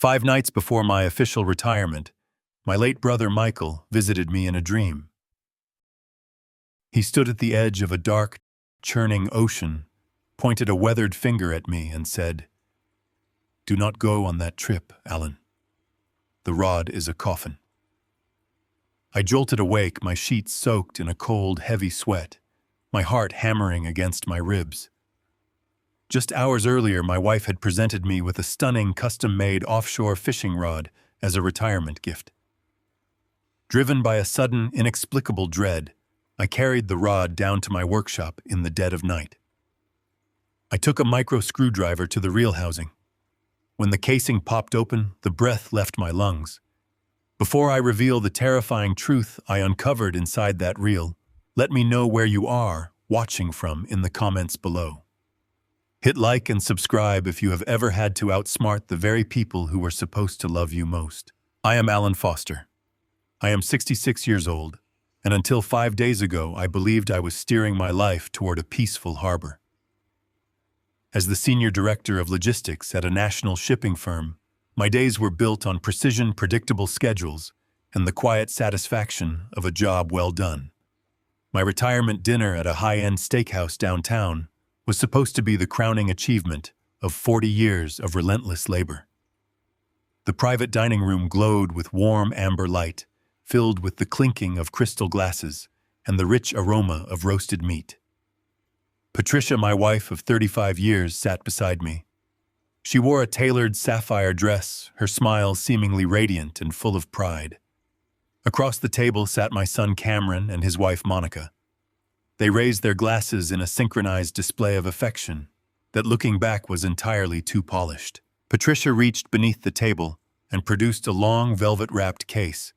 5 nights before my official retirement, my late brother Michael visited me in a dream. He stood at the edge of a dark, churning ocean, pointed a weathered finger at me and said, "Do not go on that trip, Alan. The rod is a coffin." I jolted awake, my sheets soaked in a cold, heavy sweat, my heart hammering against my ribs. Just hours earlier, my wife had presented me with a stunning custom-made offshore fishing rod as a retirement gift. Driven by a sudden, inexplicable dread, I carried the rod down to my workshop in the dead of night. I took a micro screwdriver to the reel housing. When the casing popped open, the breath left my lungs. Before I reveal the terrifying truth I uncovered inside that reel, let me know where you are watching from in the comments below. Hit like and subscribe if you have ever had to outsmart the very people who were supposed to love you most. I am Alan Foster. I am 66 years old, and until 5 days ago, I believed I was steering my life toward a peaceful harbor. As the senior director of logistics at a national shipping firm, my days were built on precision, predictable schedules and the quiet satisfaction of a job well done. My retirement dinner at a high-end steakhouse downtown was supposed to be the crowning achievement of 40 years of relentless labor. The private dining room glowed with warm amber light, filled with the clinking of crystal glasses and the rich aroma of roasted meat. Patricia, my wife of 35 years, sat beside me. She wore a tailored sapphire dress, her smile seemingly radiant and full of pride. Across the table sat my son Cameron and his wife Monica. They raised their glasses in a synchronized display of affection that, looking back, was entirely too polished. Patricia reached beneath the table and produced a long velvet-wrapped case.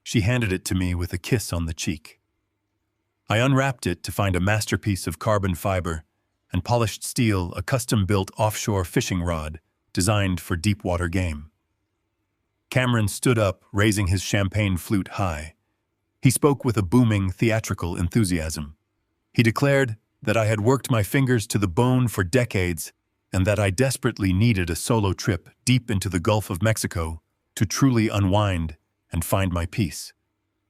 She handed it to me with a kiss on the cheek. I unwrapped it to find a masterpiece of carbon fiber and polished steel, a custom-built offshore fishing rod designed for deep-water game. Cameron stood up, raising his champagne flute high. He spoke with a booming, theatrical enthusiasm. He declared that I had worked my fingers to the bone for decades and that I desperately needed a solo trip deep into the Gulf of Mexico to truly unwind and find my peace.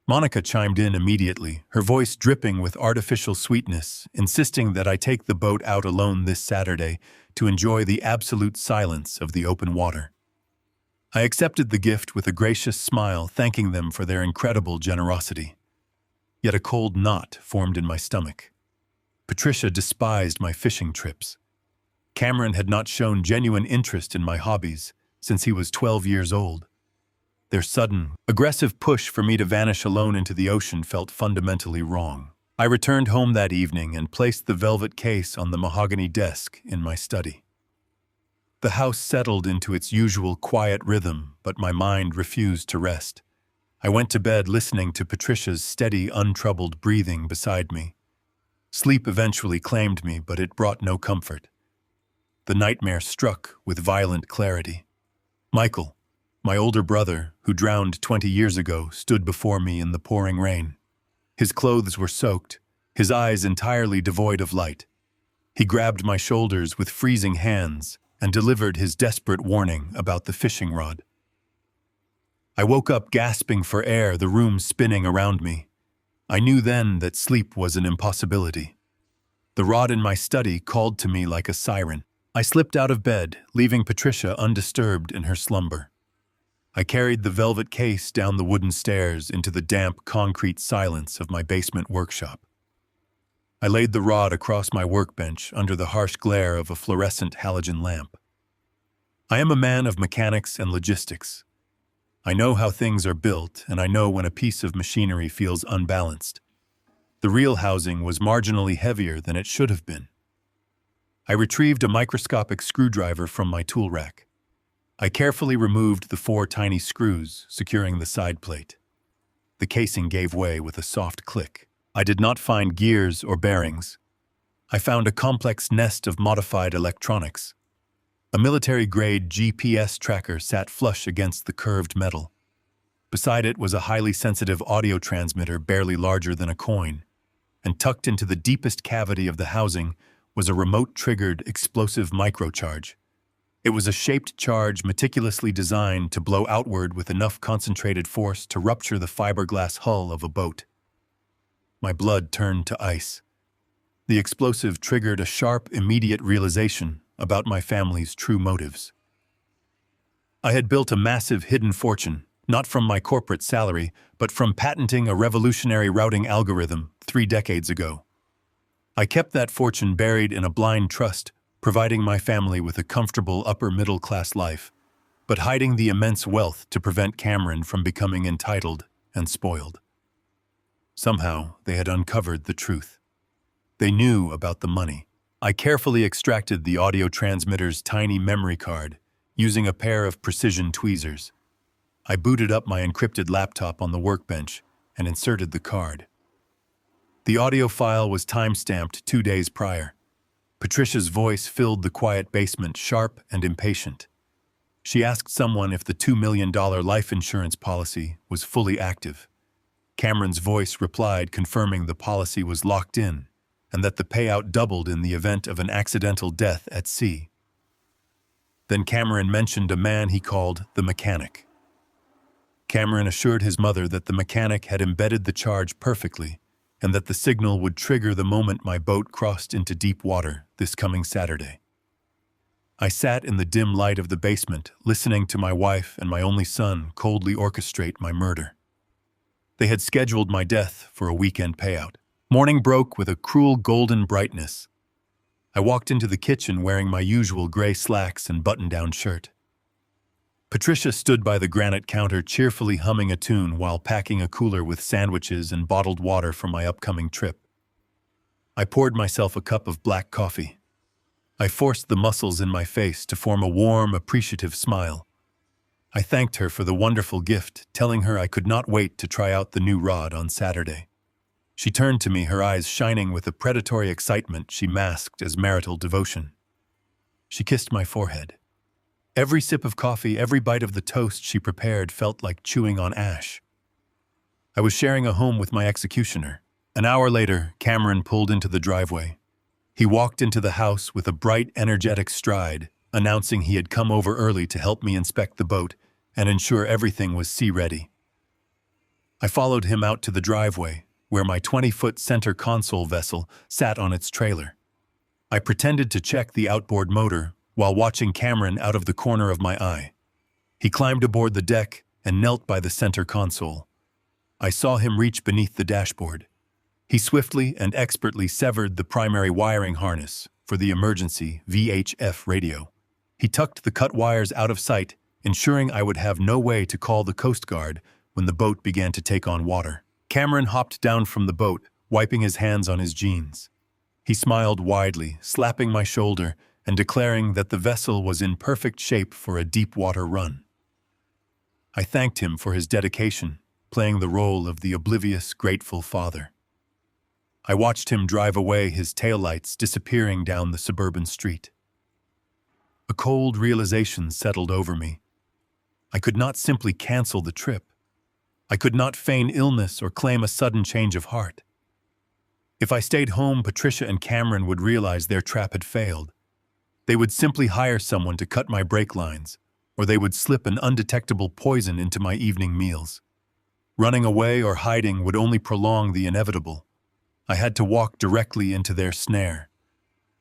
Monica chimed in immediately, her voice dripping with artificial sweetness, insisting that I take the boat out alone this Saturday to enjoy the absolute silence of the open water. I accepted the gift with a gracious smile, thanking them for their incredible generosity. Yet a cold knot formed in my stomach. Patricia despised my fishing trips. Cameron had not shown genuine interest in my hobbies since he was 12 years old. Their sudden, aggressive push for me to vanish alone into the ocean felt fundamentally wrong. I returned home that evening and placed the velvet case on the mahogany desk in my study. The house settled into its usual quiet rhythm, but my mind refused to rest. I went to bed listening to Patricia's steady, untroubled breathing beside me. Sleep eventually claimed me, but it brought no comfort. The nightmare struck with violent clarity. Michael, my older brother, who drowned 20 years ago, stood before me in the pouring rain. His clothes were soaked, his eyes entirely devoid of light. He grabbed my shoulders with freezing hands and delivered his desperate warning about the fishing rod. I woke up gasping for air, the room spinning around me. I knew then that sleep was an impossibility. The rod in my study called to me like a siren. I slipped out of bed, leaving Patricia undisturbed in her slumber. I carried the velvet case down the wooden stairs into the damp concrete silence of my basement workshop. I laid the rod across my workbench under the harsh glare of a fluorescent halogen lamp. I am a man of mechanics and logistics. I know how things are built, and I know when a piece of machinery feels unbalanced. The reel housing was marginally heavier than it should have been. I retrieved a microscopic screwdriver from my tool rack. I carefully removed the 4 tiny screws securing the side plate. The casing gave way with a soft click. I did not find gears or bearings. I found a complex nest of modified electronics. A military-grade GPS tracker sat flush against the curved metal. Beside it was a highly sensitive audio transmitter barely larger than a coin, and tucked into the deepest cavity of the housing was a remote-triggered explosive microcharge. It was a shaped charge meticulously designed to blow outward with enough concentrated force to rupture the fiberglass hull of a boat. My blood turned to ice. The explosive triggered a sharp, immediate realization about my family's true motives. I had built a massive hidden fortune, not from my corporate salary, but from patenting a revolutionary routing algorithm 3 decades ago. I kept that fortune buried in a blind trust, providing my family with a comfortable upper-middle-class life, but hiding the immense wealth to prevent Cameron from becoming entitled and spoiled. Somehow, they had uncovered the truth. They knew about the money. I carefully extracted the audio transmitter's tiny memory card, using a pair of precision tweezers. I booted up my encrypted laptop on the workbench and inserted the card. The audio file was time-stamped 2 days prior. Patricia's voice filled the quiet basement, sharp and impatient. She asked someone if the $2 million life insurance policy was fully active. Cameron's voice replied, confirming the policy was locked in and that the payout doubled in the event of an accidental death at sea. Then Cameron mentioned a man he called the mechanic. Cameron assured his mother that the mechanic had embedded the charge perfectly and that the signal would trigger the moment my boat crossed into deep water this coming Saturday. I sat in the dim light of the basement, listening to my wife and my only son coldly orchestrate my murder. They had scheduled my death for a weekend payout. Morning broke with a cruel golden brightness. I walked into the kitchen wearing my usual gray slacks and button-down shirt. Patricia stood by the granite counter cheerfully humming a tune while packing a cooler with sandwiches and bottled water for my upcoming trip. I poured myself a cup of black coffee. I forced the muscles in my face to form a warm, appreciative smile. I thanked her for the wonderful gift, telling her I could not wait to try out the new rod on Saturday. She turned to me, her eyes shining with a predatory excitement she masked as marital devotion. She kissed my forehead. Every sip of coffee, every bite of the toast she prepared felt like chewing on ash. I was sharing a home with my executioner. An hour later, Cameron pulled into the driveway. He walked into the house with a bright, energetic stride, announcing he had come over early to help me inspect the boat and ensure everything was sea-ready. I followed him out to the driveway, where my 20-foot center console vessel sat on its trailer. I pretended to check the outboard motor while watching Cameron out of the corner of my eye. He climbed aboard the deck and knelt by the center console. I saw him reach beneath the dashboard. He swiftly and expertly severed the primary wiring harness for the emergency VHF radio. He tucked the cut wires out of sight, ensuring I would have no way to call the Coast Guard when the boat began to take on water. Cameron hopped down from the boat, wiping his hands on his jeans. He smiled widely, slapping my shoulder and declaring that the vessel was in perfect shape for a deep-water run. I thanked him for his dedication, playing the role of the oblivious, grateful father. I watched him drive away, his taillights disappearing down the suburban street. A cold realization settled over me. I could not simply cancel the trip. I could not feign illness or claim a sudden change of heart. If I stayed home, Patricia and Cameron would realize their trap had failed. They would simply hire someone to cut my brake lines, or they would slip an undetectable poison into my evening meals. Running away or hiding would only prolong the inevitable. I had to walk directly into their snare.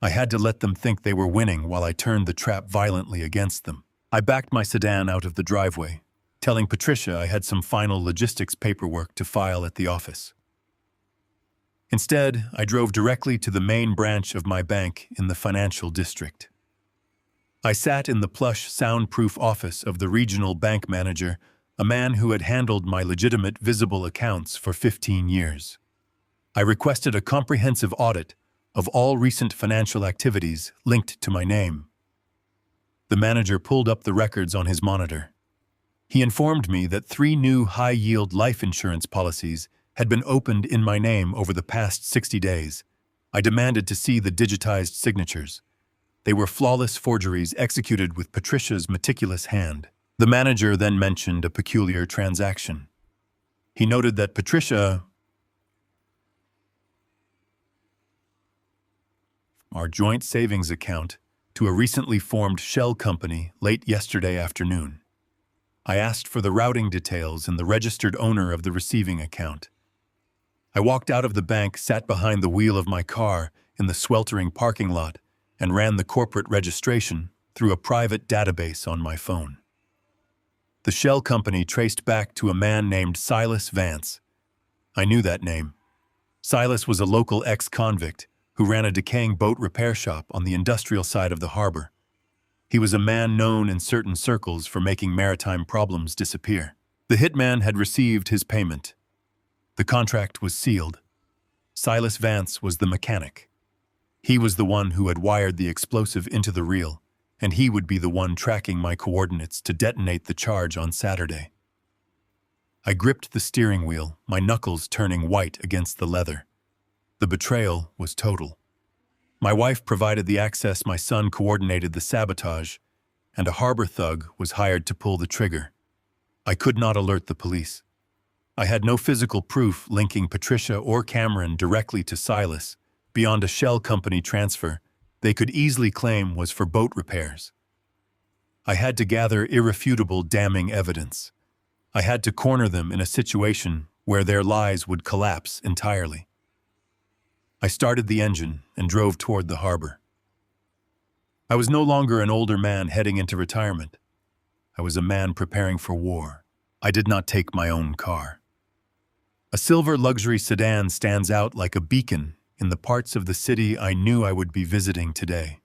I had to let them think they were winning while I turned the trap violently against them. I backed my sedan out of the driveway, telling Patricia I had some final logistics paperwork to file at the office. Instead, I drove directly to the main branch of my bank in the financial district. I sat in the plush, soundproof office of the regional bank manager, a man who had handled my legitimate visible accounts for 15 years. I requested a comprehensive audit of all recent financial activities linked to my name. The manager pulled up the records on his monitor. He informed me that 3 new high-yield life insurance policies had been opened in my name over the past 60 days. I demanded to see the digitized signatures. They were flawless forgeries executed with Patricia's meticulous hand. The manager then mentioned a peculiar transaction. He noted that Patricia, our joint savings account, to a recently formed shell company late yesterday afternoon. I asked for the routing details and the registered owner of the receiving account. I walked out of the bank, sat behind the wheel of my car in the sweltering parking lot, and ran the corporate registration through a private database on my phone. The shell company traced back to a man named Silas Vance. I knew that name. Silas was a local ex-convict who ran a decaying boat repair shop on the industrial side of the harbor. He was a man known in certain circles for making maritime problems disappear. The hitman had received his payment. The contract was sealed. Silas Vance was the mechanic. He was the one who had wired the explosive into the reel, and he would be the one tracking my coordinates to detonate the charge on Saturday. I gripped the steering wheel, my knuckles turning white against the leather. The betrayal was total. My wife provided the access, my son coordinated the sabotage, and a harbor thug was hired to pull the trigger. I could not alert the police. I had no physical proof linking Patricia or Cameron directly to Silas, beyond a shell company transfer they could easily claim was for boat repairs. I had to gather irrefutable damning evidence. I had to corner them in a situation where their lies would collapse entirely. I started the engine and drove toward the harbor. I was no longer an older man heading into retirement. I was a man preparing for war. I did not take my own car. A silver luxury sedan stands out like a beacon in the parts of the city I knew I would be visiting today.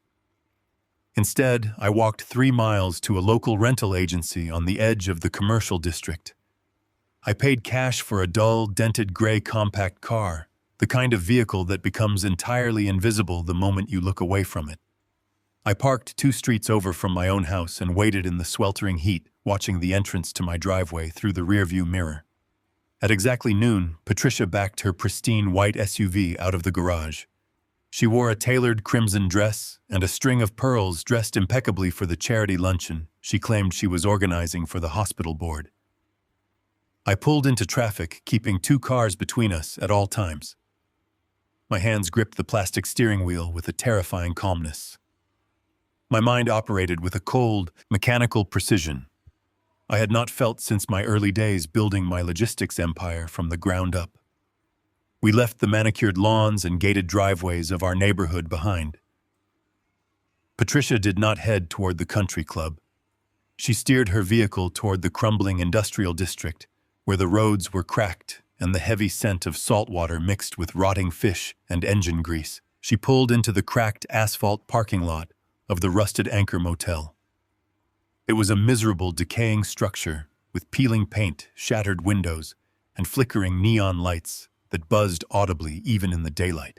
Instead, I walked 3 miles to a local rental agency on the edge of the commercial district. I paid cash for a dull, dented gray compact car, the kind of vehicle that becomes entirely invisible the moment you look away from it. I parked 2 streets over from my own house and waited in the sweltering heat, watching the entrance to my driveway through the rearview mirror. At exactly noon, Patricia backed her pristine white SUV out of the garage. She wore a tailored crimson dress and a string of pearls dressed impeccably for the charity luncheon she claimed she was organizing for the hospital board. I pulled into traffic, keeping 2 cars between us at all times. My hands gripped the plastic steering wheel with a terrifying calmness. My mind operated with a cold, mechanical precision I had not felt since my early days building my logistics empire from the ground up. We left the manicured lawns and gated driveways of our neighborhood behind. Patricia did not head toward the country club. She steered her vehicle toward the crumbling industrial district, where the roads were cracked and the heavy scent of salt water mixed with rotting fish and engine grease. She pulled into the cracked asphalt parking lot of the Rusted Anchor Motel. It was a miserable, decaying structure with peeling paint, shattered windows, and flickering neon lights that buzzed audibly even in the daylight.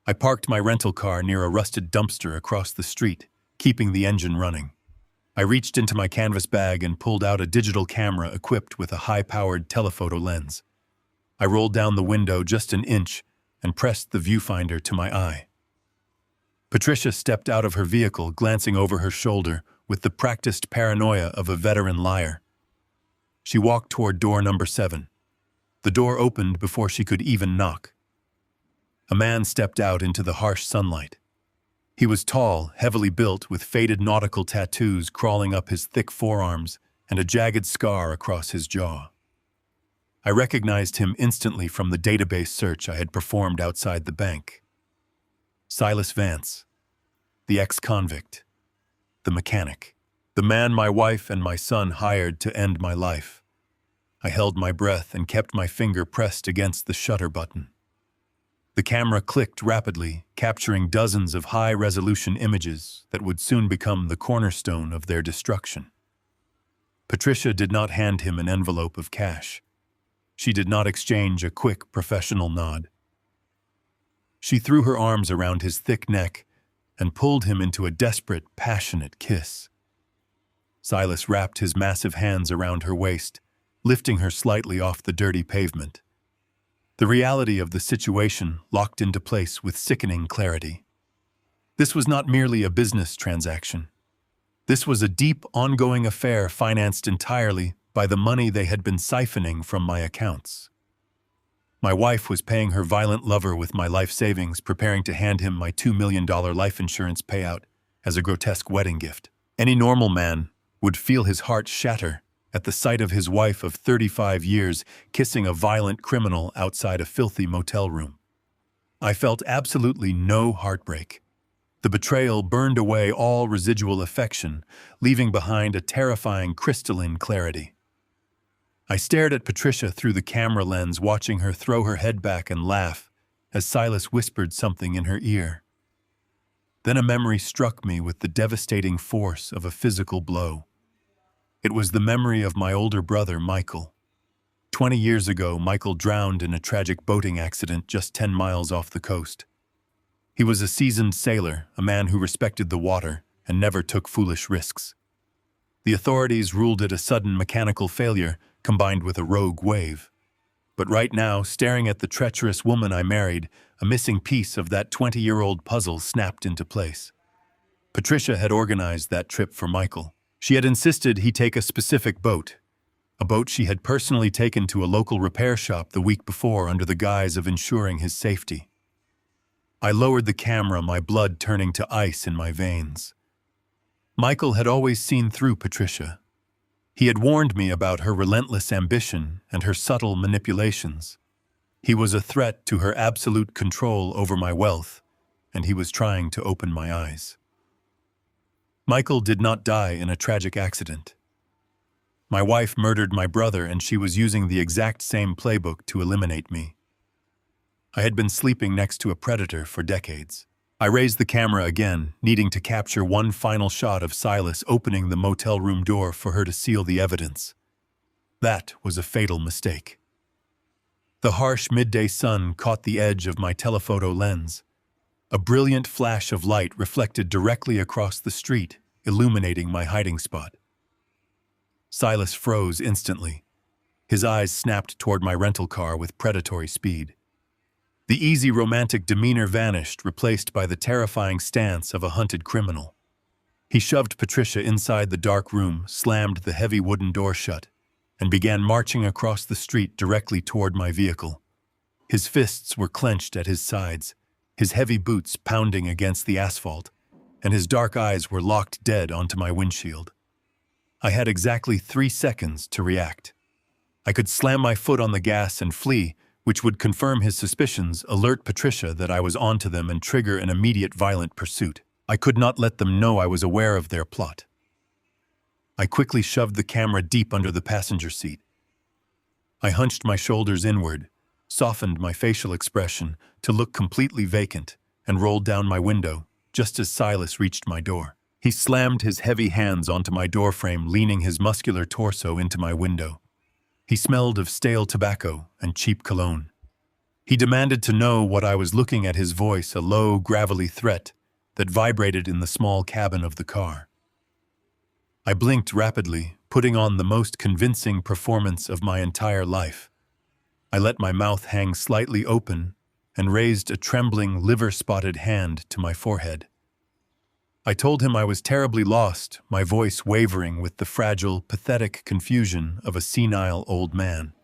I parked my rental car near a rusted dumpster across the street, keeping the engine running. I reached into my canvas bag and pulled out a digital camera equipped with a high-powered telephoto lens. I rolled down the window just an inch and pressed the viewfinder to my eye. Patricia stepped out of her vehicle, glancing over her shoulder with the practiced paranoia of a veteran liar. She walked toward door number 7. The door opened before she could even knock. A man stepped out into the harsh sunlight. He was tall, heavily built, with faded nautical tattoos crawling up his thick forearms and a jagged scar across his jaw. I recognized him instantly from the database search I had performed outside the bank. Silas Vance, the ex-convict, the mechanic, the man my wife and my son hired to end my life. I held my breath and kept my finger pressed against the shutter button. The camera clicked rapidly, capturing dozens of high-resolution images that would soon become the cornerstone of their destruction. Patricia did not hand him an envelope of cash. She did not exchange a quick, professional nod. She threw her arms around his thick neck and pulled him into a desperate, passionate kiss. Silas wrapped his massive hands around her waist, lifting her slightly off the dirty pavement. The reality of the situation locked into place with sickening clarity. This was not merely a business transaction. This was a deep, ongoing affair financed entirely by the money they had been siphoning from my accounts. My wife was paying her violent lover with my life savings, preparing to hand him my $2 million life insurance payout, as a grotesque wedding gift. Any normal man would feel his heart shatter at the sight of his wife of 35 years kissing a violent criminal outside a filthy motel room. I felt absolutely no heartbreak. The betrayal burned away all residual affection, leaving behind a terrifying crystalline clarity. I stared at Patricia through the camera lens, watching her throw her head back and laugh as Silas whispered something in her ear. Then a memory struck me with the devastating force of a physical blow. It was the memory of my older brother, Michael. 20 years ago, Michael drowned in a tragic boating accident just 10 miles off the coast. He was a seasoned sailor, a man who respected the water and never took foolish risks. The authorities ruled it a sudden mechanical failure combined with a rogue wave. But right now, staring at the treacherous woman I married, a missing piece of that 20-year-old puzzle snapped into place. Patricia had organized that trip for Michael. She had insisted he take a specific boat, a boat she had personally taken to a local repair shop the week before under the guise of ensuring his safety. I lowered the camera, my blood turning to ice in my veins. Michael had always seen through Patricia. He had warned me about her relentless ambition and her subtle manipulations. He was a threat to her absolute control over my wealth, and he was trying to open my eyes. Michael did not die in a tragic accident. My wife murdered my brother, and she was using the exact same playbook to eliminate me. I had been sleeping next to a predator for decades. I raised the camera again, needing to capture one final shot of Silas opening the motel room door for her to seal the evidence. That was a fatal mistake. The harsh midday sun caught the edge of my telephoto lens. A brilliant flash of light reflected directly across the street, illuminating my hiding spot. Silas froze instantly. His eyes snapped toward my rental car with predatory speed. The easy romantic demeanor vanished, replaced by the terrifying stance of a hunted criminal. He shoved Patricia inside the dark room, slammed the heavy wooden door shut, and began marching across the street directly toward my vehicle. His fists were clenched at his sides, his heavy boots pounding against the asphalt, and his dark eyes were locked dead onto my windshield. I had exactly 3 seconds to react. I could slam my foot on the gas and flee, which would confirm his suspicions, alert Patricia that I was onto them, and trigger an immediate violent pursuit. I could not let them know I was aware of their plot. I quickly shoved the camera deep under the passenger seat. I hunched my shoulders inward, softened my facial expression to look completely vacant, and rolled down my window just as Silas reached my door. He slammed his heavy hands onto my doorframe, leaning his muscular torso into my window. He smelled of stale tobacco and cheap cologne. He demanded to know what I was looking at, his voice a low, gravelly threat that vibrated in the small cabin of the car. I blinked rapidly, putting on the most convincing performance of my entire life. I let my mouth hang slightly open and raised a trembling, liver-spotted hand to my forehead. I told him I was terribly lost, my voice wavering with the fragile, pathetic confusion of a senile old man.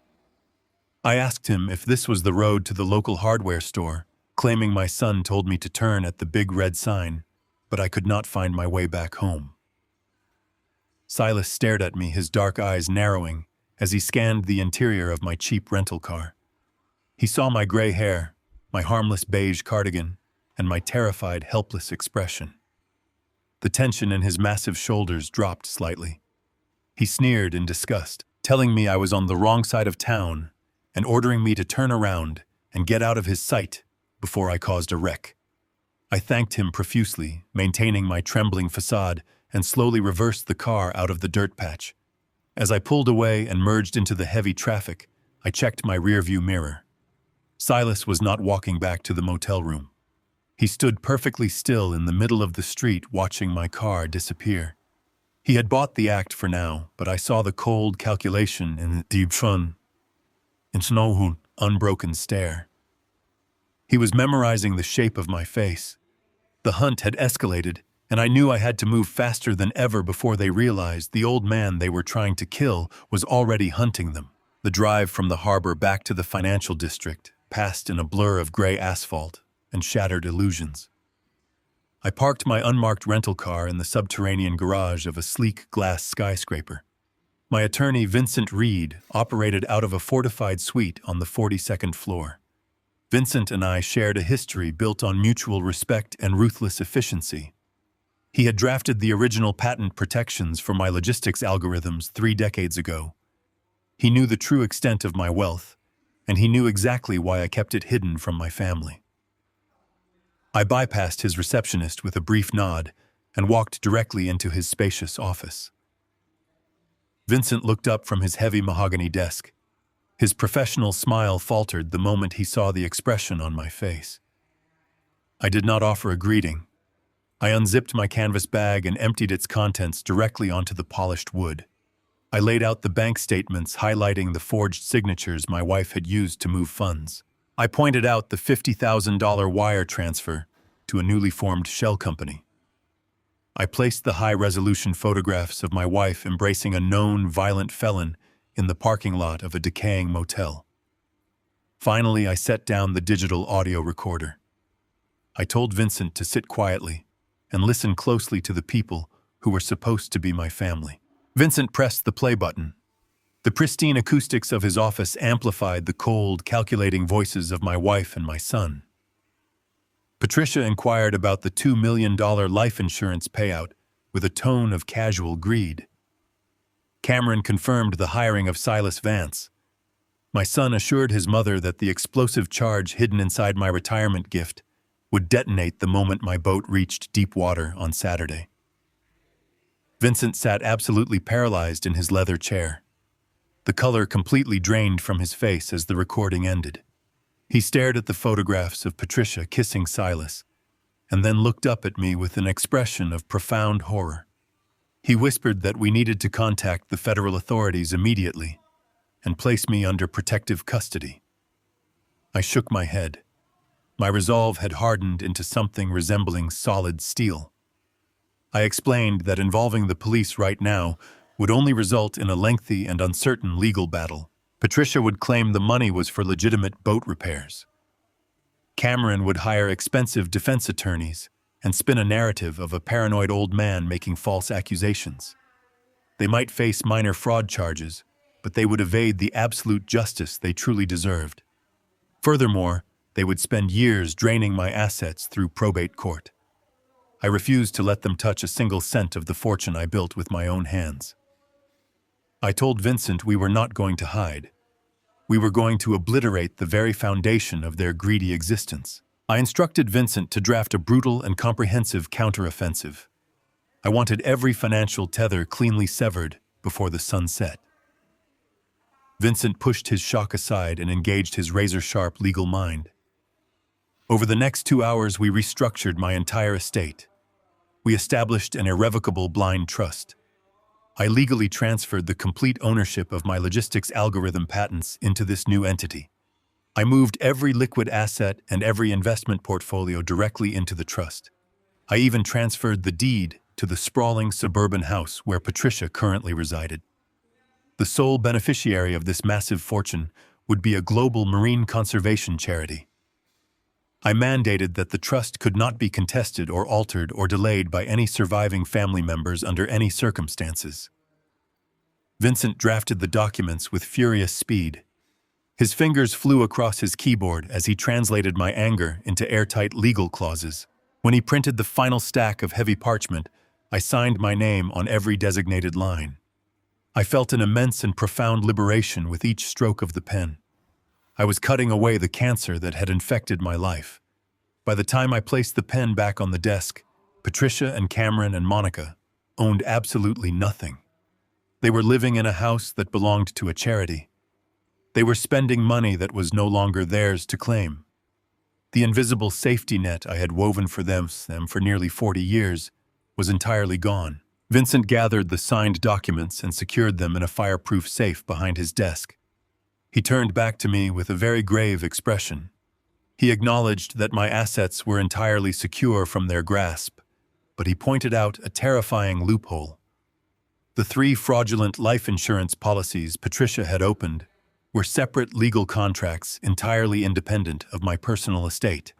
I asked him if this was the road to the local hardware store, claiming my son told me to turn at the big red sign, but I could not find my way back home. Silas stared at me, his dark eyes narrowing as he scanned the interior of my cheap rental car. He saw my gray hair, my harmless beige cardigan, and my terrified, helpless expression. The tension in his massive shoulders dropped slightly. He sneered in disgust, telling me I was on the wrong side of town and ordering me to turn around and get out of his sight before I caused a wreck. I thanked him profusely, maintaining my trembling facade, and slowly reversed the car out of the dirt patch. As I pulled away and merged into the heavy traffic, I checked my rearview mirror. Silas was not walking back to the motel room. He stood perfectly still in the middle of the street, watching my car disappear. He had bought the act for now, but I saw the cold calculation in the deep sun, in unbroken stare. He was memorizing the shape of my face. The hunt had escalated, and I knew I had to move faster than ever before they realized the old man they were trying to kill was already hunting them. The drive from the harbor back to the financial district passed in a blur of gray asphalt and shattered illusions. I parked my unmarked rental car in the subterranean garage of a sleek glass skyscraper. My attorney, Vincent Reed, operated out of a fortified suite on the 42nd floor. Vincent and I shared a history built on mutual respect and ruthless efficiency. He had drafted the original patent protections for my logistics algorithms 3 decades ago. He knew the true extent of my wealth, and he knew exactly why I kept it hidden from my family. I bypassed his receptionist with a brief nod and walked directly into his spacious office. Vincent looked up from his heavy mahogany desk. His professional smile faltered the moment he saw the expression on my face. I did not offer a greeting. I unzipped my canvas bag and emptied its contents directly onto the polished wood. I laid out the bank statements highlighting the forged signatures my wife had used to move funds. I pointed out the $50,000 wire transfer to a newly formed shell company. I placed the high-resolution photographs of my wife embracing a known violent felon in the parking lot of a decaying motel. Finally, I set down the digital audio recorder. I told Vincent to sit quietly and listen closely to the people who were supposed to be my family. Vincent pressed the play button. The pristine acoustics of his office amplified the cold, calculating voices of my wife and my son. Patricia inquired about the $2 million life insurance payout with a tone of casual greed. Cameron confirmed the hiring of Silas Vance. My son assured his mother that the explosive charge hidden inside my retirement gift would detonate the moment my boat reached deep water on Saturday. Vincent sat absolutely paralyzed in his leather chair. The color completely drained from his face as the recording ended. He stared at the photographs of Patricia kissing Silas, and then looked up at me with an expression of profound horror. He whispered that we needed to contact the federal authorities immediately and place me under protective custody. I shook my head. My resolve had hardened into something resembling solid steel. I explained that involving the police right now would only result in a lengthy and uncertain legal battle. Patricia would claim the money was for legitimate boat repairs. Cameron would hire expensive defense attorneys and spin a narrative of a paranoid old man making false accusations. They might face minor fraud charges, but they would evade the absolute justice they truly deserved. Furthermore, they would spend years draining my assets through probate court. I refused to let them touch a single cent of the fortune I built with my own hands. I told Vincent we were not going to hide. We were going to obliterate the very foundation of their greedy existence. I instructed Vincent to draft a brutal and comprehensive counteroffensive. I wanted every financial tether cleanly severed before the sun set. Vincent pushed his shock aside and engaged his razor-sharp legal mind. Over the next 2 hours, we restructured my entire estate. We established an irrevocable blind trust. I legally transferred the complete ownership of my logistics algorithm patents into this new entity. I moved every liquid asset and every investment portfolio directly into the trust. I even transferred the deed to the sprawling suburban house where Patricia currently resided. The sole beneficiary of this massive fortune would be a global marine conservation charity. I mandated that the trust could not be contested or altered or delayed by any surviving family members under any circumstances. Vincent drafted the documents with furious speed. His fingers flew across his keyboard as he translated my anger into airtight legal clauses. When he printed the final stack of heavy parchment, I signed my name on every designated line. I felt an immense and profound liberation with each stroke of the pen. I was cutting away the cancer that had infected my life. By the time I placed the pen back on the desk, Patricia and Cameron and Monica owned absolutely nothing. They were living in a house that belonged to a charity. They were spending money that was no longer theirs to claim. The invisible safety net I had woven for them for nearly 40 years was entirely gone. Vincent gathered the signed documents and secured them in a fireproof safe behind his desk. He turned back to me with a very grave expression. He acknowledged that my assets were entirely secure from their grasp, but he pointed out a terrifying loophole. The 3 fraudulent life insurance policies Patricia had opened were separate legal contracts entirely independent of my personal estate.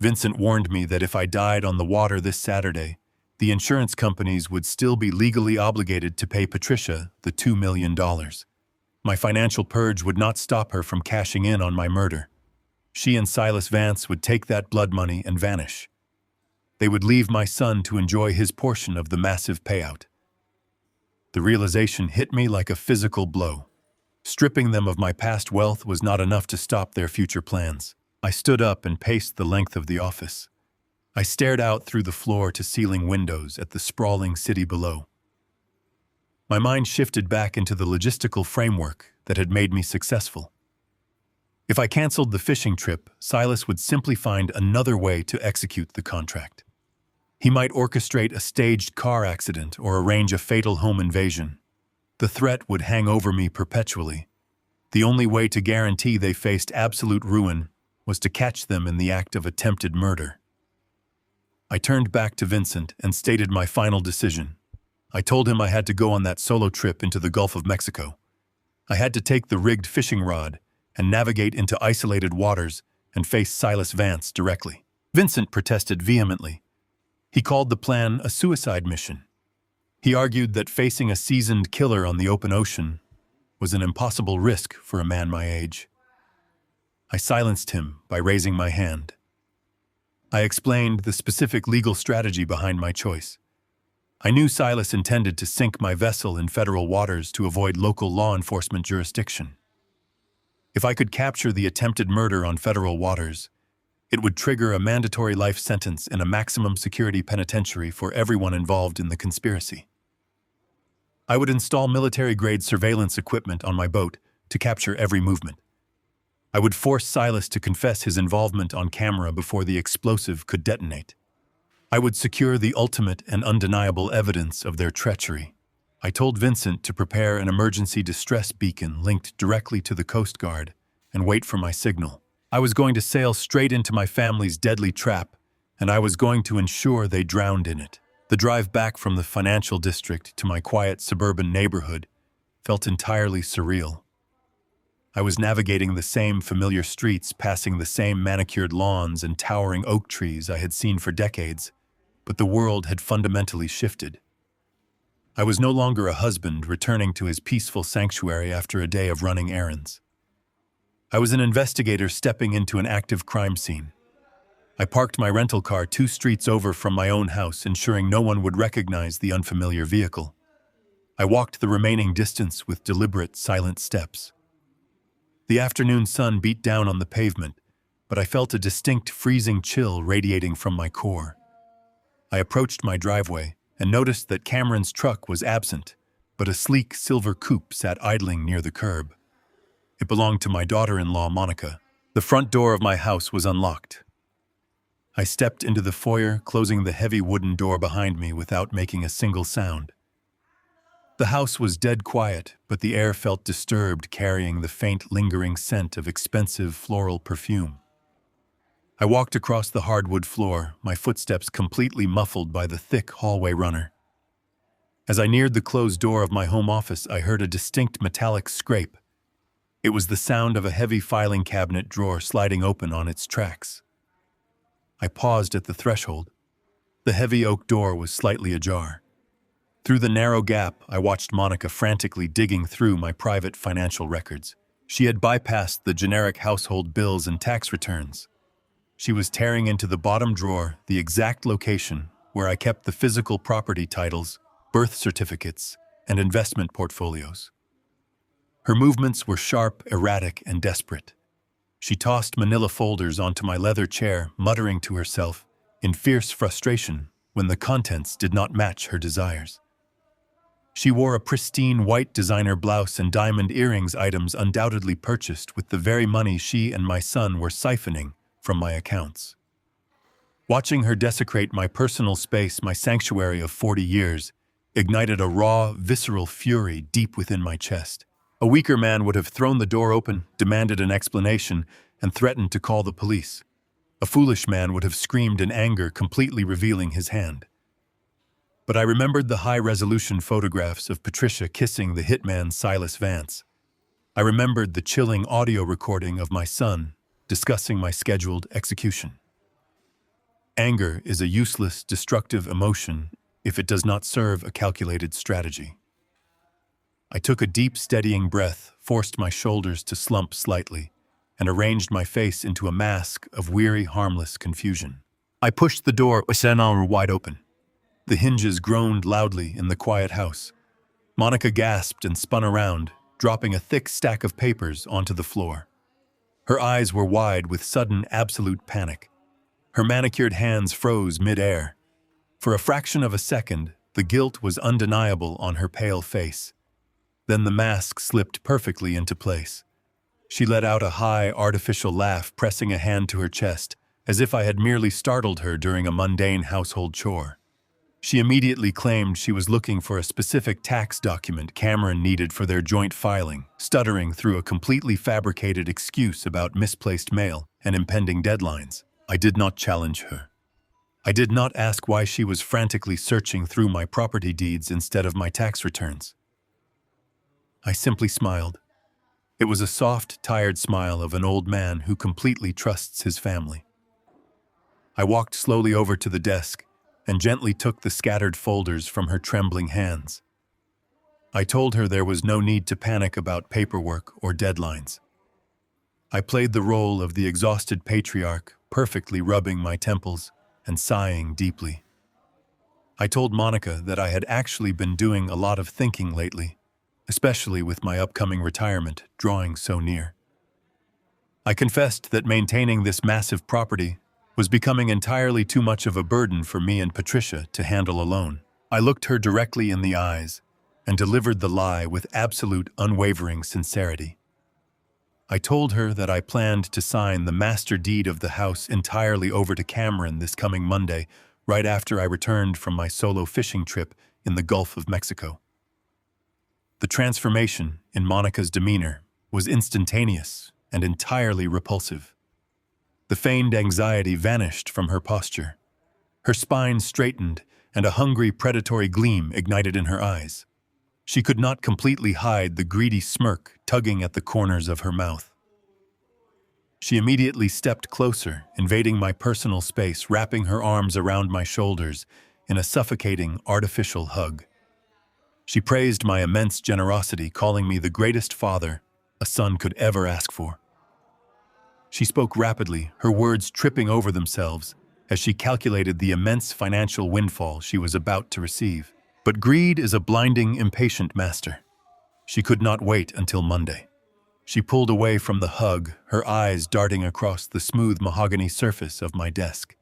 Vincent warned me that if I died on the water this Saturday, the insurance companies would still be legally obligated to pay Patricia the $2 million. My financial purge would not stop her from cashing in on my murder. She and Silas Vance would take that blood money and vanish. They would leave my son to enjoy his portion of the massive payout. The realization hit me like a physical blow. Stripping them of my past wealth was not enough to stop their future plans. I stood up and paced the length of the office. I stared out through the floor-to-ceiling windows at the sprawling city below. My mind shifted back into the logistical framework that had made me successful. If I canceled the fishing trip, Silas would simply find another way to execute the contract. He might orchestrate a staged car accident or arrange a fatal home invasion. The threat would hang over me perpetually. The only way to guarantee they faced absolute ruin was to catch them in the act of attempted murder. I turned back to Vincent and stated my final decision. I told him I had to go on that solo trip into the Gulf of Mexico. I had to take the rigged fishing rod and navigate into isolated waters and face Silas Vance directly. Vincent protested vehemently. He called the plan a suicide mission. He argued that facing a seasoned killer on the open ocean was an impossible risk for a man my age. I silenced him by raising my hand. I explained the specific legal strategy behind my choice. I knew Silas intended to sink my vessel in federal waters to avoid local law enforcement jurisdiction. If I could capture the attempted murder on federal waters, it would trigger a mandatory life sentence in a maximum security penitentiary for everyone involved in the conspiracy. I would install military-grade surveillance equipment on my boat to capture every movement. I would force Silas to confess his involvement on camera before the explosive could detonate. I would secure the ultimate and undeniable evidence of their treachery. I told Vincent to prepare an emergency distress beacon linked directly to the Coast Guard and wait for my signal. I was going to sail straight into my family's deadly trap, and I was going to ensure they drowned in it. The drive back from the financial district to my quiet suburban neighborhood felt entirely surreal. I was navigating the same familiar streets, passing the same manicured lawns and towering oak trees I had seen for decades, but the world had fundamentally shifted. I was no longer a husband returning to his peaceful sanctuary after a day of running errands. I was an investigator stepping into an active crime scene. I parked my rental car 2 streets over from my own house, ensuring no one would recognize the unfamiliar vehicle. I walked the remaining distance with deliberate, silent steps. The afternoon sun beat down on the pavement, but I felt a distinct freezing chill radiating from my core. I approached my driveway and noticed that Cameron's truck was absent, but a sleek silver coupe sat idling near the curb. It belonged to my daughter-in-law, Monica. The front door of my house was unlocked. I stepped into the foyer, closing the heavy wooden door behind me without making a single sound. The house was dead quiet, but the air felt disturbed, carrying the faint, lingering scent of expensive floral perfume. I walked across the hardwood floor, my footsteps completely muffled by the thick hallway runner. As I neared the closed door of my home office, I heard a distinct metallic scrape. It was the sound of a heavy filing cabinet drawer sliding open on its tracks. I paused at the threshold. The heavy oak door was slightly ajar. Through the narrow gap, I watched Monica frantically digging through my private financial records. She had bypassed the generic household bills and tax returns. She was tearing into the bottom drawer, the exact location where I kept the physical property titles, birth certificates, and investment portfolios. Her movements were sharp, erratic, and desperate. She tossed manila folders onto my leather chair, muttering to herself in fierce frustration when the contents did not match her desires. She wore a pristine white designer blouse and diamond earrings, items undoubtedly purchased with the very money she and my son were siphoning from my accounts. Watching her desecrate my personal space, my sanctuary of 40 years, ignited a raw, visceral fury deep within my chest. A weaker man would have thrown the door open, demanded an explanation, and threatened to call the police. A foolish man would have screamed in anger, completely revealing his hand. But I remembered the high-resolution photographs of Patricia kissing the hitman Silas Vance. I remembered the chilling audio recording of my son discussing my scheduled execution. Anger is a useless, destructive emotion if it does not serve a calculated strategy. I took a deep, steadying breath, forced my shoulders to slump slightly, and arranged my face into a mask of weary, harmless confusion. I pushed the door wide open. The hinges groaned loudly in the quiet house. Monica gasped and spun around, dropping a thick stack of papers onto the floor. Her eyes were wide with sudden, absolute panic. Her manicured hands froze mid-air. For a fraction of a second, the guilt was undeniable on her pale face. Then the mask slipped perfectly into place. She let out a high, artificial laugh, pressing a hand to her chest, as if I had merely startled her during a mundane household chore. She immediately claimed she was looking for a specific tax document Cameron needed for their joint filing, stuttering through a completely fabricated excuse about misplaced mail and impending deadlines. I did not challenge her. I did not ask why she was frantically searching through my property deeds instead of my tax returns. I simply smiled. It was a soft, tired smile of an old man who completely trusts his family. I walked slowly over to the desk and gently took the scattered folders from her trembling hands. I told her there was no need to panic about paperwork or deadlines. I played the role of the exhausted patriarch, perfectly rubbing my temples and sighing deeply. I told Monica that I had actually been doing a lot of thinking lately, especially with my upcoming retirement drawing so near. I confessed that maintaining this massive property was becoming entirely too much of a burden for me and Patricia to handle alone. I looked her directly in the eyes and delivered the lie with absolute, unwavering sincerity. I told her that I planned to sign the master deed of the house entirely over to Cameron this coming Monday, right after I returned from my solo fishing trip in the Gulf of Mexico. The transformation in Monica's demeanor was instantaneous and entirely repulsive. The feigned anxiety vanished from her posture. Her spine straightened and a hungry, predatory gleam ignited in her eyes. She could not completely hide the greedy smirk tugging at the corners of her mouth. She immediately stepped closer, invading my personal space, wrapping her arms around my shoulders in a suffocating, artificial hug. She praised my immense generosity, calling me the greatest father a son could ever ask for. She spoke rapidly, her words tripping over themselves as she calculated the immense financial windfall she was about to receive. But greed is a blinding, impatient master. She could not wait until Monday. She pulled away from the hug, her eyes darting across the smooth mahogany surface of my desk.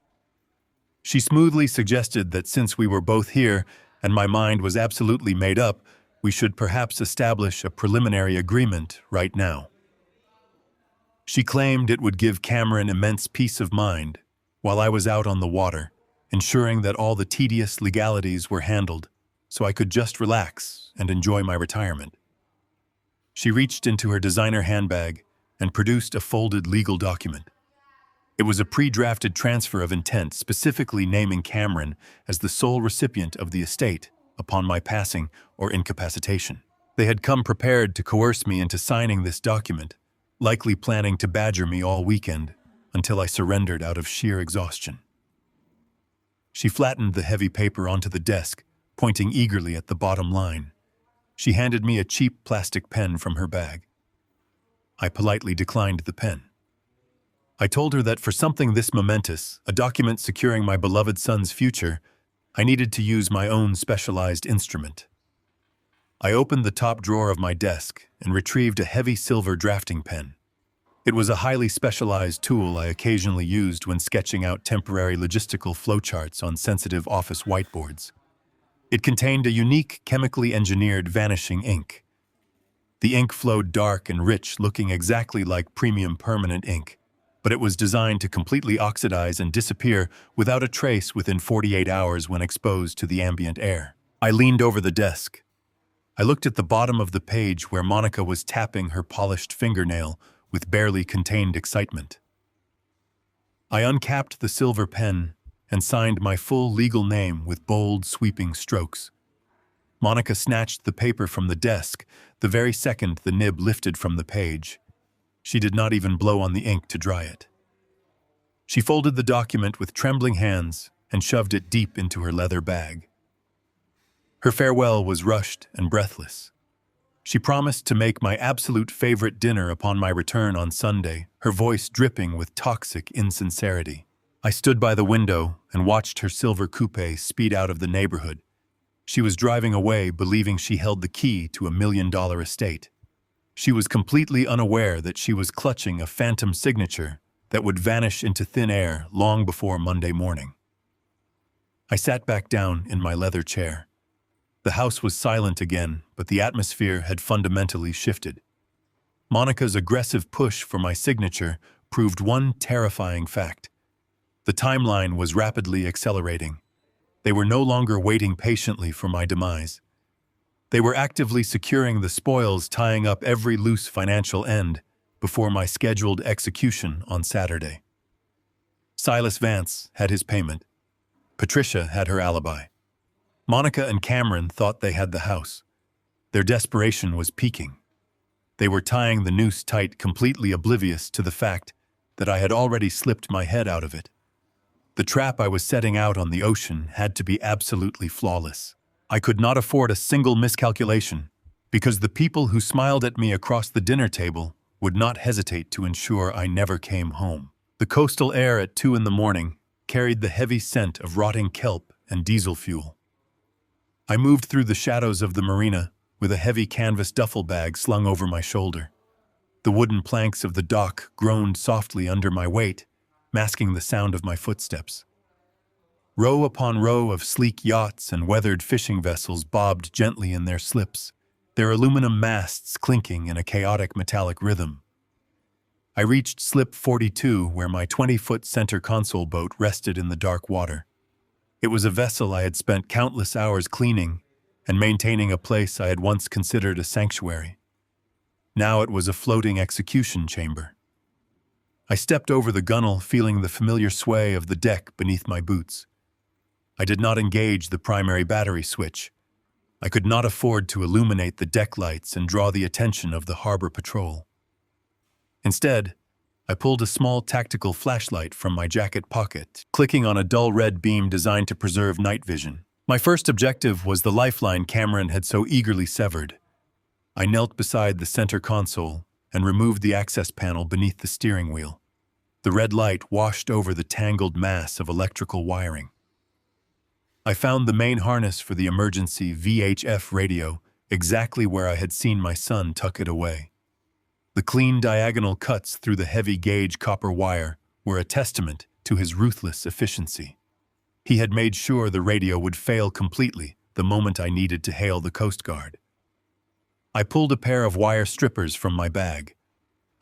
She smoothly suggested that since we were both here and my mind was absolutely made up, we should perhaps establish a preliminary agreement right now. She claimed it would give Cameron immense peace of mind while I was out on the water, ensuring that all the tedious legalities were handled so I could just relax and enjoy my retirement. She reached into her designer handbag and produced a folded legal document. It was a pre-drafted transfer of intent specifically naming Cameron as the sole recipient of the estate upon my passing or incapacitation. They had come prepared to coerce me into signing this document, likely planning to badger me all weekend until I surrendered out of sheer exhaustion. She flattened the heavy paper onto the desk, pointing eagerly at the bottom line. She handed me a cheap plastic pen from her bag. I politely declined the pen. I told her that for something this momentous, a document securing my beloved son's future, I needed to use my own specialized instrument. I opened the top drawer of my desk and retrieved a heavy silver drafting pen. It was a highly specialized tool I occasionally used when sketching out temporary logistical flowcharts on sensitive office whiteboards. It contained a unique, chemically engineered vanishing ink. The ink flowed dark and rich, looking exactly like premium permanent ink, but it was designed to completely oxidize and disappear without a trace within 48 hours when exposed to the ambient air. I leaned over the desk. I looked at the bottom of the page where Monica was tapping her polished fingernail with barely contained excitement. I uncapped the silver pen and signed my full legal name with bold, sweeping strokes. Monica snatched the paper from the desk the very second the nib lifted from the page. She did not even blow on the ink to dry it. She folded the document with trembling hands and shoved it deep into her leather bag. Her farewell was rushed and breathless. She promised to make my absolute favorite dinner upon my return on Sunday, her voice dripping with toxic insincerity. I stood by the window and watched her silver coupe speed out of the neighborhood. She was driving away, believing she held the key to $1 million estate. She was completely unaware that she was clutching a phantom signature that would vanish into thin air long before Monday morning. I sat back down in my leather chair. The house was silent again, but the atmosphere had fundamentally shifted. Monica's aggressive push for my signature proved one terrifying fact. The timeline was rapidly accelerating. They were no longer waiting patiently for my demise. They were actively securing the spoils, tying up every loose financial end before my scheduled execution on Saturday. Silas Vance had his payment. Patricia had her alibi. Monica and Cameron thought they had the house. Their desperation was peaking. They were tying the noose tight, completely oblivious to the fact that I had already slipped my head out of it. The trap I was setting out on the ocean had to be absolutely flawless. I could not afford a single miscalculation, because the people who smiled at me across the dinner table would not hesitate to ensure I never came home. The coastal air at 2 a.m. carried the heavy scent of rotting kelp and diesel fuel. I moved through the shadows of the marina with a heavy canvas duffel bag slung over my shoulder. The wooden planks of the dock groaned softly under my weight, masking the sound of my footsteps. Row upon row of sleek yachts and weathered fishing vessels bobbed gently in their slips, their aluminum masts clinking in a chaotic metallic rhythm. I reached Slip 42, where my 20-foot center console boat rested in the dark water. It was a vessel I had spent countless hours cleaning and maintaining, a place I had once considered a sanctuary. Now it was a floating execution chamber. I stepped over the gunwale, feeling the familiar sway of the deck beneath my boots. I did not engage the primary battery switch. I could not afford to illuminate the deck lights and draw the attention of the harbor patrol. Instead, I pulled a small tactical flashlight from my jacket pocket, clicking on a dull red beam designed to preserve night vision. My first objective was the lifeline Cameron had so eagerly severed. I knelt beside the center console and removed the access panel beneath the steering wheel. The red light washed over the tangled mass of electrical wiring. I found the main harness for the emergency VHF radio exactly where I had seen my son tuck it away. The clean diagonal cuts through the heavy gauge copper wire were a testament to his ruthless efficiency. He had made sure the radio would fail completely the moment I needed to hail the Coast Guard. I pulled a pair of wire strippers from my bag.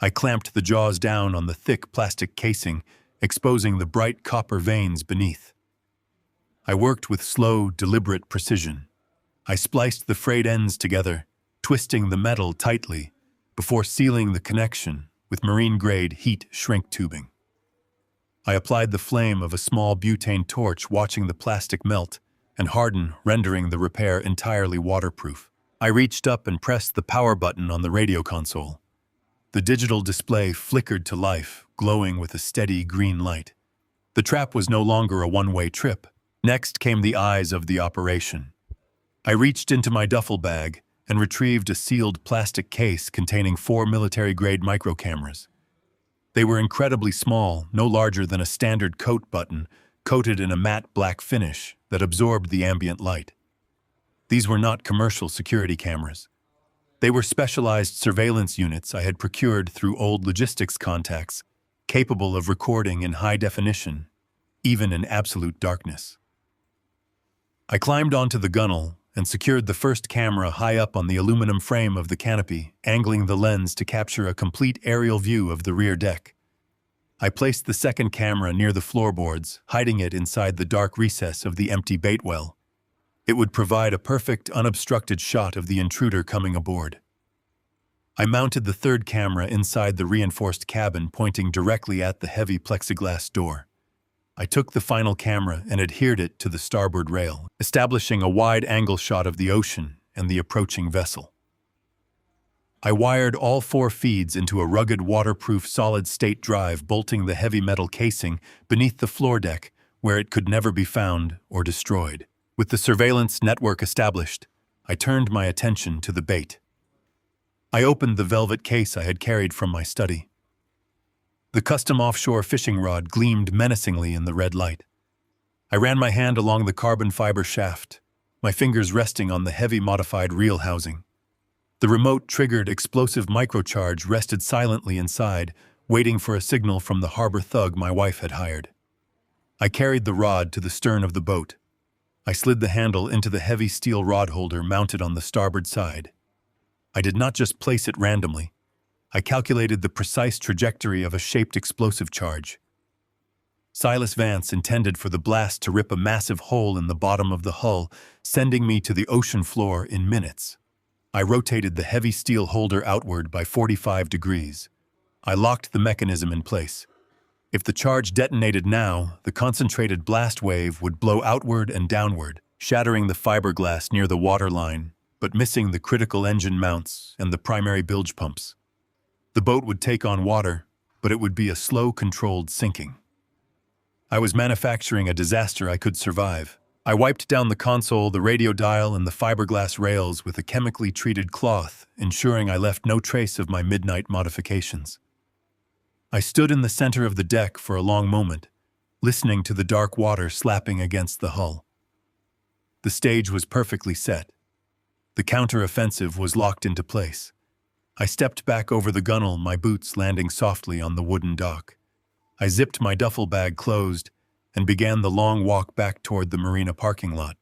I clamped the jaws down on the thick plastic casing, exposing the bright copper veins beneath. I worked with slow, deliberate precision. I spliced the frayed ends together, twisting the metal tightly, before sealing the connection with marine-grade heat shrink tubing. I applied the flame of a small butane torch, watching the plastic melt and harden, rendering the repair entirely waterproof. I reached up and pressed the power button on the radio console. The digital display flickered to life, glowing with a steady green light. The trap was no longer a one-way trip. Next came the eyes of the operation. I reached into my duffel bag and retrieved a sealed plastic case containing 4 military-grade microcameras. They were incredibly small, no larger than a standard coat button, coated in a matte black finish that absorbed the ambient light. These were not commercial security cameras. They were specialized surveillance units I had procured through old logistics contacts, capable of recording in high definition, even in absolute darkness. I climbed onto the gunwale and secured the first camera high up on the aluminum frame of the canopy, angling the lens to capture a complete aerial view of the rear deck. I placed the second camera near the floorboards, hiding it inside the dark recess of the empty bait well. It would provide a perfect, unobstructed shot of the intruder coming aboard. I mounted the third camera inside the reinforced cabin, pointing directly at the heavy plexiglass door. I took the final camera and adhered it to the starboard rail, establishing a wide-angle shot of the ocean and the approaching vessel. I wired all 4 feeds into a rugged waterproof solid-state drive, bolting the heavy metal casing beneath the floor deck where it could never be found or destroyed. With the surveillance network established, I turned my attention to the bait. I opened the velvet case I had carried from my study. The custom offshore fishing rod gleamed menacingly in the red light. I ran my hand along the carbon fiber shaft, my fingers resting on the heavy modified reel housing. The remote-triggered explosive microcharge rested silently inside, waiting for a signal from the harbor thug my wife had hired. I carried the rod to the stern of the boat. I slid the handle into the heavy steel rod holder mounted on the starboard side. I did not just place it randomly. I calculated the precise trajectory of a shaped explosive charge. Silas Vance intended for the blast to rip a massive hole in the bottom of the hull, sending me to the ocean floor in minutes. I rotated the heavy steel holder outward by 45 degrees. I locked the mechanism in place. If the charge detonated now, the concentrated blast wave would blow outward and downward, shattering the fiberglass near the waterline, but missing the critical engine mounts and the primary bilge pumps. The boat would take on water, but it would be a slow, controlled sinking. I was manufacturing a disaster I could survive. I wiped down the console, the radio dial, and the fiberglass rails with a chemically treated cloth, ensuring I left no trace of my midnight modifications. I stood in the center of the deck for a long moment, listening to the dark water slapping against the hull. The stage was perfectly set. The counter-offensive was locked into place. I stepped back over the gunwale, my boots landing softly on the wooden dock. I zipped my duffel bag closed and began the long walk back toward the marina parking lot.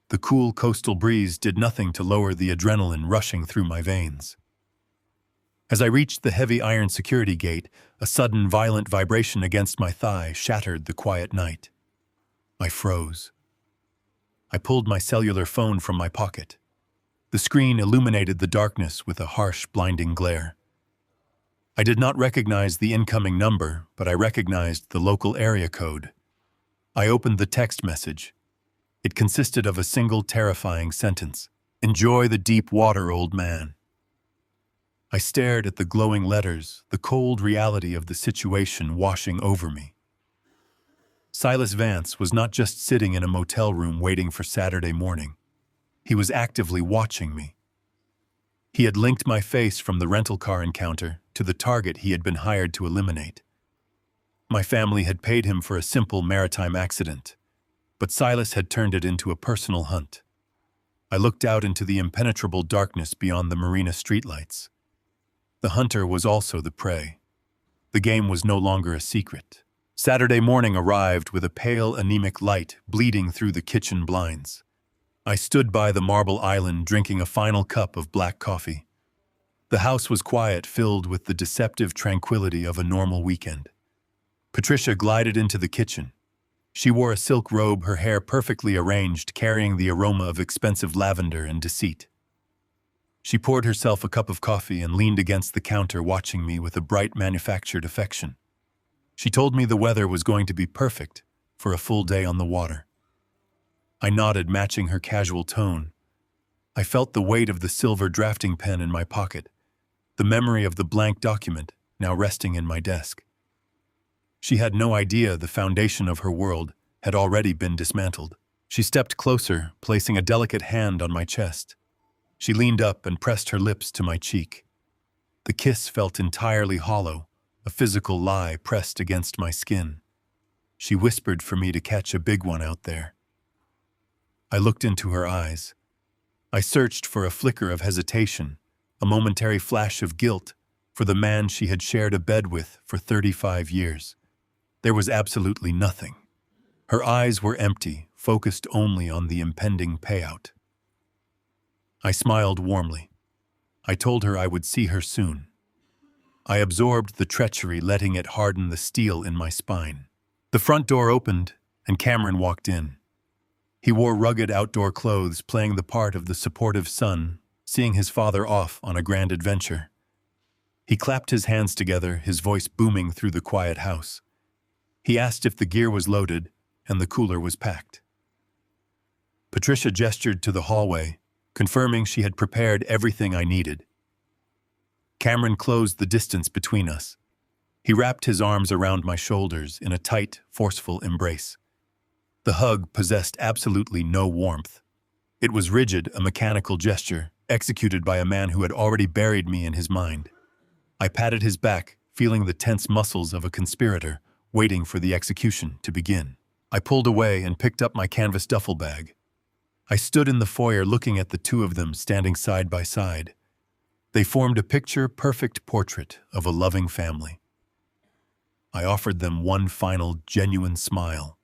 The cool coastal breeze did nothing to lower the adrenaline rushing through my veins. As I reached the heavy iron security gate, a sudden violent vibration against my thigh shattered the quiet night. I froze. I pulled my cellular phone from my pocket. The screen illuminated the darkness with a harsh, blinding glare. I did not recognize the incoming number, but I recognized the local area code. I opened the text message. It consisted of a single terrifying sentence: "Enjoy the deep water, old man." I stared at the glowing letters, the cold reality of the situation washing over me. Silas Vance was not just sitting in a motel room waiting for Saturday morning. He was actively watching me. He had linked my face from the rental car encounter to the target he had been hired to eliminate. My family had paid him for a simple maritime accident, but Silas had turned it into a personal hunt. I looked out into the impenetrable darkness beyond the marina streetlights. The hunter was also the prey. The game was no longer a secret. Saturday morning arrived with a pale, anemic light bleeding through the kitchen blinds. I stood by the marble island drinking a final cup of black coffee. The house was quiet, filled with the deceptive tranquility of a normal weekend. Patricia glided into the kitchen. She wore a silk robe, her hair perfectly arranged, carrying the aroma of expensive lavender and deceit. She poured herself a cup of coffee and leaned against the counter, watching me with a bright, manufactured affection. She told me the weather was going to be perfect for a full day on the water. I nodded, matching her casual tone. I felt the weight of the silver drafting pen in my pocket, the memory of the blank document now resting in my desk. She had no idea the foundation of her world had already been dismantled. She stepped closer, placing a delicate hand on my chest. She leaned up and pressed her lips to my cheek. The kiss felt entirely hollow, a physical lie pressed against my skin. She whispered for me to catch a big one out there. I looked into her eyes. I searched for a flicker of hesitation, a momentary flash of guilt for the man she had shared a bed with for 35 years. There was absolutely nothing. Her eyes were empty, focused only on the impending payout. I smiled warmly. I told her I would see her soon. I absorbed the treachery, letting it harden the steel in my spine. The front door opened, and Cameron walked in. He wore rugged outdoor clothes, playing the part of the supportive son, seeing his father off on a grand adventure. He clapped his hands together, his voice booming through the quiet house. He asked if the gear was loaded and the cooler was packed. Patricia gestured to the hallway, confirming she had prepared everything I needed. Cameron closed the distance between us. He wrapped his arms around my shoulders in a tight, forceful embrace. The hug possessed absolutely no warmth. It was rigid, a mechanical gesture, executed by a man who had already buried me in his mind. I patted his back, feeling the tense muscles of a conspirator, waiting for the execution to begin. I pulled away and picked up my canvas duffel bag. I stood in the foyer looking at the two of them standing side by side. They formed a picture-perfect portrait of a loving family. I offered them one final, genuine smile.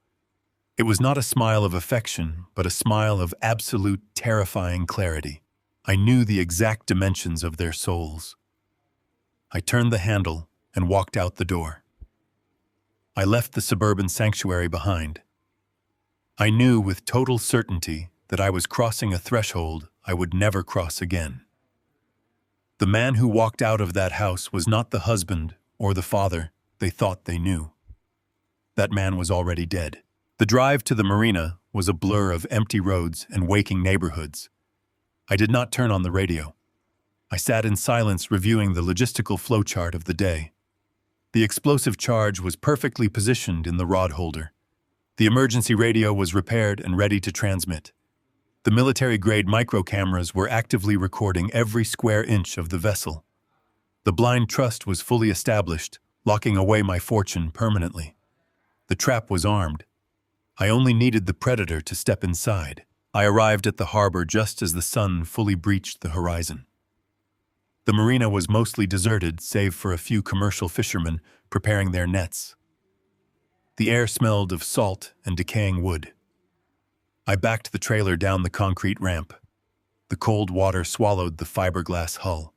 It was not a smile of affection, but a smile of absolute, terrifying clarity. I knew the exact dimensions of their souls. I turned the handle and walked out the door. I left the suburban sanctuary behind. I knew with total certainty that I was crossing a threshold I would never cross again. The man who walked out of that house was not the husband or the father they thought they knew. That man was already dead. The drive to the marina was a blur of empty roads and waking neighborhoods. I did not turn on the radio. I sat in silence reviewing the logistical flowchart of the day. The explosive charge was perfectly positioned in the rod holder. The emergency radio was repaired and ready to transmit. The military-grade micro-cameras were actively recording every square inch of the vessel. The blind trust was fully established, locking away my fortune permanently. The trap was armed. I only needed the predator to step inside. I arrived at the harbor just as the sun fully breached the horizon. The marina was mostly deserted, save for a few commercial fishermen preparing their nets. The air smelled of salt and decaying wood. I backed the trailer down the concrete ramp. The cold water swallowed the fiberglass hull.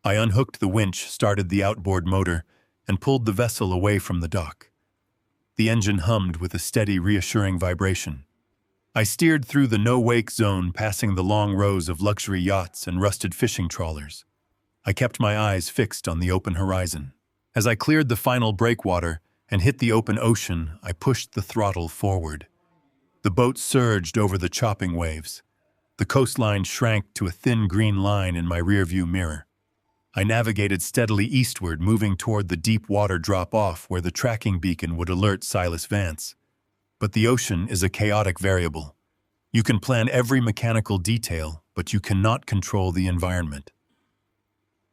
I unhooked the winch, started the outboard motor, and pulled the vessel away from the dock. The engine hummed with a steady, reassuring vibration. I steered through the no-wake zone, passing the long rows of luxury yachts and rusted fishing trawlers. I kept my eyes fixed on the open horizon. As I cleared the final breakwater and hit the open ocean, I pushed the throttle forward. The boat surged over the chopping waves. The coastline shrank to a thin green line in my rearview mirror. I navigated steadily eastward, moving toward the deep water drop-off where the tracking beacon would alert Silas Vance. But the ocean is a chaotic variable. You can plan every mechanical detail, but you cannot control the environment.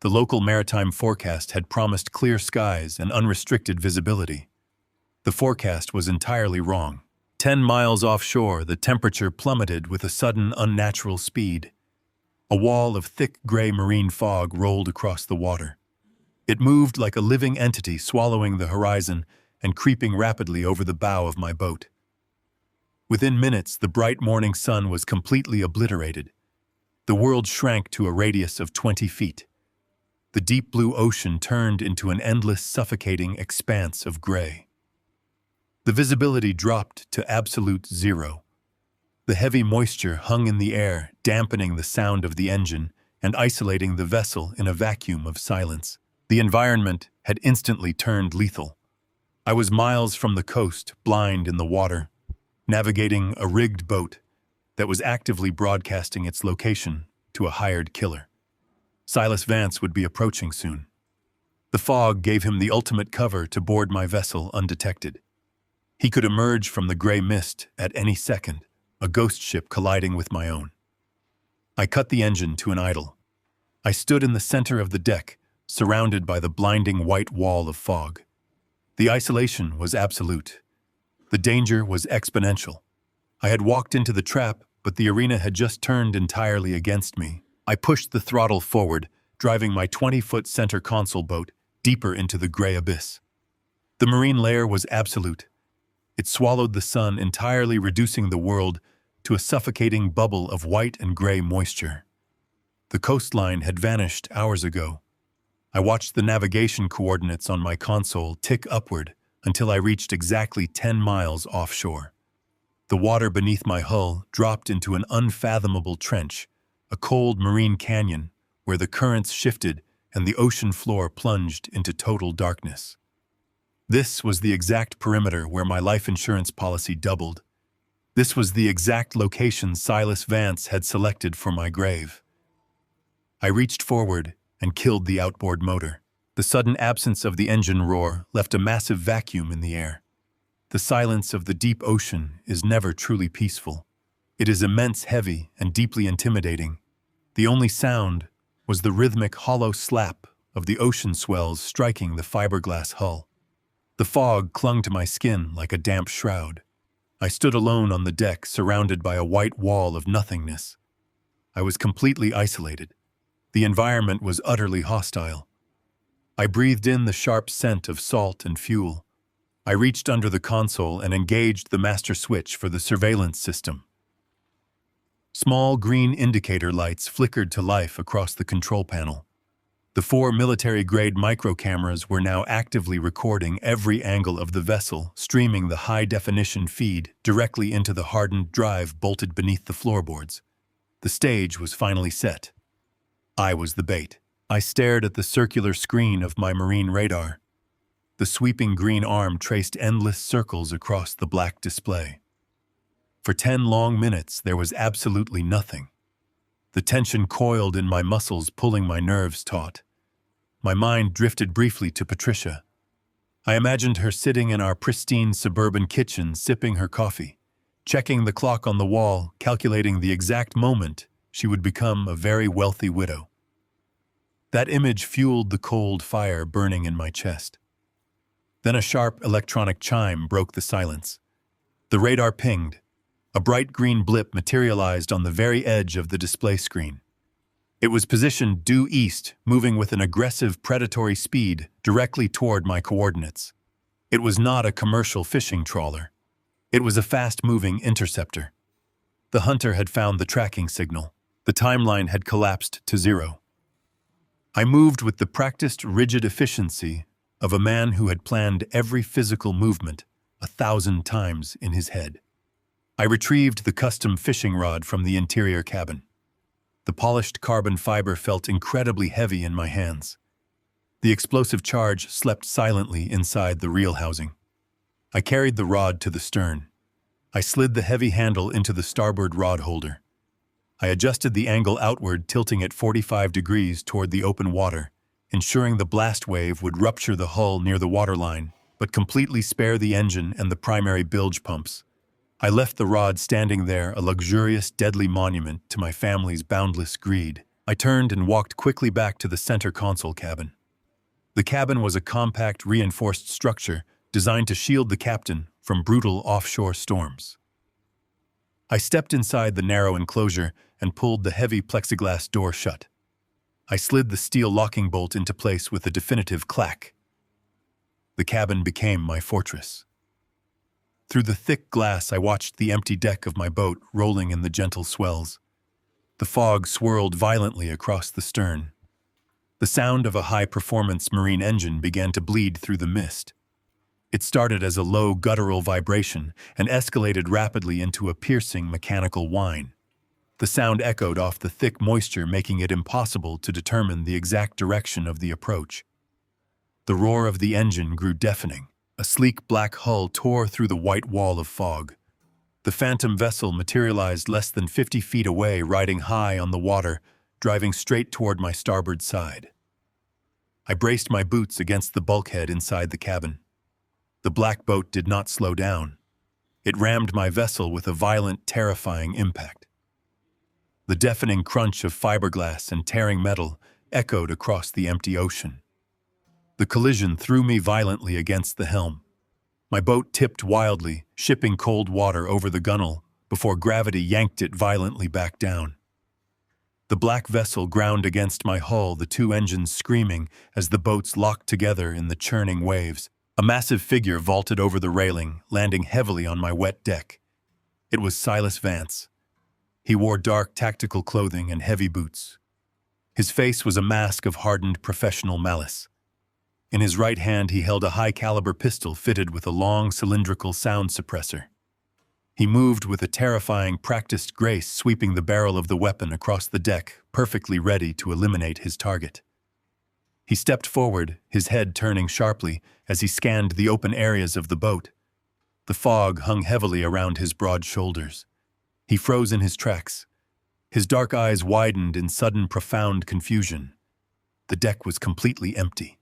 The local maritime forecast had promised clear skies and unrestricted visibility. The forecast was entirely wrong. 10 miles offshore, the temperature plummeted with a sudden, unnatural speed. A wall of thick gray marine fog rolled across the water. It moved like a living entity, swallowing the horizon and creeping rapidly over the bow of my boat. Within minutes, the bright morning sun was completely obliterated. The world shrank to a radius of 20 feet. The deep blue ocean turned into an endless, suffocating expanse of gray. The visibility dropped to absolute zero. The heavy moisture hung in the air, dampening the sound of the engine and isolating the vessel in a vacuum of silence. The environment had instantly turned lethal. I was miles from the coast, blind in the water, navigating a rigged boat that was actively broadcasting its location to a hired killer. Silas Vance would be approaching soon. The fog gave him the ultimate cover to board my vessel undetected. He could emerge from the gray mist at any second, a ghost ship colliding with my own. I cut the engine to an idle. I stood in the center of the deck, surrounded by the blinding white wall of fog. The isolation was absolute. The danger was exponential. I had walked into the trap, but the arena had just turned entirely against me. I pushed the throttle forward, driving my 20-foot center console boat deeper into the gray abyss. The marine layer was absolute. It swallowed the sun, entirely reducing the world to a suffocating bubble of white and gray moisture. The coastline had vanished hours ago. I watched the navigation coordinates on my console tick upward until I reached exactly 10 miles offshore. The water beneath my hull dropped into an unfathomable trench, a cold marine canyon where the currents shifted and the ocean floor plunged into total darkness. This was the exact perimeter where my life insurance policy doubled. This was the exact location Silas Vance had selected for my grave. I reached forward, and killed the outboard motor. The sudden absence of the engine roar left a massive vacuum in the air. The silence of the deep ocean is never truly peaceful. It is immense, heavy, and deeply intimidating. The only sound was the rhythmic, hollow slap of the ocean swells striking the fiberglass hull. The fog clung to my skin like a damp shroud. I stood alone on the deck, surrounded by a white wall of nothingness. I was completely isolated. The environment was utterly hostile. I breathed in the sharp scent of salt and fuel. I reached under the console and engaged the master switch for the surveillance system. Small green indicator lights flickered to life across the control panel. The 4 military-grade microcameras were now actively recording every angle of the vessel, streaming the high-definition feed directly into the hardened drive bolted beneath the floorboards. The stage was finally set. I was the bait. I stared at the circular screen of my marine radar. The sweeping green arm traced endless circles across the black display. For 10 long minutes, there was absolutely nothing. The tension coiled in my muscles, pulling my nerves taut. My mind drifted briefly to Patricia. I imagined her sitting in our pristine suburban kitchen, sipping her coffee, checking the clock on the wall, calculating the exact moment she would become a very wealthy widow. That image fueled the cold fire burning in my chest. Then a sharp electronic chime broke the silence. The radar pinged. A bright green blip materialized on the very edge of the display screen. It was positioned due east, moving with an aggressive predatory speed directly toward my coordinates. It was not a commercial fishing trawler. It was a fast-moving interceptor. The hunter had found the tracking signal. The timeline had collapsed to 0. I moved with the practiced, rigid efficiency of a man who had planned every physical movement 1,000 times in his head. I retrieved the custom fishing rod from the interior cabin. The polished carbon fiber felt incredibly heavy in my hands. The explosive charge slept silently inside the reel housing. I carried the rod to the stern. I slid the heavy handle into the starboard rod holder. I adjusted the angle outward, tilting it 45 degrees toward the open water, ensuring the blast wave would rupture the hull near the waterline, but completely spare the engine and the primary bilge pumps. I left the rod standing there, a luxurious, deadly monument to my family's boundless greed. I turned and walked quickly back to the center console cabin. The cabin was a compact, reinforced structure designed to shield the captain from brutal offshore storms. I stepped inside the narrow enclosure and pulled the heavy plexiglass door shut. I slid the steel locking bolt into place with a definitive clack. The cabin became my fortress. Through the thick glass, I watched the empty deck of my boat rolling in the gentle swells. The fog swirled violently across the stern. The sound of a high-performance marine engine began to bleed through the mist. It started as a low guttural vibration and escalated rapidly into a piercing mechanical whine. The sound echoed off the thick moisture, making it impossible to determine the exact direction of the approach. The roar of the engine grew deafening. A sleek black hull tore through the white wall of fog. The phantom vessel materialized less than 50 feet away, riding high on the water, driving straight toward my starboard side. I braced my boots against the bulkhead inside the cabin. The black boat did not slow down. It rammed my vessel with a violent, terrifying impact. The deafening crunch of fiberglass and tearing metal echoed across the empty ocean. The collision threw me violently against the helm. My boat tipped wildly, shipping cold water over the gunwale before gravity yanked it violently back down. The black vessel ground against my hull, the 2 engines screaming as the boats locked together in the churning waves. A massive figure vaulted over the railing, landing heavily on my wet deck. It was Silas Vance. He wore dark tactical clothing and heavy boots. His face was a mask of hardened professional malice. In his right hand, he held a high-caliber pistol fitted with a long cylindrical sound suppressor. He moved with a terrifying, practiced grace, sweeping the barrel of the weapon across the deck, perfectly ready to eliminate his target. He stepped forward, his head turning sharply as he scanned the open areas of the boat. The fog hung heavily around his broad shoulders. He froze in his tracks. His dark eyes widened in sudden, profound confusion. the deck was completely empty.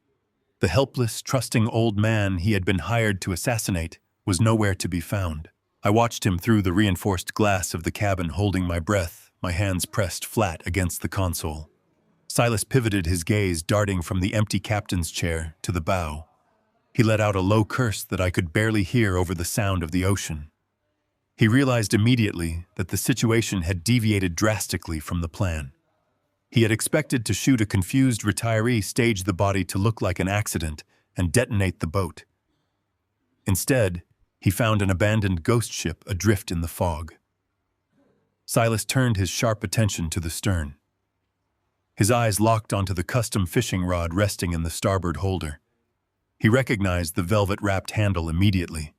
The helpless, trusting old man he had been hired to assassinate was nowhere to be found. I watched him through the reinforced glass of the cabin, holding my breath, my hands pressed flat against the console. Silas pivoted, his gaze darting from the empty captain's chair to the bow. He let out a low curse that I could barely hear over the sound of the ocean. He realized immediately that the situation had deviated drastically from the plan. He had expected to shoot a confused retiree, stage the body to look like an accident, and detonate the boat. Instead, he found an abandoned ghost ship adrift in the fog. Silas turned his sharp attention to the stern. His eyes locked onto the custom fishing rod resting in the starboard holder. He recognized the velvet-wrapped handle immediately.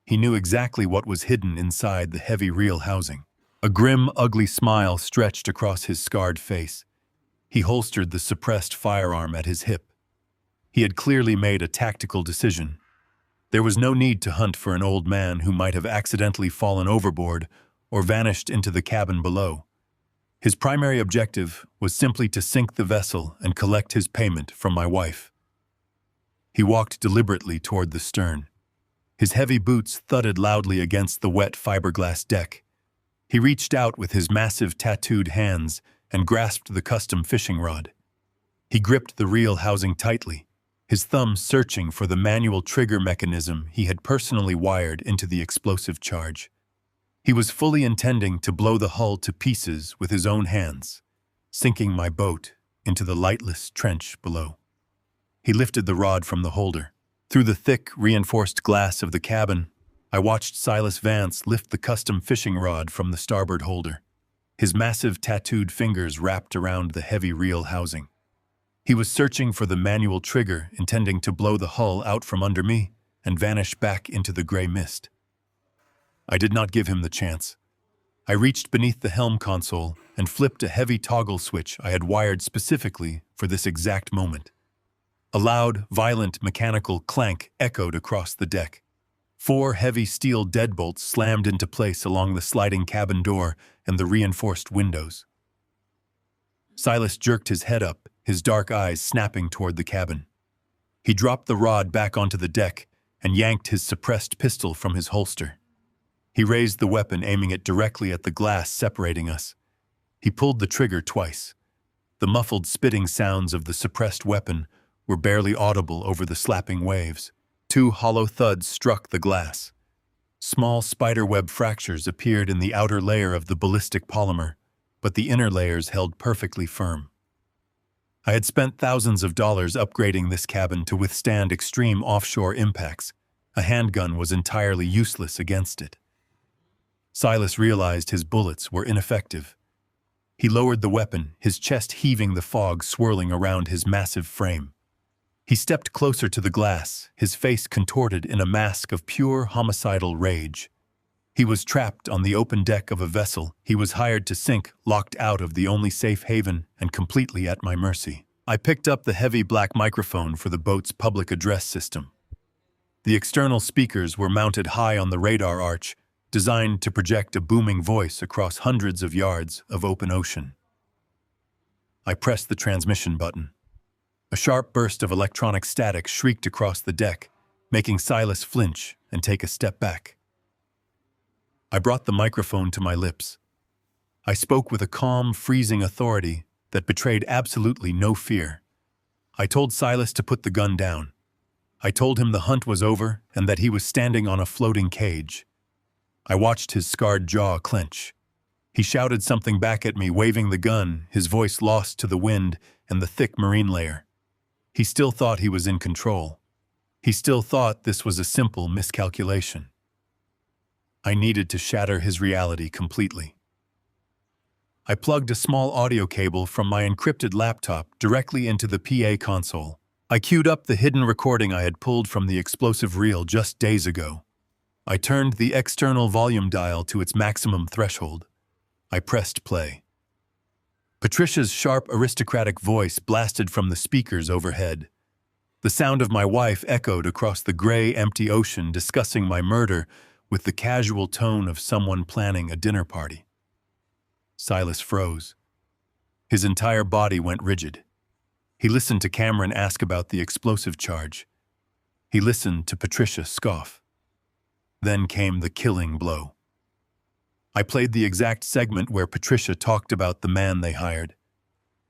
He knew exactly what was hidden inside the heavy reel housing. A grim, ugly smile stretched across his scarred face. He holstered the suppressed firearm at his hip. He had clearly made a tactical decision. There was no need to hunt for an old man who might have accidentally fallen overboard or vanished into the cabin below. His primary objective was simply to sink the vessel and collect his payment from my wife. He walked deliberately toward the stern. His heavy boots thudded loudly against the wet fiberglass deck. He reached out with his massive tattooed hands and grasped the custom fishing rod. He gripped the reel housing tightly, his thumbs searching for the manual trigger mechanism he had personally wired into the explosive charge. He was fully intending to blow the hull to pieces with his own hands, sinking my boat into the lightless trench below. He lifted the rod from the holder. Through the thick, reinforced glass of the cabin, I watched Silas Vance lift the custom fishing rod from the starboard holder, his massive tattooed fingers wrapped around the heavy reel housing. He was searching for the manual trigger, intending to blow the hull out from under me and vanish back into the gray mist. I did not give him the chance. I reached beneath the helm console and flipped a heavy toggle switch I had wired specifically for this exact moment. A loud, violent mechanical clank echoed across the deck. 4 heavy steel deadbolts slammed into place along the sliding cabin door and the reinforced windows. Silas jerked his head up, his dark eyes snapping toward the cabin. He dropped the rod back onto the deck and yanked his suppressed pistol from his holster. He raised the weapon, aiming it directly at the glass separating us. He pulled the trigger twice. The muffled spitting sounds of the suppressed weapon were barely audible over the slapping waves. 2 hollow thuds struck the glass. Small spiderweb fractures appeared in the outer layer of the ballistic polymer, but the inner layers held perfectly firm. I had spent thousands of dollars upgrading this cabin to withstand extreme offshore impacts. A handgun was entirely useless against it. Silas realized his bullets were ineffective. He lowered the weapon, his chest heaving, the fog swirling around his massive frame. He stepped closer to the glass, his face contorted in a mask of pure homicidal rage. He was trapped on the open deck of a vessel he was hired to sink, locked out of the only safe haven and completely at my mercy. I picked up the heavy black microphone for the boat's public address system. The external speakers were mounted high on the radar arch, designed to project a booming voice across hundreds of yards of open ocean. I pressed the transmission button. A sharp burst of electronic static shrieked across the deck, making Silas flinch and take a step back. I brought the microphone to my lips. I spoke with a calm, freezing authority that betrayed absolutely no fear. I told Silas to put the gun down. I told him the hunt was over and that he was standing on a floating cage. I watched his scarred jaw clench. He shouted something back at me, waving the gun, his voice lost to the wind and the thick marine layer. He still thought he was in control. He still thought this was a simple miscalculation. I needed to shatter his reality completely. I plugged a small audio cable from my encrypted laptop directly into the PA console. I queued up the hidden recording I had pulled from the explosive reel just days ago. I turned the external volume dial to its maximum threshold. I pressed play. Patricia's sharp, aristocratic voice blasted from the speakers overhead. The sound of my wife echoed across the gray, empty ocean, discussing my murder with the casual tone of someone planning a dinner party. Silas froze. His entire body went rigid. He listened to Cameron ask about the explosive charge. He listened to Patricia scoff. Then came the killing blow. I played the exact segment where Patricia talked about the man they hired.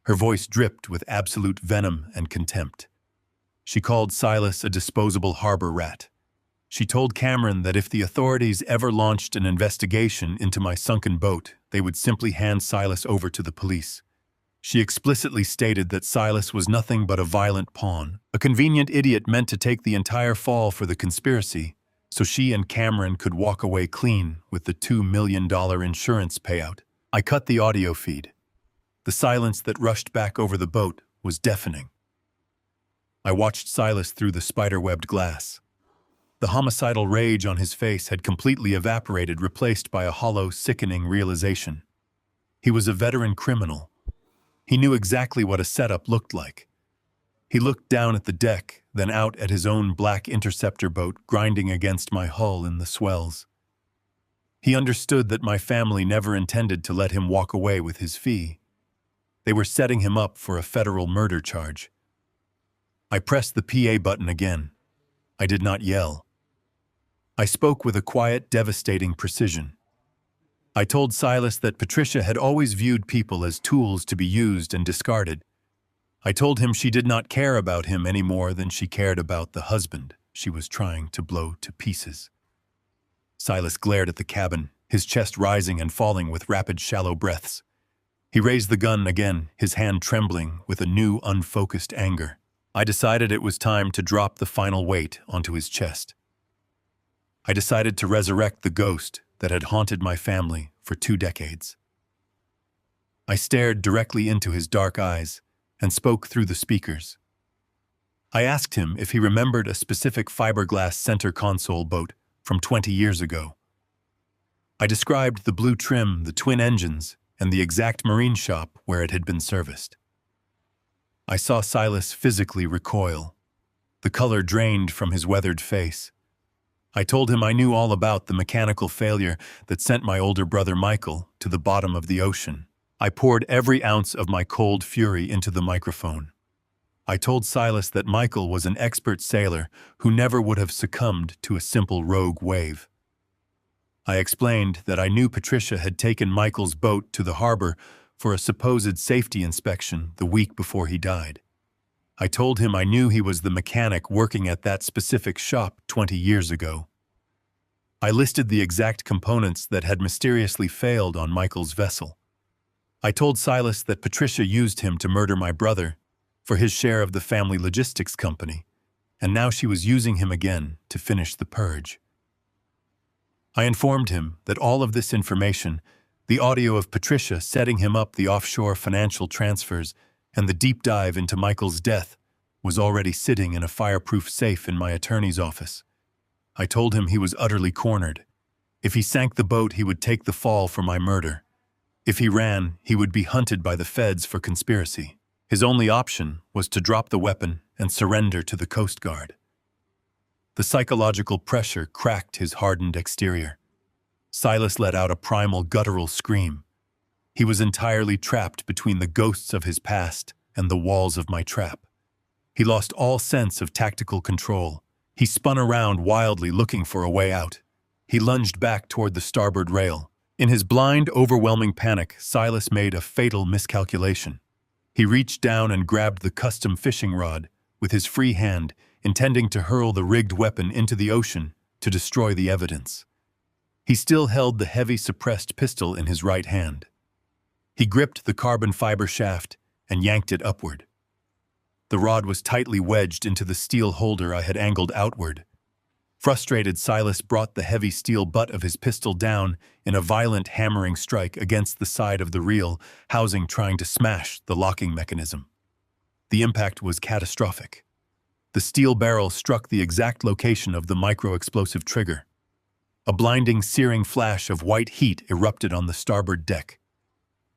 Her voice dripped with absolute venom and contempt. She called Silas a disposable harbor rat. She told Cameron that if the authorities ever launched an investigation into my sunken boat, they would simply hand Silas over to the police. She explicitly stated that Silas was nothing but a violent pawn, a convenient idiot meant to take the entire fall for the conspiracy, so she and Cameron could walk away clean with the $2 million insurance payout. I cut the audio feed. The silence that rushed back over the boat was deafening. I watched Silas through the spider-webbed glass. The homicidal rage on his face had completely evaporated, replaced by a hollow, sickening realization. He was a veteran criminal. He knew exactly what a setup looked like. He looked down at the deck, then out at his own black interceptor boat grinding against my hull in the swells. He understood that my family never intended to let him walk away with his fee. They were setting him up for a federal murder charge. I pressed the PA button again. I did not yell. I spoke with a quiet, devastating precision. I told Silas that Patricia had always viewed people as tools to be used and discarded. I told him she did not care about him any more than she cared about the husband she was trying to blow to pieces. Silas glared at the cabin, his chest rising and falling with rapid, shallow breaths. He raised the gun again, his hand trembling with a new, unfocused anger. I decided it was time to drop the final weight onto his chest. I decided to resurrect the ghost that had haunted my family for 2 decades. I stared directly into his dark eyes and spoke through the speakers. I asked him if he remembered a specific fiberglass center console boat from 20 years ago. I described the blue trim, the twin engines, and the exact marine shop where it had been serviced. I saw Silas physically recoil. The color drained from his weathered face. I told him I knew all about the mechanical failure that sent my older brother Michael to the bottom of the ocean. I poured every ounce of my cold fury into the microphone. I told Silas that Michael was an expert sailor who never would have succumbed to a simple rogue wave. I explained that I knew Patricia had taken Michael's boat to the harbor for a supposed safety inspection the week before he died. I told him I knew he was the mechanic working at that specific shop 20 years ago. I listed the exact components that had mysteriously failed on Michael's vessel. I told Silas that Patricia used him to murder my brother for his share of the family logistics company, and now she was using him again to finish the purge. I informed him that all of this information, the audio of Patricia setting him up the offshore financial transfers, and the deep dive into Michael's death, was already sitting in a fireproof safe in my attorney's office. I told him he was utterly cornered. If he sank the boat, he would take the fall for my murder. If he ran, he would be hunted by the feds for conspiracy. His only option was to drop the weapon and surrender to the Coast Guard. The psychological pressure cracked his hardened exterior. Silas let out a primal, guttural scream. He was entirely trapped between the ghosts of his past and the walls of my trap. He lost all sense of tactical control. He spun around wildly, looking for a way out. He lunged back toward the starboard rail. In his blind, overwhelming panic, Silas made a fatal miscalculation. He reached down and grabbed the custom fishing rod with his free hand, intending to hurl the rigged weapon into the ocean to destroy the evidence. He still held the heavy, suppressed pistol in his right hand. He gripped the carbon fiber shaft and yanked it upward. The rod was tightly wedged into the steel holder I had angled outward. Frustrated, Silas brought the heavy steel butt of his pistol down in a violent hammering strike against the side of the reel housing, trying to smash the locking mechanism. The impact was catastrophic. The steel barrel struck the exact location of the micro-explosive trigger. A blinding, searing flash of white heat erupted on the starboard deck.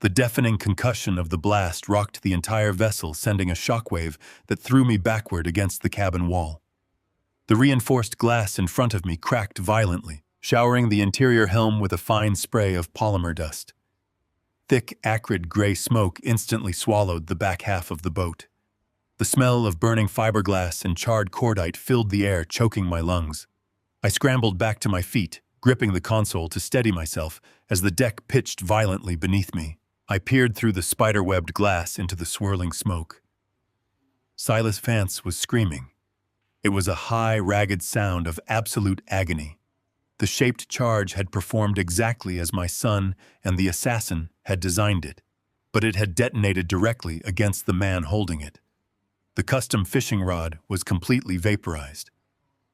The deafening concussion of the blast rocked the entire vessel, sending a shockwave that threw me backward against the cabin wall. The reinforced glass in front of me cracked violently, showering the interior helm with a fine spray of polymer dust. Thick, acrid gray smoke instantly swallowed the back half of the boat. The smell of burning fiberglass and charred cordite filled the air, choking my lungs. I scrambled back to my feet, gripping the console to steady myself as the deck pitched violently beneath me. I peered through the spider-webbed glass into the swirling smoke. Silas Vance was screaming. It was a high, ragged sound of absolute agony. The shaped charge had performed exactly as my son and the assassin had designed it, but it had detonated directly against the man holding it. The custom fishing rod was completely vaporized.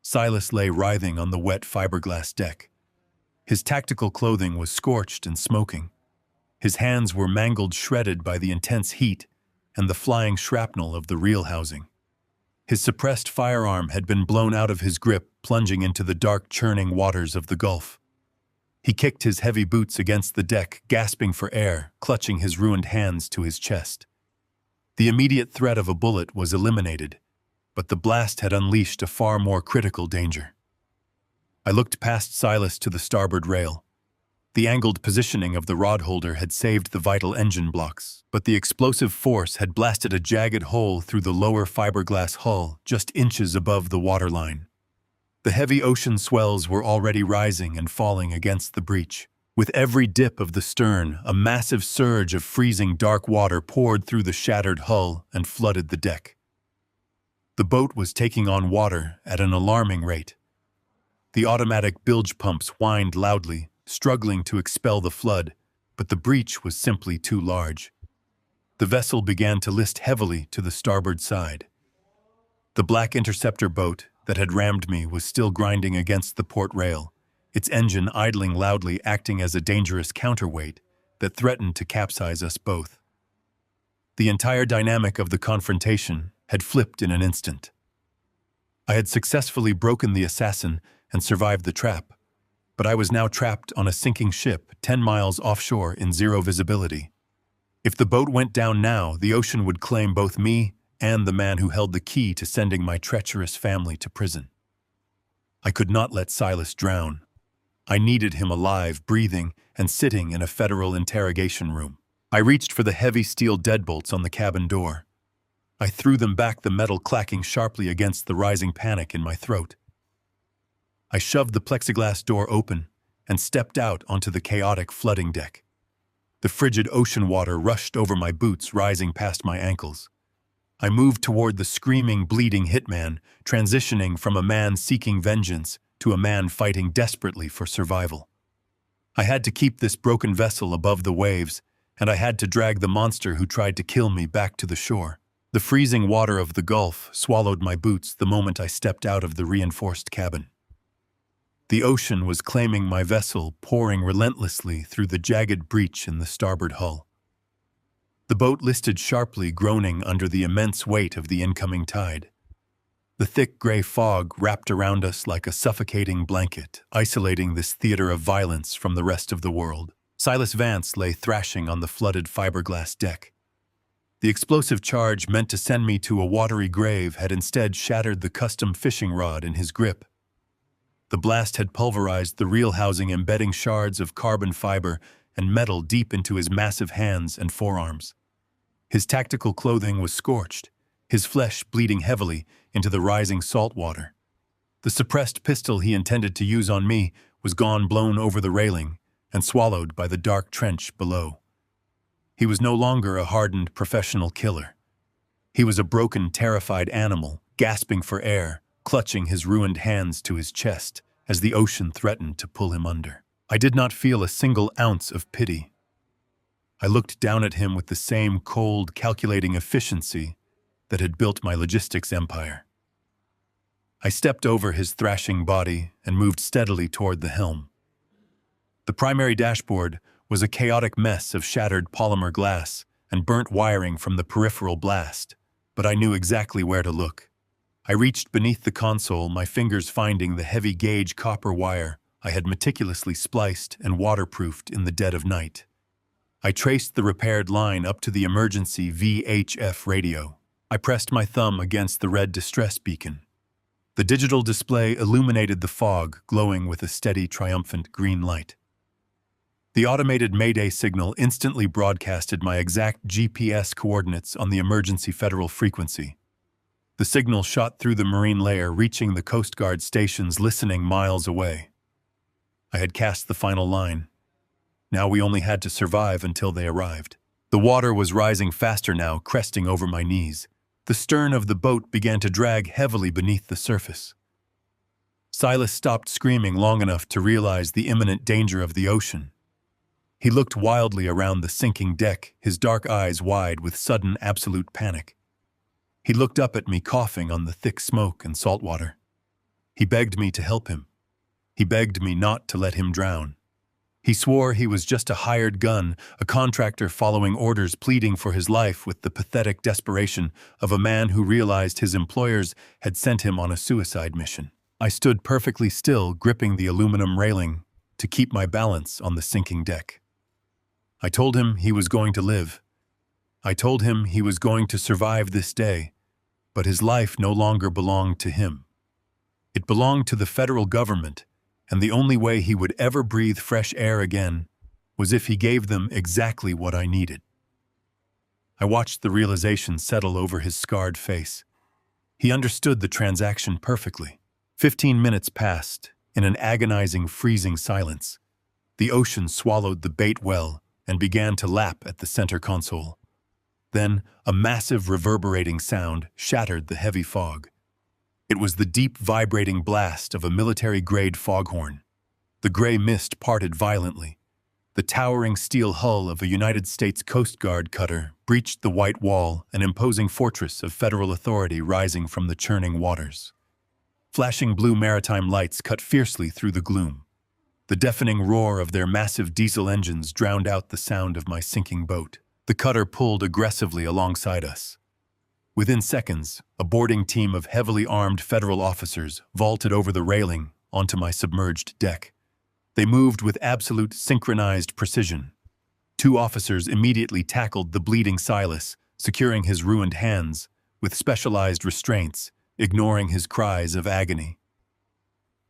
Silas lay writhing on the wet fiberglass deck. His tactical clothing was scorched and smoking. His hands were mangled, shredded by the intense heat and the flying shrapnel of the reel housing. His suppressed firearm had been blown out of his grip, plunging into the dark, churning waters of the Gulf. He kicked his heavy boots against the deck, gasping for air, clutching his ruined hands to his chest. The immediate threat of a bullet was eliminated, but the blast had unleashed a far more critical danger. I looked past Silas to the starboard rail. The angled positioning of the rod holder had saved the vital engine blocks, but the explosive force had blasted a jagged hole through the lower fiberglass hull just inches above the waterline. The heavy ocean swells were already rising and falling against the breach. With every dip of the stern, a massive surge of freezing dark water poured through the shattered hull and flooded the deck. The boat was taking on water at an alarming rate. The automatic bilge pumps whined loudly, struggling to expel the flood, but the breach was simply too large. The vessel began to list heavily to the starboard side. The black interceptor boat that had rammed me was still grinding against the port rail, its engine idling loudly, acting as a dangerous counterweight that threatened to capsize us both. The entire dynamic of the confrontation had flipped in an instant. I had successfully broken the assassin and survived the trap, but I was now trapped on a sinking ship 10 miles offshore in zero visibility. If the boat went down now, the ocean would claim both me and the man who held the key to sending my treacherous family to prison. I could not let Silas drown. I needed him alive, breathing, and sitting in a federal interrogation room. I reached for the heavy steel deadbolts on the cabin door. I threw them back, the metal clacking sharply against the rising panic in my throat. I shoved the plexiglass door open and stepped out onto the chaotic flooding deck. The frigid ocean water rushed over my boots, rising past my ankles. I moved toward the screaming, bleeding hitman, transitioning from a man seeking vengeance to a man fighting desperately for survival. I had to keep this broken vessel above the waves, and I had to drag the monster who tried to kill me back to the shore. The freezing water of the Gulf swallowed my boots the moment I stepped out of the reinforced cabin. The ocean was claiming my vessel, pouring relentlessly through the jagged breach in the starboard hull. The boat listed sharply, groaning under the immense weight of the incoming tide. The thick gray fog wrapped around us like a suffocating blanket, isolating this theater of violence from the rest of the world. Silas Vance lay thrashing on the flooded fiberglass deck. The explosive charge meant to send me to a watery grave had instead shattered the custom fishing rod in his grip. The blast had pulverized the reel housing, embedding shards of carbon fiber and metal deep into his massive hands and forearms. His tactical clothing was scorched, his flesh bleeding heavily into the rising salt water. The suppressed pistol he intended to use on me was gone, blown over the railing and swallowed by the dark trench below. He was no longer a hardened professional killer. He was a broken, terrified animal, gasping for air, clutching his ruined hands to his chest as the ocean threatened to pull him under. I did not feel a single ounce of pity. I looked down at him with the same cold, calculating efficiency that had built my logistics empire. I stepped over his thrashing body and moved steadily toward the helm. The primary dashboard was a chaotic mess of shattered polymer glass and burnt wiring from the peripheral blast, but I knew exactly where to look. I reached beneath the console, my fingers finding the heavy gauge copper wire I had meticulously spliced and waterproofed in the dead of night. I traced the repaired line up to the emergency VHF radio. I pressed my thumb against the red distress beacon. The digital display illuminated the fog, glowing with a steady, triumphant green light. The automated Mayday signal instantly broadcasted my exact GPS coordinates on the emergency federal frequency. The signal shot through the marine layer, reaching the Coast Guard stations listening miles away. I had cast the final line. Now we only had to survive until they arrived. The water was rising faster now, cresting over my knees. The stern of the boat began to drag heavily beneath the surface. Silas stopped screaming long enough to realize the imminent danger of the ocean. He looked wildly around the sinking deck, his dark eyes wide with sudden, absolute panic. He looked up at me, coughing on the thick smoke and salt water. He begged me to help him. He begged me not to let him drown. He swore he was just a hired gun, a contractor following orders, pleading for his life with the pathetic desperation of a man who realized his employers had sent him on a suicide mission. I stood perfectly still, gripping the aluminum railing to keep my balance on the sinking deck. I told him he was going to live. I told him he was going to survive this day, but his life no longer belonged to him. It belonged to the federal government, and the only way he would ever breathe fresh air again was if he gave them exactly what I needed. I watched the realization settle over his scarred face. He understood the transaction perfectly. 15 minutes passed in an agonizing, freezing silence. The ocean swallowed the bait well and began to lap at the center console. Then, a massive reverberating sound shattered the heavy fog. It was the deep, vibrating blast of a military-grade foghorn. The gray mist parted violently. The towering steel hull of a United States Coast Guard cutter breached the white wall, an imposing fortress of federal authority rising from the churning waters. Flashing blue maritime lights cut fiercely through the gloom. The deafening roar of their massive diesel engines drowned out the sound of my sinking boat. The cutter pulled aggressively alongside us. Within seconds, a boarding team of heavily armed federal officers vaulted over the railing onto my submerged deck. They moved with absolute synchronized precision. 2 officers immediately tackled the bleeding Silas, securing his ruined hands with specialized restraints, ignoring his cries of agony.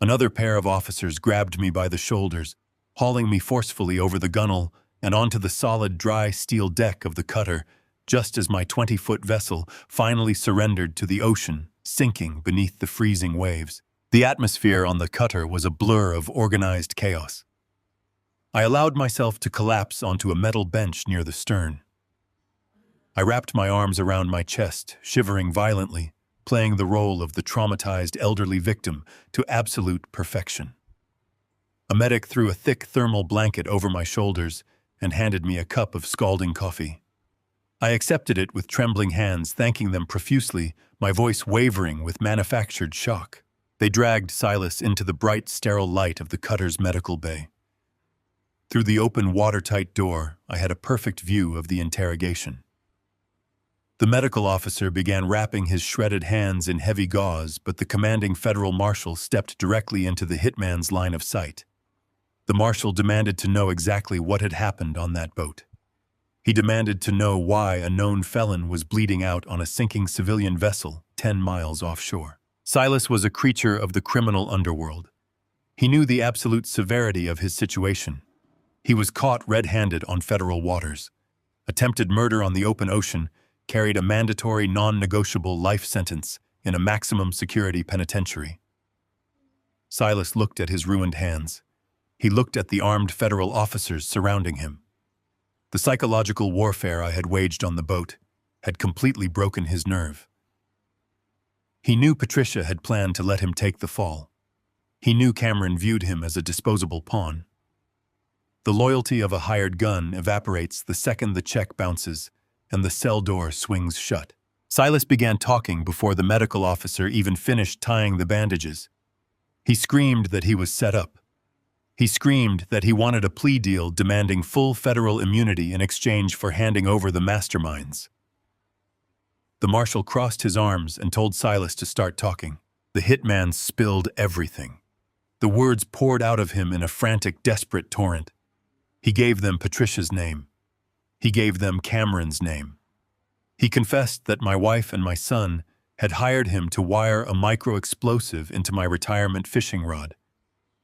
Another pair of officers grabbed me by the shoulders, hauling me forcefully over the gunwale and onto the solid, dry steel deck of the cutter, just as my 20-foot vessel finally surrendered to the ocean, sinking beneath the freezing waves. The atmosphere on the cutter was a blur of organized chaos. I allowed myself to collapse onto a metal bench near the stern. I wrapped my arms around my chest, shivering violently, playing the role of the traumatized elderly victim to absolute perfection. A medic threw a thick thermal blanket over my shoulders and handed me a cup of scalding coffee. I accepted it with trembling hands, thanking them profusely, my voice wavering with manufactured shock. They dragged Silas into the bright, sterile light of the cutter's medical bay. Through the open, watertight door, I had a perfect view of the interrogation. The medical officer began wrapping his shredded hands in heavy gauze, but the commanding federal marshal stepped directly into the hitman's line of sight. The marshal demanded to know exactly what had happened on that boat. He demanded to know why a known felon was bleeding out on a sinking civilian vessel 10 miles offshore. Silas was a creature of the criminal underworld. He knew the absolute severity of his situation. He was caught red-handed on federal waters. Attempted murder on the open ocean carried a mandatory, non-negotiable life sentence in a maximum security penitentiary. Silas looked at his ruined hands. He looked at the armed federal officers surrounding him. The psychological warfare I had waged on the boat had completely broken his nerve. He knew Patricia had planned to let him take the fall. He knew Cameron viewed him as a disposable pawn. The loyalty of a hired gun evaporates the second the check bounces and the cell door swings shut. Silas began talking before the medical officer even finished tying the bandages. He screamed that he was set up. He screamed that he wanted a plea deal demanding full federal immunity in exchange for handing over the masterminds. The marshal crossed his arms and told Silas to start talking. The hitman spilled everything. The words poured out of him in a frantic, desperate torrent. He gave them Patricia's name. He gave them Cameron's name. He confessed that my wife and my son had hired him to wire a micro-explosive into my retirement fishing rod.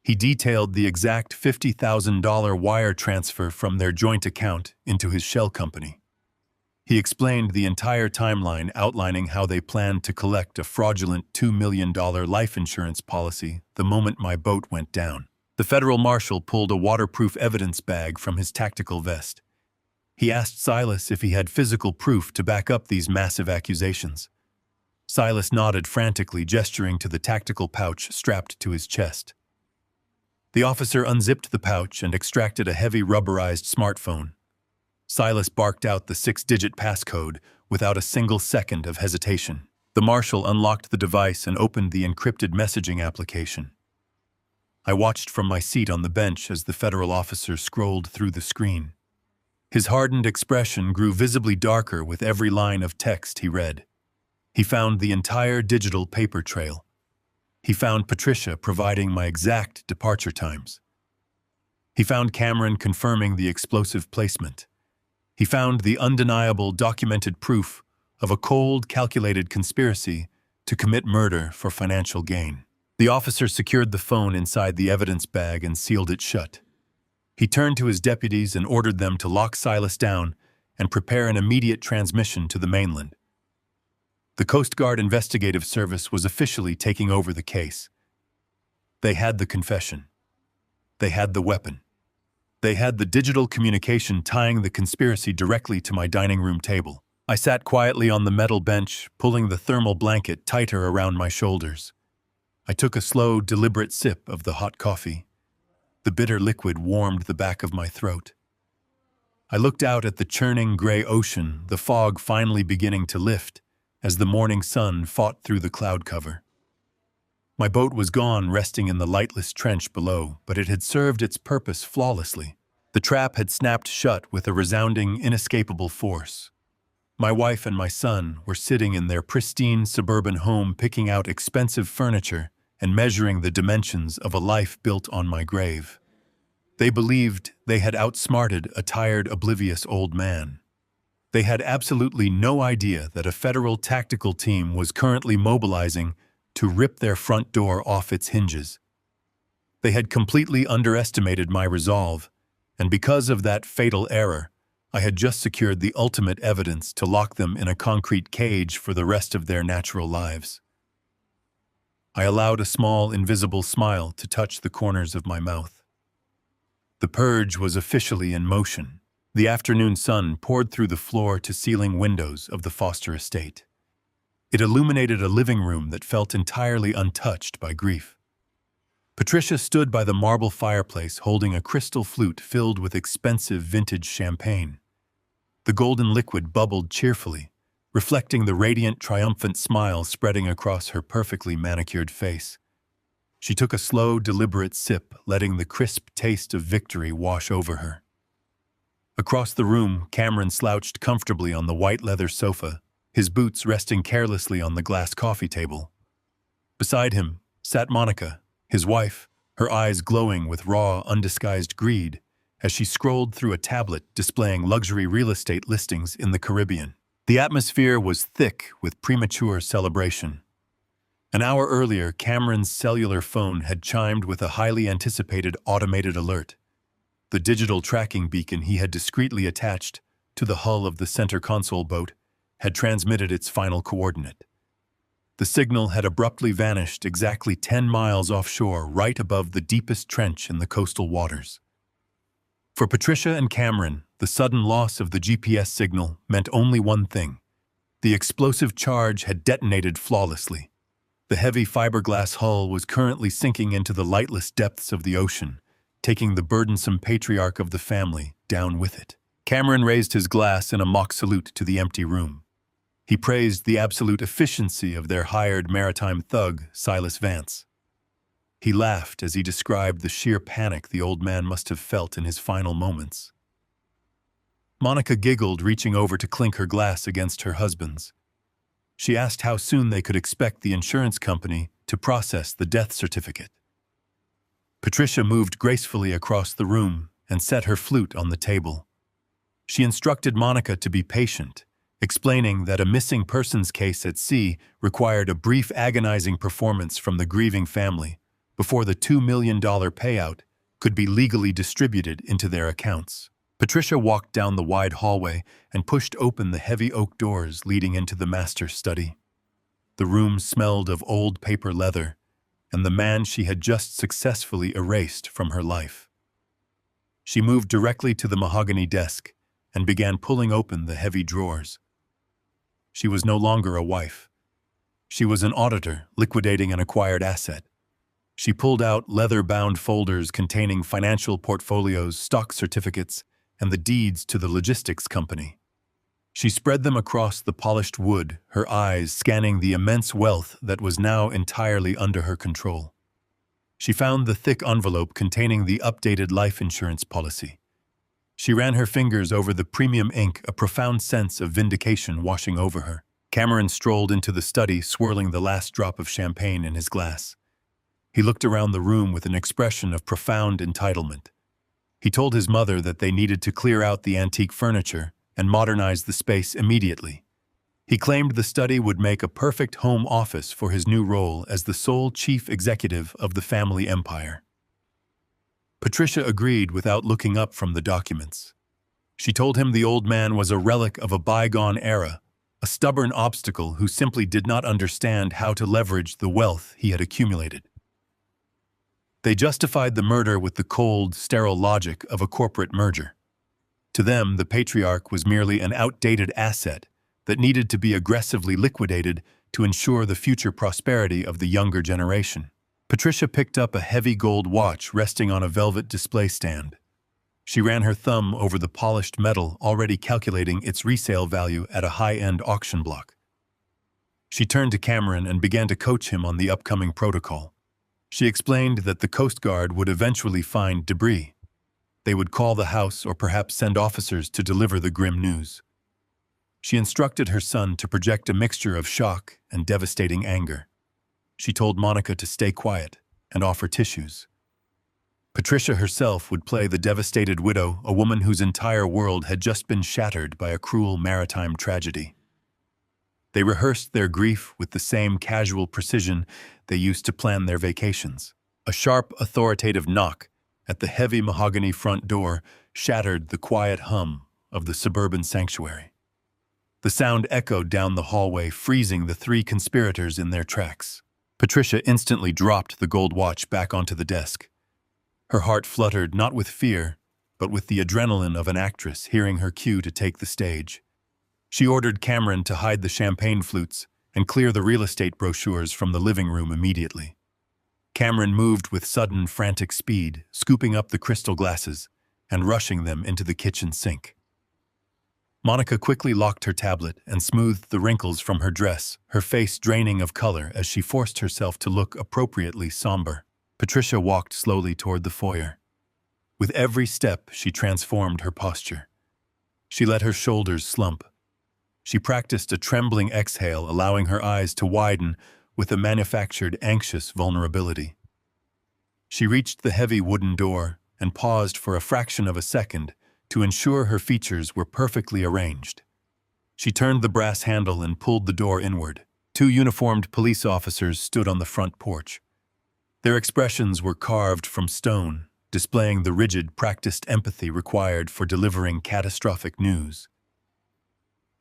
He detailed the exact $50,000 wire transfer from their joint account into his shell company. He explained the entire timeline, outlining how they planned to collect a fraudulent $2 million life insurance policy the moment my boat went down. The federal marshal pulled a waterproof evidence bag from his tactical vest. He asked Silas if he had physical proof to back up these massive accusations. Silas nodded frantically, gesturing to the tactical pouch strapped to his chest. The officer unzipped the pouch and extracted a heavy rubberized smartphone. Silas barked out the 6-digit passcode without a single second of hesitation. The marshal unlocked the device and opened the encrypted messaging application. I watched from my seat on the bench as the federal officer scrolled through the screen. His hardened expression grew visibly darker with every line of text he read. He found the entire digital paper trail. He found Patricia providing my exact departure times. He found Cameron confirming the explosive placement. He found the undeniable documented proof of a cold, calculated conspiracy to commit murder for financial gain. The officer secured the phone inside the evidence bag and sealed it shut. He turned to his deputies and ordered them to lock Silas down and prepare an immediate transmission to the mainland. The Coast Guard Investigative Service was officially taking over the case. They had the confession. They had the weapon. They had the digital communication tying the conspiracy directly to my dining room table. I sat quietly on the metal bench, pulling the thermal blanket tighter around my shoulders. I took a slow, deliberate sip of the hot coffee. The bitter liquid warmed the back of my throat. I looked out at the churning gray ocean, the fog finally beginning to lift as the morning sun fought through the cloud cover. My boat was gone, resting in the lightless trench below, but it had served its purpose flawlessly. The trap had snapped shut with a resounding, inescapable force. My wife and my son were sitting in their pristine suburban home, picking out expensive furniture and measuring the dimensions of a life built on my grave. They believed they had outsmarted a tired, oblivious old man. They had absolutely no idea that a federal tactical team was currently mobilizing to rip their front door off its hinges. They had completely underestimated my resolve, and because of that fatal error, I had just secured the ultimate evidence to lock them in a concrete cage for the rest of their natural lives. I allowed a small, invisible smile to touch the corners of my mouth. The purge was officially in motion. The afternoon sun poured through the floor-to-ceiling windows of the Foster estate. It illuminated a living room that felt entirely untouched by grief. Patricia stood by the marble fireplace holding a crystal flute filled with expensive vintage champagne. The golden liquid bubbled cheerfully, reflecting the radiant, triumphant smile spreading across her perfectly manicured face. She took a slow, deliberate sip, letting the crisp taste of victory wash over her. Across the room, Cameron slouched comfortably on the white leather sofa, his boots resting carelessly on the glass coffee table. Beside him sat Monica, his wife, her eyes glowing with raw, undisguised greed as she scrolled through a tablet displaying luxury real estate listings in the Caribbean. The atmosphere was thick with premature celebration. An hour earlier, Cameron's cellular phone had chimed with a highly anticipated automated alert. The digital tracking beacon he had discreetly attached to the hull of the center console boat had transmitted its final coordinate. The signal had abruptly vanished exactly 10 miles offshore, right above the deepest trench in the coastal waters. For Patricia and Cameron, the sudden loss of the GPS signal meant only one thing. The explosive charge had detonated flawlessly. The heavy fiberglass hull was currently sinking into the lightless depths of the ocean, taking the burdensome patriarch of the family down with it. Cameron raised his glass in a mock salute to the empty room. He praised the absolute efficiency of their hired maritime thug, Silas Vance. He laughed as he described the sheer panic the old man must have felt in his final moments. Monica giggled, reaching over to clink her glass against her husband's. She asked how soon they could expect the insurance company to process the death certificate. Patricia moved gracefully across the room and set her flute on the table. She instructed Monica to be patient, explaining that a missing persons case at sea required a brief, agonizing performance from the grieving family before the $2 million payout could be legally distributed into their accounts. Patricia walked down the wide hallway and pushed open the heavy oak doors leading into the master study. The room smelled of old paper leather and the man she had just successfully erased from her life. She moved directly to the mahogany desk and began pulling open the heavy drawers. She was no longer a wife. She was an auditor liquidating an acquired asset. She pulled out leather-bound folders containing financial portfolios, stock certificates, and the deeds to the logistics company. She spread them across the polished wood, her eyes scanning the immense wealth that was now entirely under her control. She found the thick envelope containing the updated life insurance policy. She ran her fingers over the premium ink, a profound sense of vindication washing over her. Cameron strolled into the study, swirling the last drop of champagne in his glass. He looked around the room with an expression of profound entitlement. He told his mother that they needed to clear out the antique furniture and modernize the space immediately. He claimed the study would make a perfect home office for his new role as the sole chief executive of the family empire. Patricia agreed without looking up from the documents. She told him the old man was a relic of a bygone era, a stubborn obstacle who simply did not understand how to leverage the wealth he had accumulated. They justified the murder with the cold, sterile logic of a corporate merger. To them, the patriarch was merely an outdated asset that needed to be aggressively liquidated to ensure the future prosperity of the younger generation. Patricia picked up a heavy gold watch resting on a velvet display stand. She ran her thumb over the polished metal, already calculating its resale value at a high-end auction block. She turned to Cameron and began to coach him on the upcoming protocol. She explained that the Coast Guard would eventually find debris. They would call the house or perhaps send officers to deliver the grim news. She instructed her son to project a mixture of shock and devastating anger. She told Monica to stay quiet and offer tissues. Patricia herself would play the devastated widow, a woman whose entire world had just been shattered by a cruel maritime tragedy. They rehearsed their grief with the same casual precision they used to plan their vacations. A sharp, authoritative knock at the heavy mahogany front door shattered the quiet hum of the suburban sanctuary. The sound echoed down the hallway, freezing the three conspirators in their tracks. Patricia instantly dropped the gold watch back onto the desk. Her heart fluttered not with fear, but with the adrenaline of an actress hearing her cue to take the stage. She ordered Cameron to hide the champagne flutes and clear the real estate brochures from the living room immediately. Cameron moved with sudden, frantic speed, scooping up the crystal glasses and rushing them into the kitchen sink. Monica quickly locked her tablet and smoothed the wrinkles from her dress, her face draining of color as she forced herself to look appropriately somber. Patricia walked slowly toward the foyer. With every step, she transformed her posture. She let her shoulders slump. She practiced a trembling exhale, allowing her eyes to widen with a manufactured, anxious vulnerability. She reached the heavy wooden door and paused for a fraction of a second to ensure her features were perfectly arranged. She turned the brass handle and pulled the door inward. Two uniformed police officers stood on the front porch. Their expressions were carved from stone, displaying the rigid, practiced empathy required for delivering catastrophic news.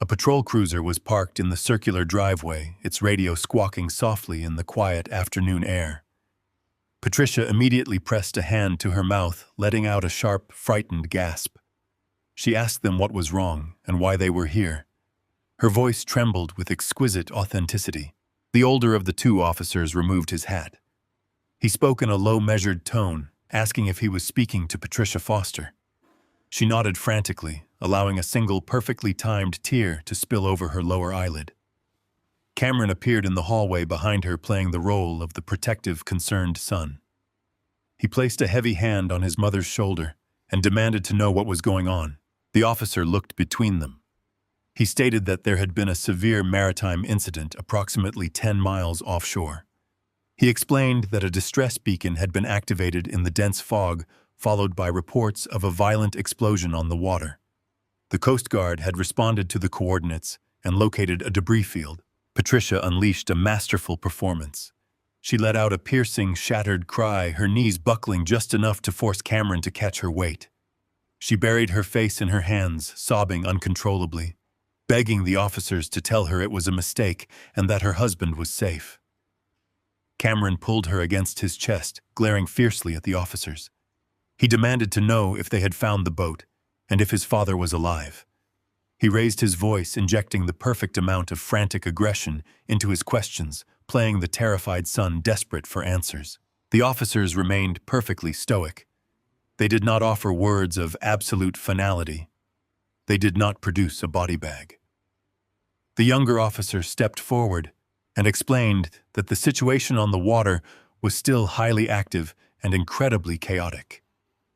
A patrol cruiser was parked in the circular driveway, its radio squawking softly in the quiet afternoon air. Patricia immediately pressed a hand to her mouth, letting out a sharp, frightened gasp. She asked them what was wrong and why they were here. Her voice trembled with exquisite authenticity. The older of the two officers removed his hat. He spoke in a low, measured tone, asking if he was speaking to Patricia Foster. She nodded frantically, allowing a single perfectly timed tear to spill over her lower eyelid. Cameron appeared in the hallway behind her, playing the role of the protective, concerned son. He placed a heavy hand on his mother's shoulder and demanded to know what was going on. The officer looked between them. He stated that there had been a severe maritime incident approximately 10 miles offshore. He explained that a distress beacon had been activated in the dense fog, followed by reports of a violent explosion on the water. The Coast Guard had responded to the coordinates and located a debris field. Patricia unleashed a masterful performance. She let out a piercing, shattered cry, her knees buckling just enough to force Cameron to catch her weight. She buried her face in her hands, sobbing uncontrollably, begging the officers to tell her it was a mistake and that her husband was safe. Cameron pulled her against his chest, glaring fiercely at the officers. He demanded to know if they had found the boat and if his father was alive. He raised his voice, injecting the perfect amount of frantic aggression into his questions, playing the terrified son desperate for answers. The officers remained perfectly stoic. They did not offer words of absolute finality. They did not produce a body bag. The younger officer stepped forward and explained that the situation on the water was still highly active and incredibly chaotic.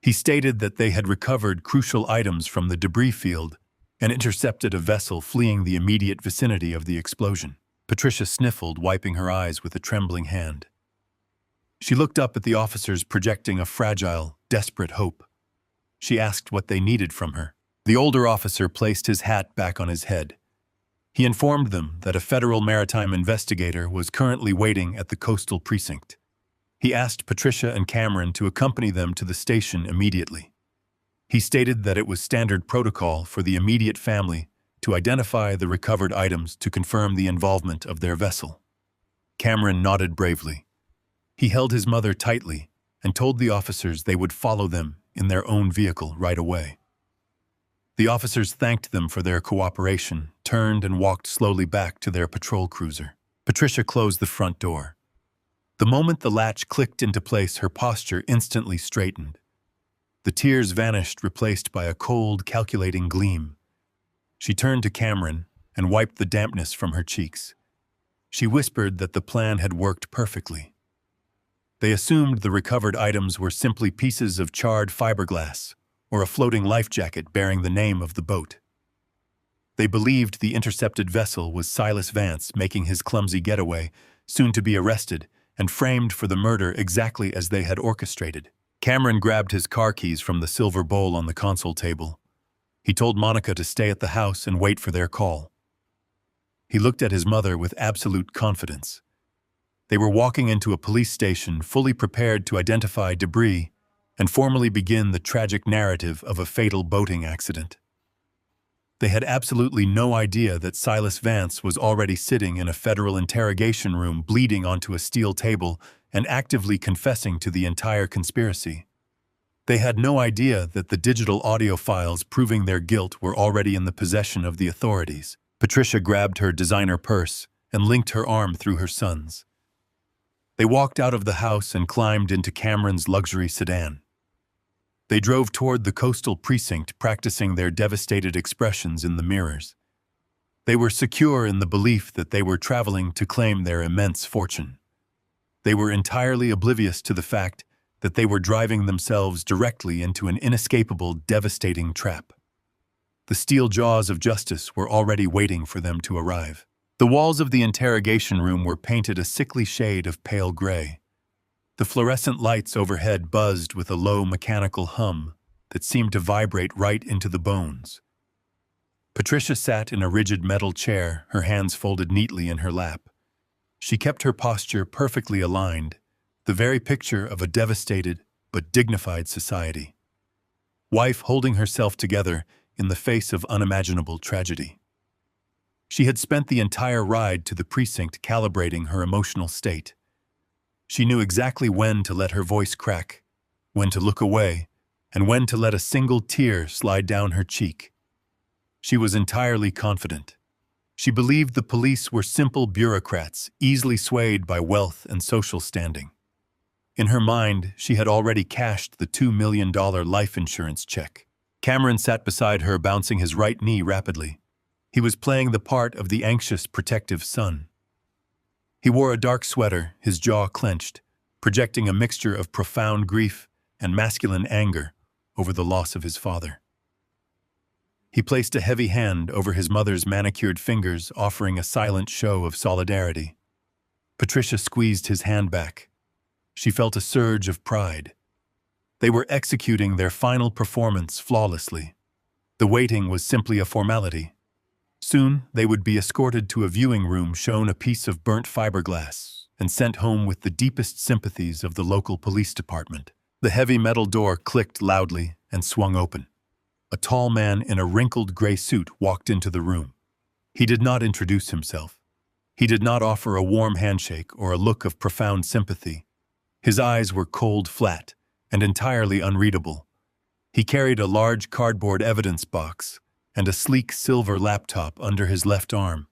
He stated that they had recovered crucial items from the debris field and intercepted a vessel fleeing the immediate vicinity of the explosion. Patricia sniffled, wiping her eyes with a trembling hand. She looked up at the officers, projecting a fragile, desperate hope. She asked what they needed from her. The older officer placed his hat back on his head. He informed them that a federal maritime investigator was currently waiting at the coastal precinct. He asked Patricia and Cameron to accompany them to the station immediately. He stated that it was standard protocol for the immediate family to identify the recovered items to confirm the involvement of their vessel. Cameron nodded bravely. He held his mother tightly and told the officers they would follow them in their own vehicle right away. The officers thanked them for their cooperation, turned and walked slowly back to their patrol cruiser. Patricia closed the front door. The moment the latch clicked into place, her posture instantly straightened. The tears vanished, replaced by a cold, calculating gleam. She turned to Cameron and wiped the dampness from her cheeks. She whispered that the plan had worked perfectly. They assumed the recovered items were simply pieces of charred fiberglass or a floating life jacket bearing the name of the boat. They believed the intercepted vessel was Silas Vance making his clumsy getaway, soon to be arrested and framed for the murder exactly as they had orchestrated. Cameron grabbed his car keys from the silver bowl on the console table. He told Monica to stay at the house and wait for their call. He looked at his mother with absolute confidence. They were walking into a police station fully prepared to identify debris and formally begin the tragic narrative of a fatal boating accident. They had absolutely no idea that Silas Vance was already sitting in a federal interrogation room, bleeding onto a steel table and actively confessing to the entire conspiracy. They had no idea that the digital audio files proving their guilt were already in the possession of the authorities. Patricia grabbed her designer purse and linked her arm through her son's. They walked out of the house and climbed into Cameron's luxury sedan. They drove toward the coastal precinct, practicing their devastated expressions in the mirrors. They were secure in the belief that they were traveling to claim their immense fortune. They were entirely oblivious to the fact that they were driving themselves directly into an inescapable, devastating trap. The steel jaws of justice were already waiting for them to arrive. The walls of the interrogation room were painted a sickly shade of pale gray. The fluorescent lights overhead buzzed with a low mechanical hum that seemed to vibrate right into the bones. Patricia sat in a rigid metal chair, her hands folded neatly in her lap. She kept her posture perfectly aligned, the very picture of a devastated but dignified society. Wife holding herself together in the face of unimaginable tragedy. She had spent the entire ride to the precinct calibrating her emotional state. She knew exactly when to let her voice crack, when to look away, and when to let a single tear slide down her cheek. She was entirely confident. She believed the police were simple bureaucrats, easily swayed by wealth and social standing. In her mind, she had already cashed the $2 million life insurance check. Cameron sat beside her, bouncing his right knee rapidly. He was playing the part of the anxious, protective son. He wore a dark sweater, his jaw clenched, projecting a mixture of profound grief and masculine anger over the loss of his father. He placed a heavy hand over his mother's manicured fingers, offering a silent show of solidarity. Patricia squeezed his hand back. She felt a surge of pride. They were executing their final performance flawlessly. The waiting was simply a formality. Soon, they would be escorted to a viewing room, shown a piece of burnt fiberglass, and sent home with the deepest sympathies of the local police department. The heavy metal door clicked loudly and swung open. A tall man in a wrinkled gray suit walked into the room. He did not introduce himself. He did not offer a warm handshake or a look of profound sympathy. His eyes were cold, flat, and entirely unreadable. He carried a large cardboard evidence box and a sleek silver laptop under his left arm.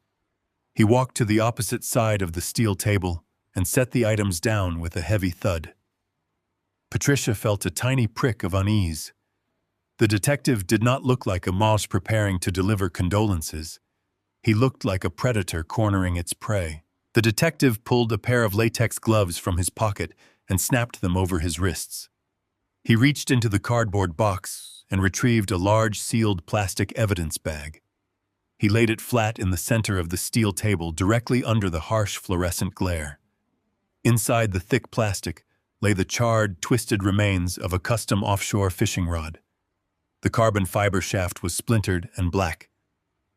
He walked to the opposite side of the steel table and set the items down with a heavy thud. Patricia felt a tiny prick of unease. The detective did not look like a mouse preparing to deliver condolences. He looked like a predator cornering its prey. The detective pulled a pair of latex gloves from his pocket and snapped them over his wrists. He reached into the cardboard box and retrieved a large sealed plastic evidence bag. He laid it flat in the center of the steel table directly under the harsh fluorescent glare. Inside the thick plastic lay the charred, twisted remains of a custom offshore fishing rod. The carbon fiber shaft was splintered and black.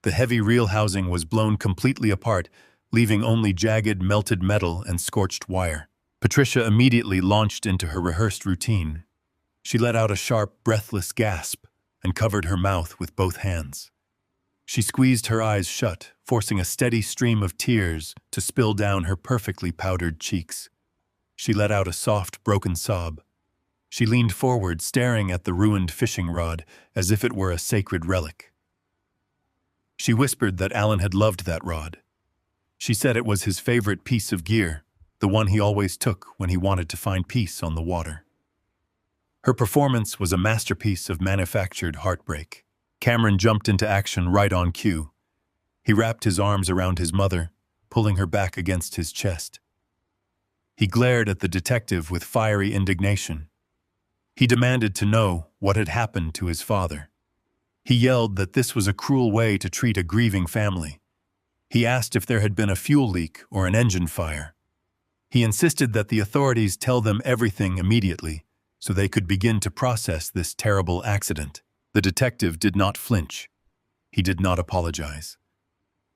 The heavy reel housing was blown completely apart, leaving only jagged, melted metal and scorched wire. Patricia immediately launched into her rehearsed routine. She let out a sharp, breathless gasp and covered her mouth with both hands. She squeezed her eyes shut, forcing a steady stream of tears to spill down her perfectly powdered cheeks. She let out a soft, broken sob. She leaned forward, staring at the ruined fishing rod as if it were a sacred relic. She whispered that Alan had loved that rod. She said it was his favorite piece of gear, the one he always took when he wanted to find peace on the water. Her performance was a masterpiece of manufactured heartbreak. Cameron jumped into action right on cue. He wrapped his arms around his mother, pulling her back against his chest. He glared at the detective with fiery indignation. He demanded to know what had happened to his father. He yelled that this was a cruel way to treat a grieving family. He asked if there had been a fuel leak or an engine fire. He insisted that the authorities tell them everything immediately so they could begin to process this terrible accident. The detective did not flinch. He did not apologize.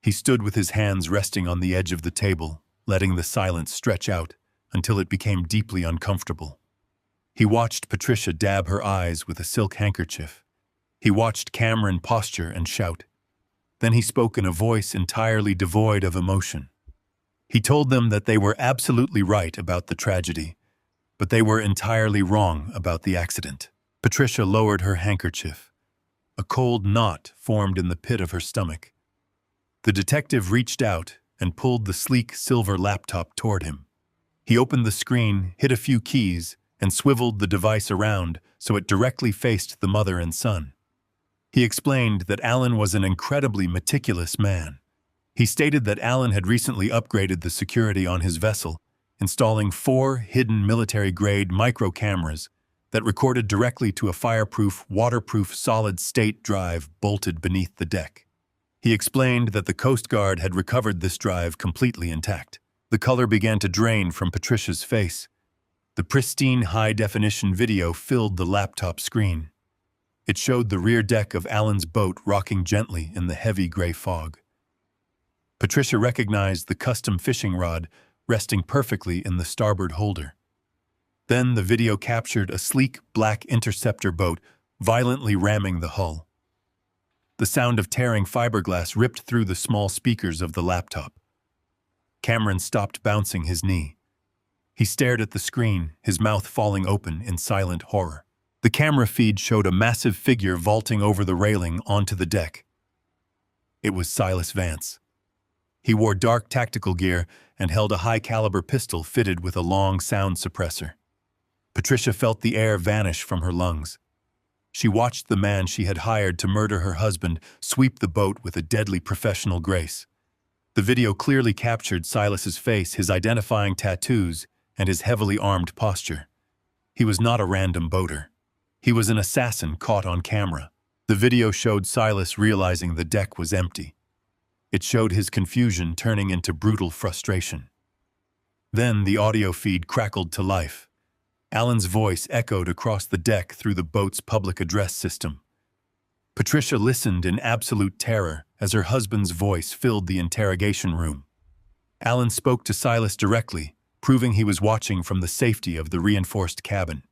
He stood with his hands resting on the edge of the table, letting the silence stretch out until it became deeply uncomfortable. He watched Patricia dab her eyes with a silk handkerchief. He watched Cameron posture and shout. Then he spoke in a voice entirely devoid of emotion. He told them that they were absolutely right about the tragedy, but they were entirely wrong about the accident. Patricia lowered her handkerchief. A cold knot formed in the pit of her stomach. The detective reached out and pulled the sleek silver laptop toward him. He opened the screen, hit a few keys, and swiveled the device around so it directly faced the mother and son. He explained that Alan was an incredibly meticulous man. He stated that Alan had recently upgraded the security on his vessel, installing 4 hidden military-grade micro-cameras that recorded directly to a fireproof, waterproof solid-state drive bolted beneath the deck. He explained that the Coast Guard had recovered this drive completely intact. The color began to drain from Patricia's face. The pristine high-definition video filled the laptop screen. It showed the rear deck of Alan's boat rocking gently in the heavy gray fog. Patricia recognized the custom fishing rod resting perfectly in the starboard holder. Then the video captured a sleek black interceptor boat violently ramming the hull. The sound of tearing fiberglass ripped through the small speakers of the laptop. Cameron stopped bouncing his knee. He stared at the screen, his mouth falling open in silent horror. The camera feed showed a massive figure vaulting over the railing onto the deck. It was Silas Vance. He wore dark tactical gear and held a high-caliber pistol fitted with a long sound suppressor. Patricia felt the air vanish from her lungs. She watched the man she had hired to murder her husband sweep the boat with a deadly professional grace. The video clearly captured Silas's face, his identifying tattoos, and his heavily armed posture. He was not a random boater. He was an assassin caught on camera. The video showed Silas realizing the deck was empty. It showed his confusion turning into brutal frustration. Then the audio feed crackled to life. Alan's voice echoed across the deck through the boat's public address system. Patricia listened in absolute terror as her husband's voice filled the interrogation room. Alan spoke to Silas directly, proving he was watching from the safety of the reinforced cabin.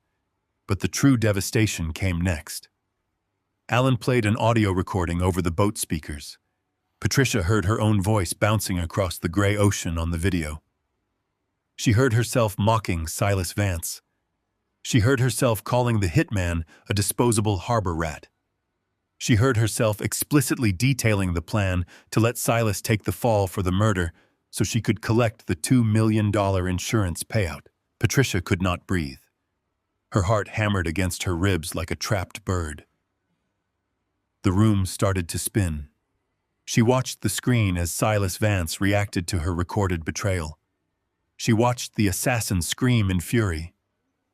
But the true devastation came next. Alan played an audio recording over the boat speakers. Patricia heard her own voice bouncing across the gray ocean on the video. She heard herself mocking Silas Vance. She heard herself calling the hitman a disposable harbor rat. She heard herself explicitly detailing the plan to let Silas take the fall for the murder so she could collect the $2 million insurance payout. Patricia could not breathe. Her heart hammered against her ribs like a trapped bird. The room started to spin. She watched the screen as Silas Vance reacted to her recorded betrayal. She watched the assassin scream in fury.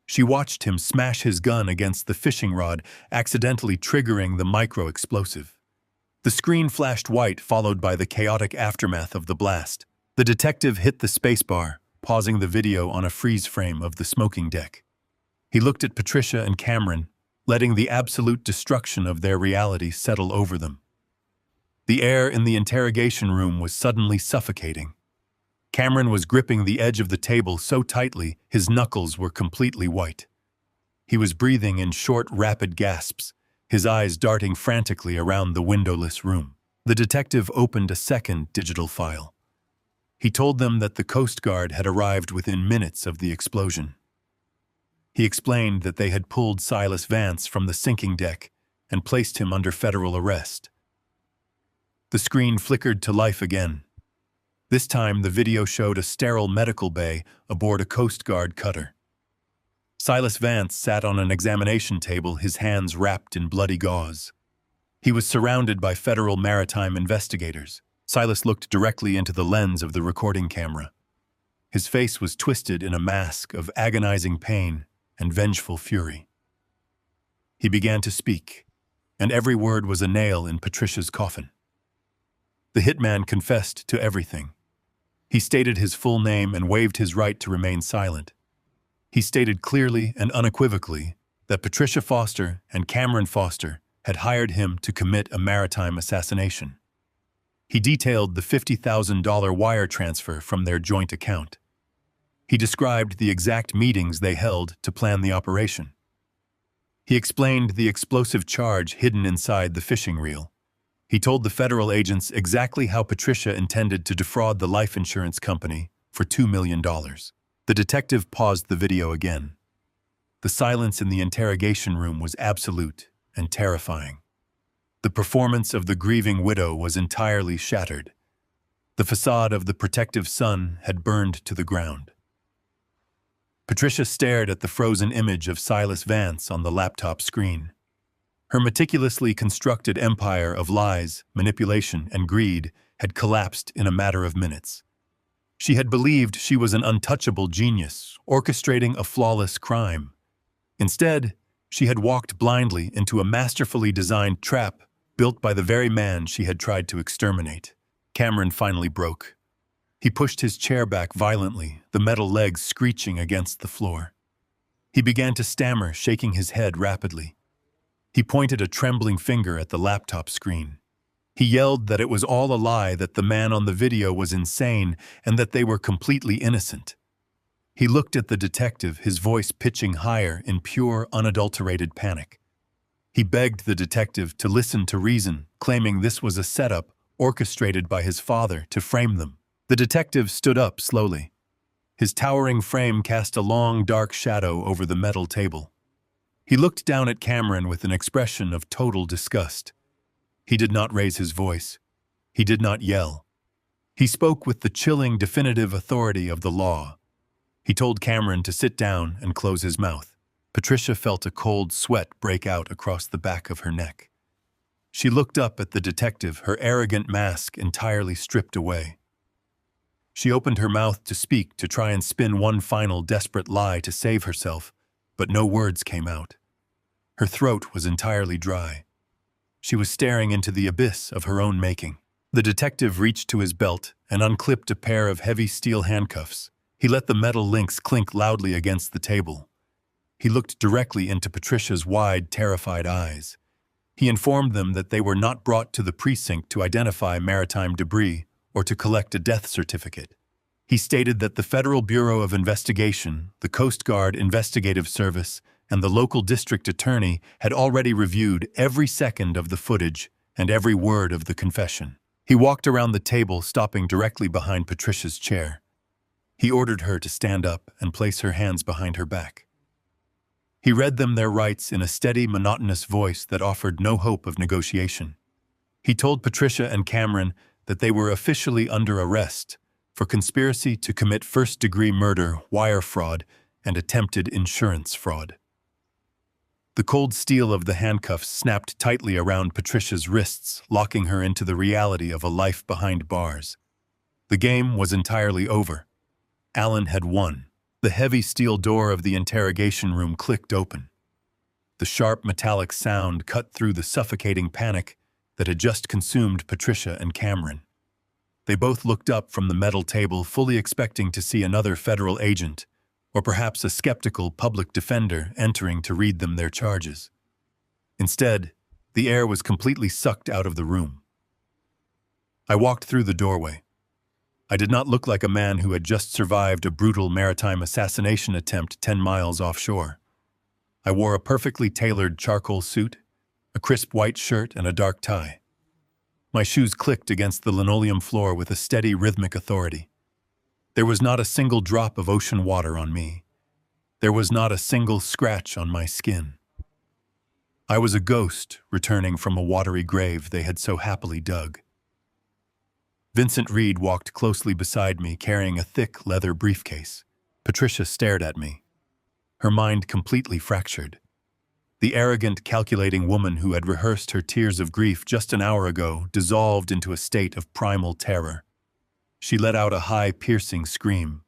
She watched him smash his gun against the fishing rod, accidentally triggering the micro-explosive. The screen flashed white, followed by the chaotic aftermath of the blast. The detective hit the spacebar, pausing the video on a freeze frame of the smoking deck. He looked at Patricia and Cameron, letting the absolute destruction of their reality settle over them. The air in the interrogation room was suddenly suffocating. Cameron was gripping the edge of the table so tightly his knuckles were completely white. He was breathing in short, rapid gasps, his eyes darting frantically around the windowless room. The detective opened a second digital file. He told them that the Coast Guard had arrived within minutes of the explosion. He explained that they had pulled Silas Vance from the sinking deck and placed him under federal arrest. The screen flickered to life again. This time, the video showed a sterile medical bay aboard a Coast Guard cutter. Silas Vance sat on an examination table, his hands wrapped in bloody gauze. He was surrounded by federal maritime investigators. Silas looked directly into the lens of the recording camera. His face was twisted in a mask of agonizing pain and vengeful fury. He began to speak, and every word was a nail in Patricia's coffin. The hitman confessed to everything. He stated his full name and waived his right to remain silent. He stated clearly and unequivocally that Patricia Foster and Cameron Foster had hired him to commit a maritime assassination. He detailed the $50,000 wire transfer from their joint account. He described the exact meetings they held to plan the operation. He explained the explosive charge hidden inside the fishing reel. He told the federal agents exactly how Patricia intended to defraud the life insurance company for $2 million. The detective paused the video again. The silence in the interrogation room was absolute and terrifying. The performance of the grieving widow was entirely shattered. The facade of the protective sun had burned to the ground. Patricia stared at the frozen image of Silas Vance on the laptop screen. Her meticulously constructed empire of lies, manipulation, and greed had collapsed in a matter of minutes. She had believed she was an untouchable genius, orchestrating a flawless crime. Instead, she had walked blindly into a masterfully designed trap built by the very man she had tried to exterminate. Cameron finally broke. He pushed his chair back violently, the metal legs screeching against the floor. He began to stammer, shaking his head rapidly. He pointed a trembling finger at the laptop screen. He yelled that it was all a lie, that the man on the video was insane, and that they were completely innocent. He looked at the detective, his voice pitching higher in pure, unadulterated panic. He begged the detective to listen to reason, claiming this was a setup orchestrated by his father to frame them. The detective stood up slowly. His towering frame cast a long, dark shadow over the metal table. He looked down at Cameron with an expression of total disgust. He did not raise his voice. He did not yell. He spoke with the chilling, definitive authority of the law. He told Cameron to sit down and close his mouth. Patricia felt a cold sweat break out across the back of her neck. She looked up at the detective, her arrogant mask entirely stripped away. She opened her mouth to speak, to try and spin one final desperate lie to save herself, but no words came out. Her throat was entirely dry. She was staring into the abyss of her own making. The detective reached to his belt and unclipped a pair of heavy steel handcuffs. He let the metal links clink loudly against the table. He looked directly into Patricia's wide, terrified eyes. He informed them that they were not brought to the precinct to identify maritime debris or to collect a death certificate. He stated that the Federal Bureau of Investigation, the Coast Guard Investigative Service, and the local district attorney had already reviewed every second of the footage and every word of the confession. He walked around the table, stopping directly behind Patricia's chair. He ordered her to stand up and place her hands behind her back. He read them their rights in a steady, monotonous voice that offered no hope of negotiation. He told Patricia and Cameron that they were officially under arrest for conspiracy to commit first-degree murder, wire fraud, and attempted insurance fraud. The cold steel of the handcuffs snapped tightly around Patricia's wrists, locking her into the reality of a life behind bars. The game was entirely over. Alan had won. The heavy steel door of the interrogation room clicked open. The sharp metallic sound cut through the suffocating panic that had just consumed Patricia and Cameron. They both looked up from the metal table, fully expecting to see another federal agent, or perhaps a skeptical public defender entering to read them their charges. Instead, the air was completely sucked out of the room. I walked through the doorway. I did not look like a man who had just survived a brutal maritime assassination attempt 10 miles offshore. I wore a perfectly tailored charcoal suit, a crisp white shirt, and a dark tie. My shoes clicked against the linoleum floor with a steady, rhythmic authority. There was not a single drop of ocean water on me. There was not a single scratch on my skin. I was a ghost returning from a watery grave they had so happily dug. Vincent Reed walked closely beside me, carrying a thick leather briefcase. Patricia stared at me, her mind completely fractured. The arrogant, calculating woman who had rehearsed her tears of grief just an hour ago dissolved into a state of primal terror. She let out a high, piercing scream.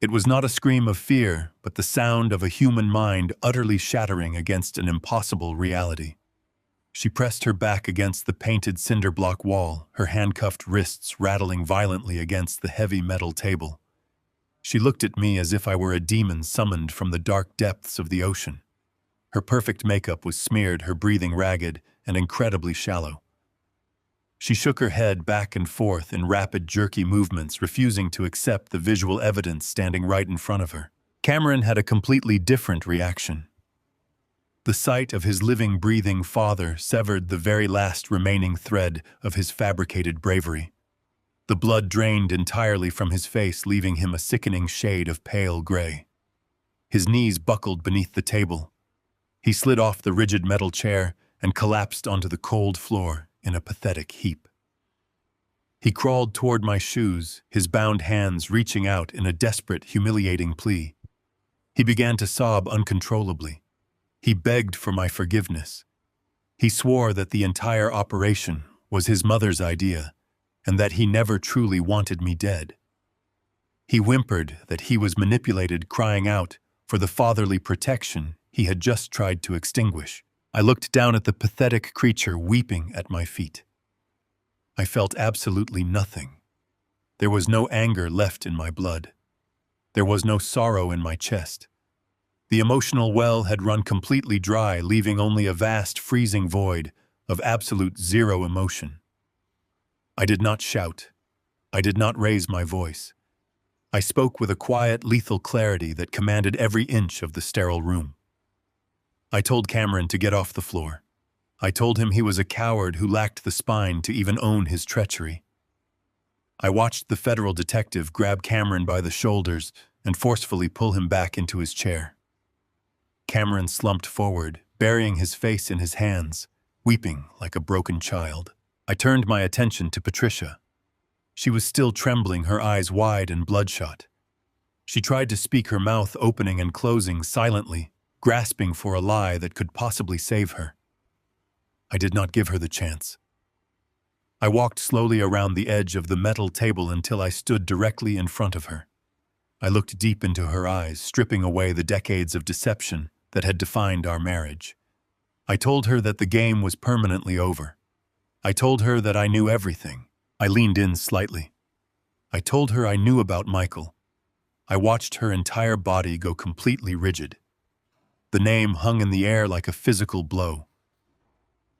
It was not a scream of fear, but the sound of a human mind utterly shattering against an impossible reality. She pressed her back against the painted cinder block wall, her handcuffed wrists rattling violently against the heavy metal table. She looked at me as if I were a demon summoned from the dark depths of the ocean. Her perfect makeup was smeared, her breathing ragged and incredibly shallow. She shook her head back and forth in rapid, jerky movements, refusing to accept the visual evidence standing right in front of her. Cameron had a completely different reaction. The sight of his living, breathing father severed the very last remaining thread of his fabricated bravery. The blood drained entirely from his face, leaving him a sickening shade of pale gray. His knees buckled beneath the table. He slid off the rigid metal chair and collapsed onto the cold floor in a pathetic heap. He crawled toward my shoes, his bound hands reaching out in a desperate, humiliating plea. He began to sob uncontrollably. He begged for my forgiveness. He swore that the entire operation was his mother's idea, and that he never truly wanted me dead. He whimpered that he was manipulated, crying out for the fatherly protection he had just tried to extinguish. I looked down at the pathetic creature weeping at my feet. I felt absolutely nothing. There was no anger left in my blood. There was no sorrow in my chest. The emotional well had run completely dry, leaving only a vast, freezing void of absolute zero emotion. I did not shout. I did not raise my voice. I spoke with a quiet, lethal clarity that commanded every inch of the sterile room. I told Cameron to get off the floor. I told him he was a coward who lacked the spine to even own his treachery. I watched the federal detective grab Cameron by the shoulders and forcefully pull him back into his chair. Cameron slumped forward, burying his face in his hands, weeping like a broken child. I turned my attention to Patricia. She was still trembling, her eyes wide and bloodshot. She tried to speak, her mouth opening and closing silently, grasping for a lie that could possibly save her. I did not give her the chance. I walked slowly around the edge of the metal table until I stood directly in front of her. I looked deep into her eyes, stripping away the decades of deception that had defined our marriage. I told her that the game was permanently over. I told her that I knew everything. I leaned in slightly. I told her I knew about Michael. I watched her entire body go completely rigid. The name hung in the air like a physical blow.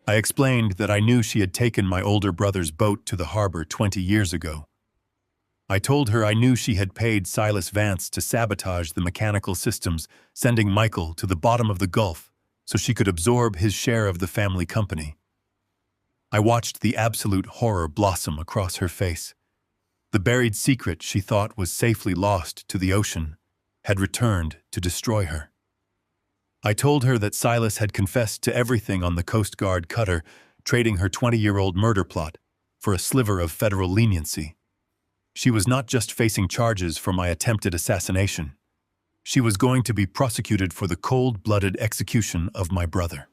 I explained that I knew she had taken my older brother's boat to the harbor 20 years ago. I told her I knew she had paid Silas Vance to sabotage the mechanical systems, sending Michael to the bottom of the Gulf so she could absorb his share of the family company. I watched the absolute horror blossom across her face. The buried secret she thought was safely lost to the ocean had returned to destroy her. I told her that Silas had confessed to everything on the Coast Guard cutter, trading her 20-year-old murder plot for a sliver of federal leniency. She was not just facing charges for my attempted assassination. She was going to be prosecuted for the cold-blooded execution of my brother.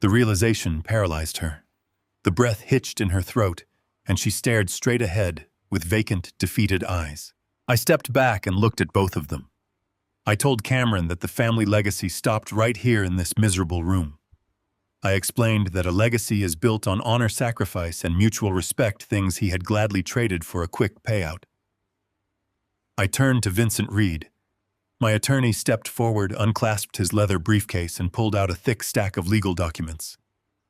The realization paralyzed her. The breath hitched in her throat, and she stared straight ahead with vacant, defeated eyes. I stepped back and looked at both of them. I told Cameron that the family legacy stopped right here in this miserable room. I explained that a legacy is built on honor, sacrifice, and mutual respect, things he had gladly traded for a quick payout. I turned to Vincent Reed. My attorney stepped forward, unclasped his leather briefcase, and pulled out a thick stack of legal documents.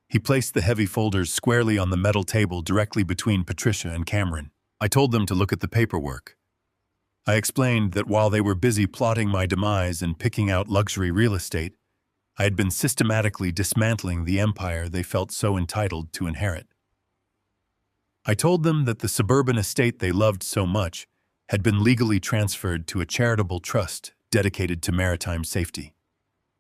He placed the heavy folders squarely on the metal table directly between Patricia and Cameron. I told them to look at the paperwork. I explained that while they were busy plotting my demise and picking out luxury real estate, I had been systematically dismantling the empire they felt so entitled to inherit. I told them that the suburban estate they loved so much had been legally transferred to a charitable trust dedicated to maritime safety.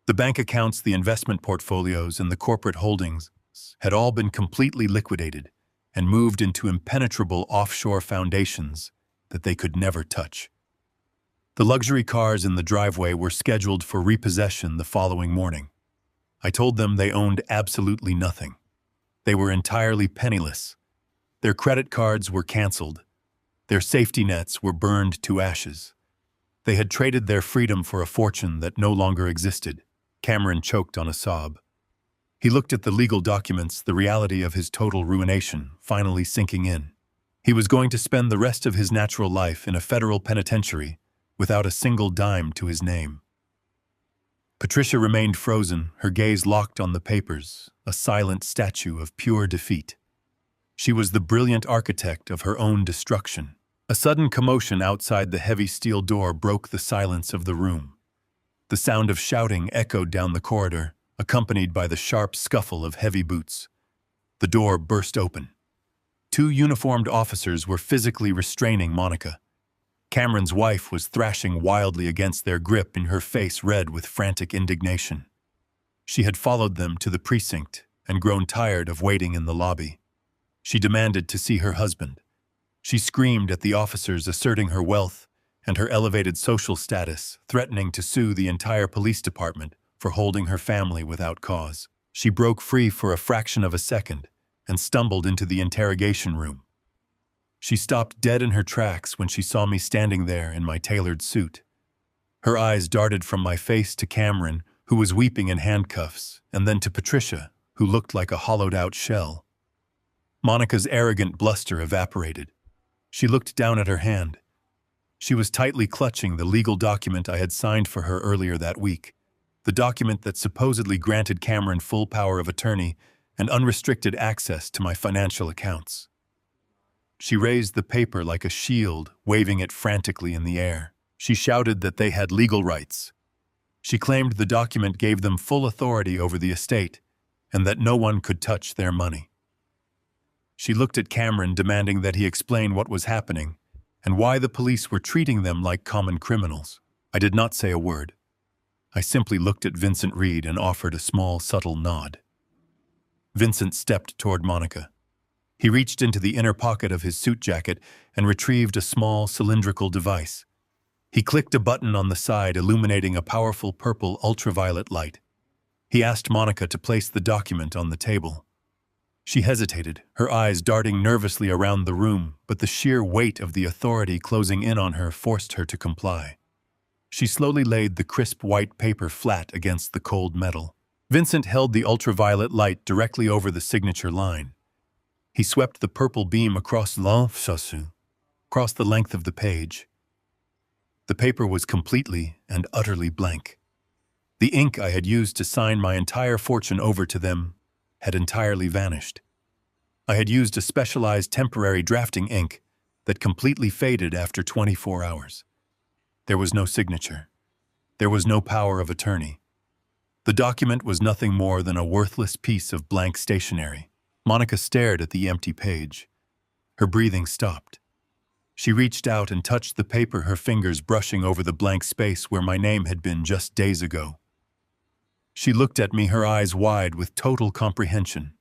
The bank accounts, the investment portfolios, and the corporate holdings had all been completely liquidated and moved into impenetrable offshore foundations that they could never touch. The luxury cars in the driveway were scheduled for repossession the following morning. I told them they owned absolutely nothing. They were entirely penniless. Their credit cards were canceled. Their safety nets were burned to ashes. They had traded their freedom for a fortune that no longer existed. Cameron choked on a sob. He looked at the legal documents, the reality of his total ruination finally sinking in. He was going to spend the rest of his natural life in a federal penitentiary without a single dime to his name. Patricia remained frozen, her gaze locked on the papers, a silent statue of pure defeat. She was the brilliant architect of her own destruction. A sudden commotion outside the heavy steel door broke the silence of the room. The sound of shouting echoed down the corridor, accompanied by the sharp scuffle of heavy boots. The door burst open. 2 uniformed officers were physically restraining Monica. Cameron's wife was thrashing wildly against their grip, in her face red with frantic indignation. She had followed them to the precinct and grown tired of waiting in the lobby. She demanded to see her husband. She screamed at the officers, asserting her wealth and her elevated social status, threatening to sue the entire police department for holding her family without cause. She broke free for a fraction of a second and stumbled into the interrogation room. She stopped dead in her tracks when she saw me standing there in my tailored suit. Her eyes darted from my face to Cameron, who was weeping in handcuffs, and then to Patricia, who looked like a hollowed-out shell. Monica's arrogant bluster evaporated. She looked down at her hand. She was tightly clutching the legal document I had signed for her earlier that week, the document that supposedly granted Cameron full power of attorney and unrestricted access to my financial accounts. She raised the paper like a shield, waving it frantically in the air. She shouted that they had legal rights. She claimed the document gave them full authority over the estate and that no one could touch their money. She looked at Cameron, demanding that he explain what was happening and why the police were treating them like common criminals. I did not say a word. I simply looked at Vincent Reed and offered a small, subtle nod. Vincent stepped toward Monica. He reached into the inner pocket of his suit jacket and retrieved a small, cylindrical device. He clicked a button on the side, illuminating a powerful purple ultraviolet light. He asked Monica to place the document on the table. She hesitated, her eyes darting nervously around the room, but the sheer weight of the authority closing in on her forced her to comply. She slowly laid the crisp white paper flat against the cold metal. Vincent held the ultraviolet light directly over the signature line. He swept the purple beam across the length of the page. The paper was completely and utterly blank. The ink I had used to sign my entire fortune over to them had entirely vanished. I had used a specialized temporary drafting ink that completely faded after 24 hours. There was no signature. There was no power of attorney. The document was nothing more than a worthless piece of blank stationery. Monica stared at the empty page. Her breathing stopped. She reached out and touched the paper, her fingers brushing over the blank space where my name had been just days ago. She looked at me, her eyes wide with total comprehension.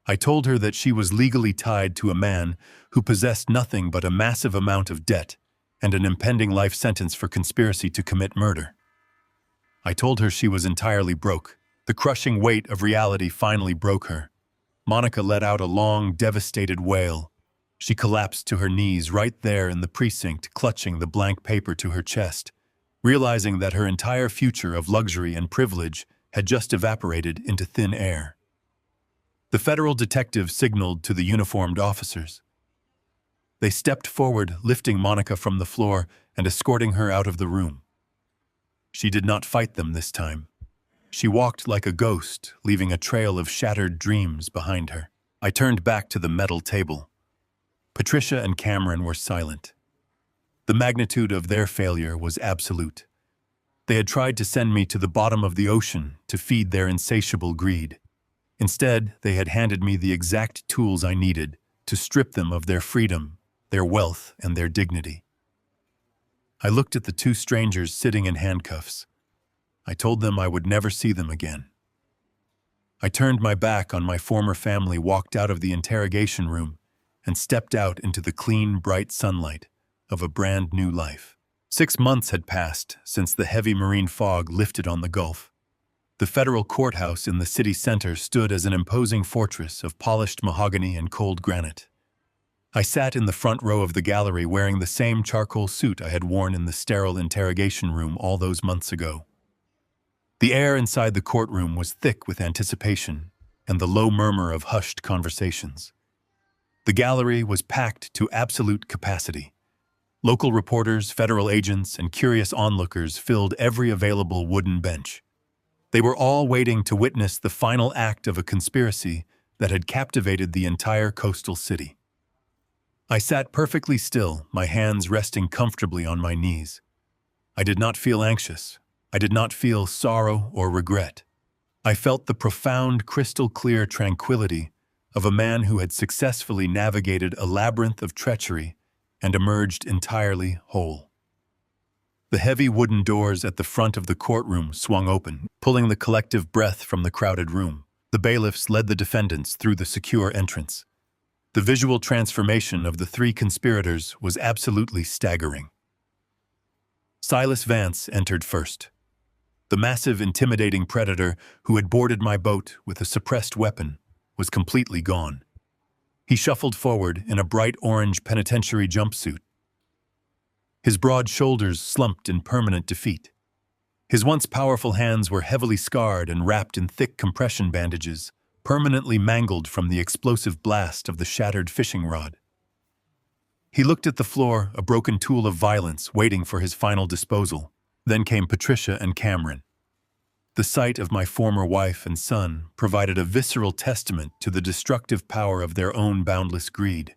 I told her that she was legally tied to a man who possessed nothing but a massive amount of debt and an impending life sentence for conspiracy to commit murder. I told her she was entirely broke. The crushing weight of reality finally broke her. Monica let out a long, devastated wail. She collapsed to her knees right there in the precinct, clutching the blank paper to her chest, realizing that her entire future of luxury and privilege had just evaporated into thin air. The federal detective signaled to the uniformed officers. They stepped forward, lifting Monica from the floor and escorting her out of the room. She did not fight them this time. She walked like a ghost, leaving a trail of shattered dreams behind her. I turned back to the metal table. Patricia and Cameron were silent. The magnitude of their failure was absolute. They had tried to send me to the bottom of the ocean to feed their insatiable greed. Instead, they had handed me the exact tools I needed to strip them of their freedom, their wealth, and their dignity. I looked at the two strangers sitting in handcuffs. I told them I would never see them again. I turned my back on my former family, walked out of the interrogation room, and stepped out into the clean, bright sunlight of a brand new life. 6 months had passed since the heavy marine fog lifted on the Gulf. The federal courthouse in the city center stood as an imposing fortress of polished mahogany and cold granite. I sat in the front row of the gallery wearing the same charcoal suit I had worn in the sterile interrogation room all those months ago. The air inside the courtroom was thick with anticipation and the low murmur of hushed conversations. The gallery was packed to absolute capacity. Local reporters, federal agents, and curious onlookers filled every available wooden bench. They were all waiting to witness the final act of a conspiracy that had captivated the entire coastal city. I sat perfectly still, my hands resting comfortably on my knees. I did not feel anxious. I did not feel sorrow or regret. I felt the profound, crystal-clear tranquility of a man who had successfully navigated a labyrinth of treachery and emerged entirely whole. The heavy wooden doors at the front of the courtroom swung open, pulling the collective breath from the crowded room. The bailiffs led the defendants through the secure entrance. The visual transformation of the three conspirators was absolutely staggering. Silas Vance entered first. The massive, intimidating predator who had boarded my boat with a suppressed weapon was completely gone. He shuffled forward in a bright orange penitentiary jumpsuit. His broad shoulders slumped in permanent defeat. His once powerful hands were heavily scarred and wrapped in thick compression bandages, permanently mangled from the explosive blast of the shattered fishing rod. He looked at the floor, a broken tool of violence waiting for his final disposal. Then came Patricia and Cameron. The sight of my former wife and son provided a visceral testament to the destructive power of their own boundless greed.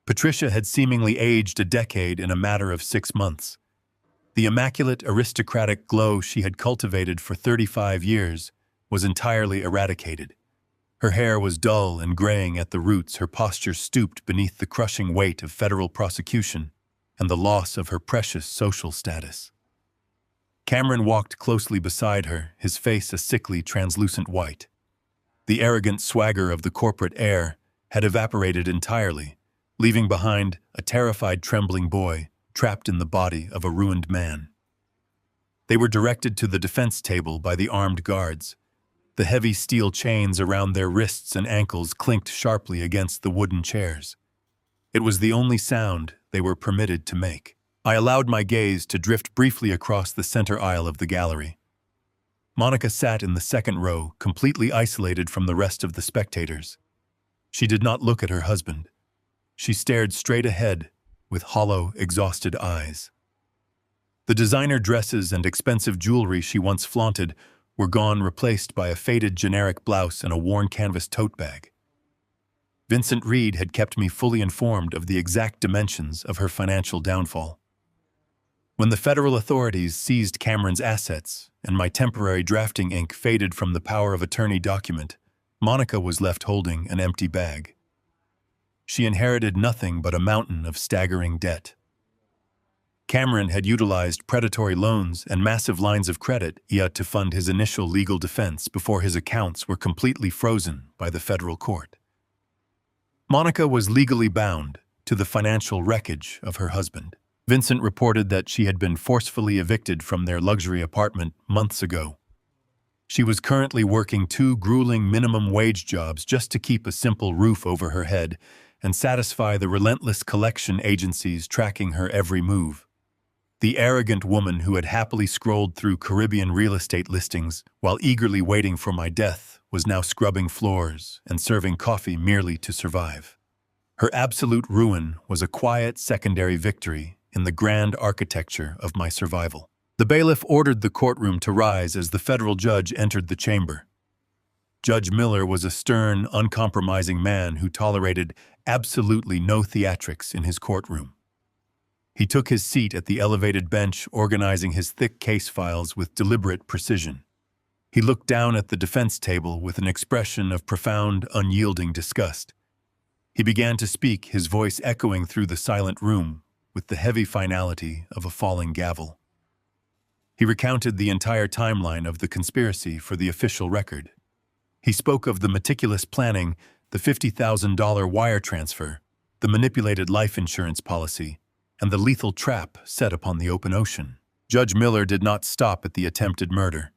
Patricia had seemingly aged a decade in a matter of 6 months. The immaculate aristocratic glow she had cultivated for 35 years was entirely eradicated. Her hair was dull and graying at the roots, her posture stooped beneath the crushing weight of federal prosecution and the loss of her precious social status. Cameron walked closely beside her, his face a sickly, translucent white. The arrogant swagger of the corporate heir had evaporated entirely, leaving behind a terrified, trembling boy trapped in the body of a ruined man. They were directed to the defense table by the armed guards. The heavy steel chains around their wrists and ankles clinked sharply against the wooden chairs. It was the only sound they were permitted to make. I allowed my gaze to drift briefly across the center aisle of the gallery. Monica sat in the second row, completely isolated from the rest of the spectators. She did not look at her husband. She stared straight ahead with hollow, exhausted eyes. The designer dresses and expensive jewelry she once flaunted were gone, replaced by a faded generic blouse and a worn canvas tote bag. Vincent Reed had kept me fully informed of the exact dimensions of her financial downfall. When the federal authorities seized Cameron's assets and my temporary drafting ink faded from the power of attorney document, Monica was left holding an empty bag. She inherited nothing but a mountain of staggering debt. Cameron had utilized predatory loans and massive lines of credit to fund his initial legal defense before his accounts were completely frozen by the federal court. Monica was legally bound to the financial wreckage of her husband. Vincent reported that she had been forcefully evicted from their luxury apartment months ago. She was currently working 2 grueling minimum wage jobs just to keep a simple roof over her head and satisfy the relentless collection agencies tracking her every move. The arrogant woman who had happily scrolled through Caribbean real estate listings while eagerly waiting for my death was now scrubbing floors and serving coffee merely to survive. Her absolute ruin was a quiet secondary victory in the grand architecture of my survival. The bailiff ordered the courtroom to rise as the federal judge entered the chamber. Judge Miller was a stern, uncompromising man who tolerated absolutely no theatrics in his courtroom. He took his seat at the elevated bench, organizing his thick case files with deliberate precision. He looked down at the defense table with an expression of profound, unyielding disgust. He began to speak, his voice echoing through the silent room with the heavy finality of a falling gavel. He recounted the entire timeline of the conspiracy for the official record. He spoke of the meticulous planning, the $50,000 wire transfer, the manipulated life insurance policy, and the lethal trap set upon the open ocean. Judge Miller did not stop at the attempted murder.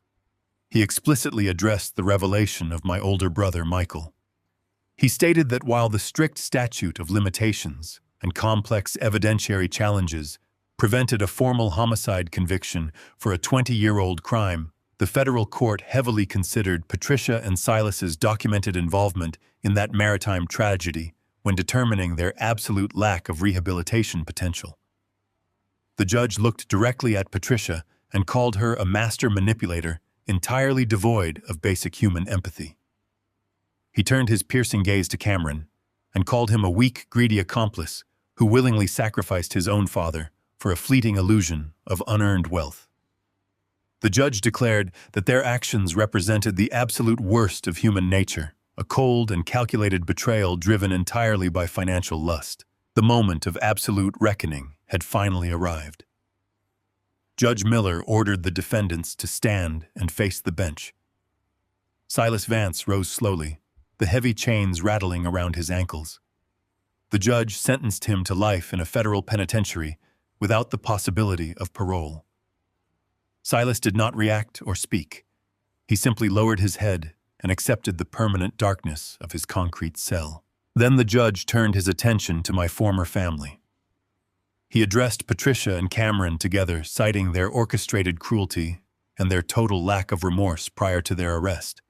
He explicitly addressed the revelation of my older brother, Michael. He stated that while the strict statute of limitations and complex evidentiary challenges prevented a formal homicide conviction for a 20-year-old crime, the federal court heavily considered Patricia and Silas's documented involvement in that maritime tragedy when determining their absolute lack of rehabilitation potential. The judge looked directly at Patricia and called her a master manipulator entirely devoid of basic human empathy. He turned his piercing gaze to Cameron and called him a weak, greedy accomplice who willingly sacrificed his own father for a fleeting illusion of unearned wealth. The judge declared that their actions represented the absolute worst of human nature, a cold and calculated betrayal driven entirely by financial lust. The moment of absolute reckoning had finally arrived. Judge Miller ordered the defendants to stand and face the bench. Silas Vance rose slowly, the heavy chains rattling around his ankles. The judge sentenced him to life in a federal penitentiary without the possibility of parole. Silas did not react or speak. He simply lowered his head and accepted the permanent darkness of his concrete cell. Then the judge turned his attention to my former family. He addressed Patricia and Cameron together, citing their orchestrated cruelty and their total lack of remorse prior to their arrest.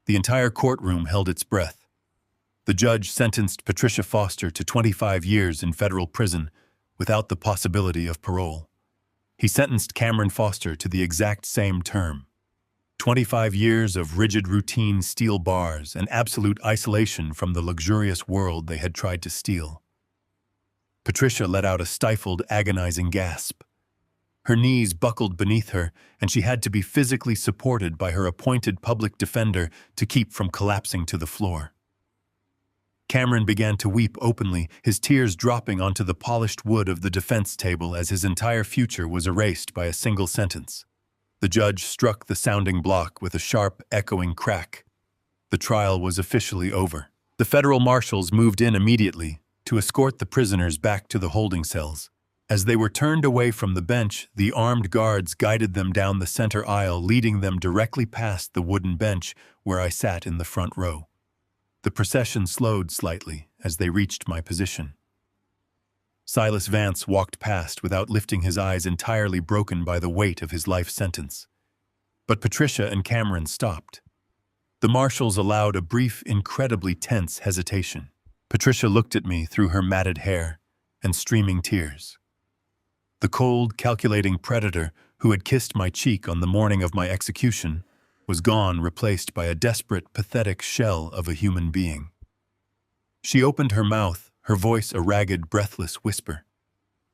The entire courtroom held its breath. The judge sentenced Patricia Foster to 25 years in federal prison without the possibility of parole. He sentenced Cameron Foster to the exact same term. 25 years of rigid routine steel bars and absolute isolation from the luxurious world they had tried to steal. Patricia let out a stifled, agonizing gasp. Her knees buckled beneath her, and she had to be physically supported by her appointed public defender to keep from collapsing to the floor. Cameron began to weep openly, his tears dropping onto the polished wood of the defense table as his entire future was erased by a single sentence. The judge struck the sounding block with a sharp, echoing crack. The trial was officially over. The federal marshals moved in immediately to escort the prisoners back to the holding cells. As they were turned away from the bench, the armed guards guided them down the center aisle, leading them directly past the wooden bench where I sat in the front row. The procession slowed slightly as they reached my position. Silas Vance walked past without lifting his eyes, entirely broken by the weight of his life sentence. But Patricia and Cameron stopped. The marshals allowed a brief, incredibly tense hesitation. Patricia looked at me through her matted hair and streaming tears. The cold, calculating predator who had kissed my cheek on the morning of my execution was gone, replaced by a desperate, pathetic shell of a human being. She opened her mouth, her voice a ragged, breathless whisper.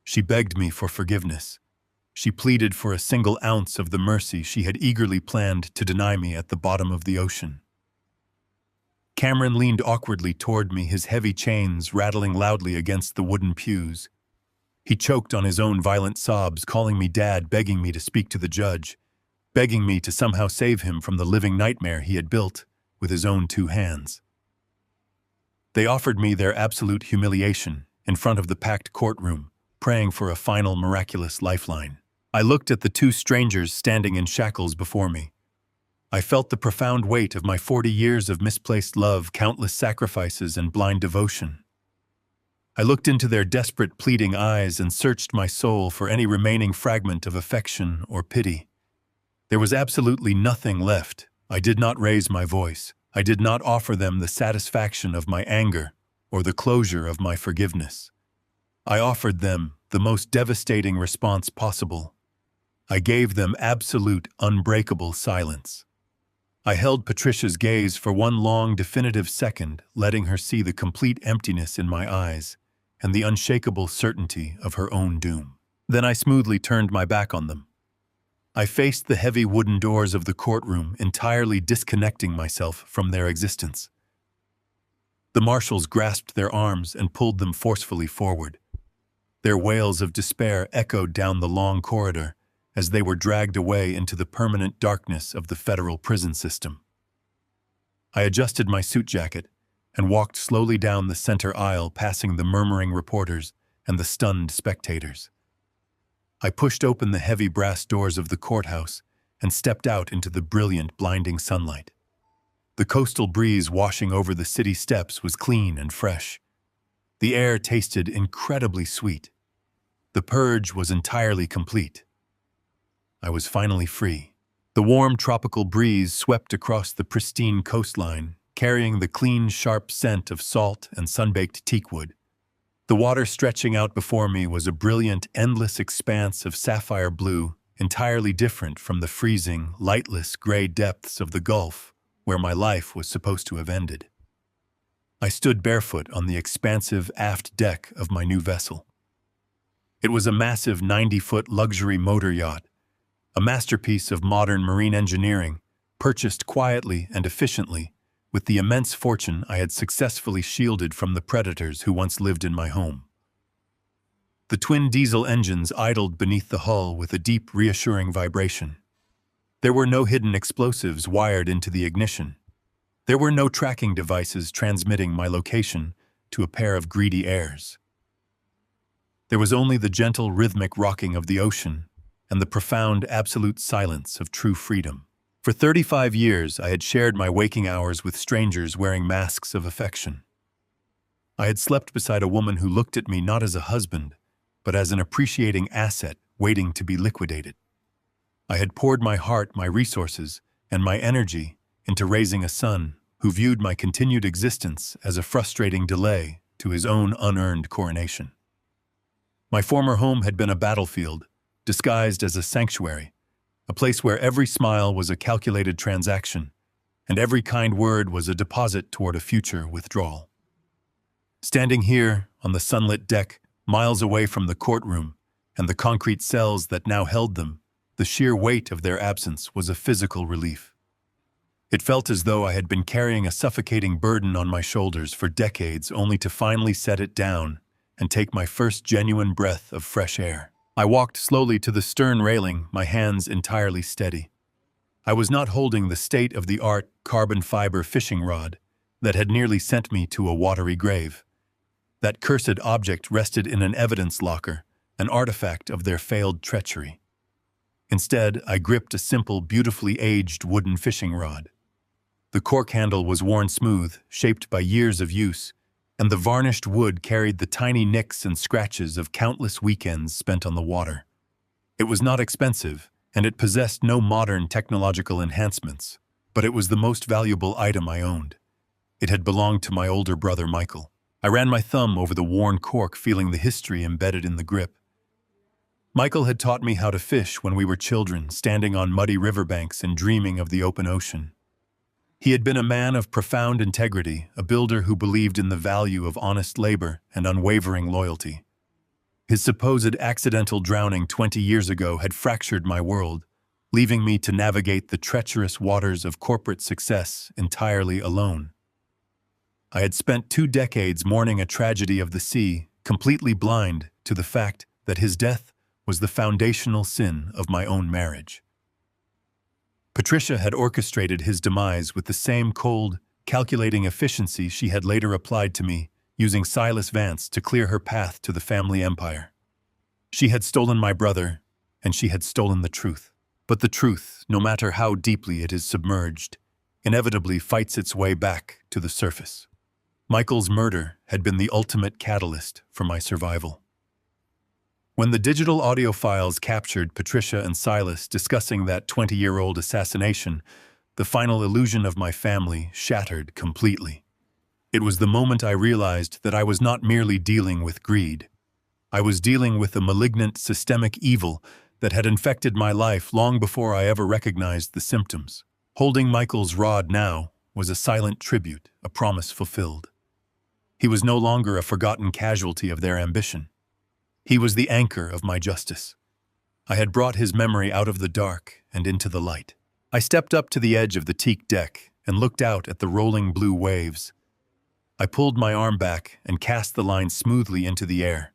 She begged me for forgiveness. She pleaded for a single ounce of the mercy she had eagerly planned to deny me at the bottom of the ocean. Cameron leaned awkwardly toward me, his heavy chains rattling loudly against the wooden pews. He choked on his own violent sobs, calling me Dad, begging me to speak to the judge, begging me to somehow save him from the living nightmare he had built with his own 2 hands. They offered me their absolute humiliation in front of the packed courtroom, praying for a final miraculous lifeline. I looked at the 2 strangers standing in shackles before me. I felt the profound weight of my 40 years of misplaced love, countless sacrifices, and blind devotion. I looked into their desperate, pleading eyes and searched my soul for any remaining fragment of affection or pity. There was absolutely nothing left. I did not raise my voice. I did not offer them the satisfaction of my anger or the closure of my forgiveness. I offered them the most devastating response possible. I gave them absolute, unbreakable silence. I held Patricia's gaze for one long, definitive second, letting her see the complete emptiness in my eyes and the unshakable certainty of her own doom. Then I smoothly turned my back on them. I faced the heavy wooden doors of the courtroom, entirely disconnecting myself from their existence. The marshals grasped their arms and pulled them forcefully forward. Their wails of despair echoed down the long corridor as they were dragged away into the permanent darkness of the federal prison system. I adjusted my suit jacket and walked slowly down the center aisle, passing the murmuring reporters and the stunned spectators. I pushed open the heavy brass doors of the courthouse and stepped out into the brilliant, blinding sunlight. The coastal breeze washing over the city steps was clean and fresh. The air tasted incredibly sweet. The purge was entirely complete. I was finally free. The warm tropical breeze swept across the pristine coastline, carrying the clean, sharp scent of salt and sun-baked teakwood. The water stretching out before me was a brilliant, endless expanse of sapphire blue, entirely different from the freezing, lightless gray depths of the Gulf where my life was supposed to have ended. I stood barefoot on the expansive aft deck of my new vessel. It was a massive 90-foot luxury motor yacht, a masterpiece of modern marine engineering, purchased quietly and efficiently with the immense fortune I had successfully shielded from the predators who once lived in my home. The twin diesel engines idled beneath the hull with a deep, reassuring vibration. There were no hidden explosives wired into the ignition. There were no tracking devices transmitting my location to a pair of greedy heirs. There was only the gentle, rhythmic rocking of the ocean and the profound, absolute silence of true freedom. For 35 years, I had shared my waking hours with strangers wearing masks of affection. I had slept beside a woman who looked at me not as a husband, but as an appreciating asset waiting to be liquidated. I had poured my heart, my resources, and my energy into raising a son who viewed my continued existence as a frustrating delay to his own unearned coronation. My former home had been a battlefield, disguised as a sanctuary, a place where every smile was a calculated transaction, and every kind word was a deposit toward a future withdrawal. Standing here on the sunlit deck, miles away from the courtroom and the concrete cells that now held them, the sheer weight of their absence was a physical relief. It felt as though I had been carrying a suffocating burden on my shoulders for decades, only to finally set it down and take my first genuine breath of fresh air. I walked slowly to the stern railing, my hands entirely steady. I was not holding the state-of-the-art carbon fiber fishing rod that had nearly sent me to a watery grave. That cursed object rested in an evidence locker, an artifact of their failed treachery. Instead, I gripped a simple, beautifully aged wooden fishing rod. The cork handle was worn smooth, shaped by years of use, and the varnished wood carried the tiny nicks and scratches of countless weekends spent on the water. It was not expensive, and it possessed no modern technological enhancements, but it was the most valuable item I owned. It had belonged to my older brother, Michael. I ran my thumb over the worn cork, feeling the history embedded in the grip. Michael had taught me how to fish when we were children, standing on muddy riverbanks and dreaming of the open ocean. He had been a man of profound integrity, a builder who believed in the value of honest labor and unwavering loyalty. His supposed accidental drowning 20 years ago had fractured my world, leaving me to navigate the treacherous waters of corporate success entirely alone. I had spent 2 decades mourning a tragedy of the sea, completely blind to the fact that his death was the foundational sin of my own marriage. Patricia had orchestrated his demise with the same cold, calculating efficiency she had later applied to me, using Silas Vance to clear her path to the family empire. She had stolen my brother, and she had stolen the truth. But the truth, no matter how deeply it is submerged, inevitably fights its way back to the surface. Michael's murder had been the ultimate catalyst for my survival. When the digital audio files captured Patricia and Silas discussing that 20-year-old assassination, the final illusion of my family shattered completely. It was the moment I realized that I was not merely dealing with greed. I was dealing with a malignant systemic evil that had infected my life long before I ever recognized the symptoms. Holding Michael's rod now was a silent tribute, a promise fulfilled. He was no longer a forgotten casualty of their ambition. He was the anchor of my justice. I had brought his memory out of the dark and into the light. I stepped up to the edge of the teak deck and looked out at the rolling blue waves. I pulled my arm back and cast the line smoothly into the air.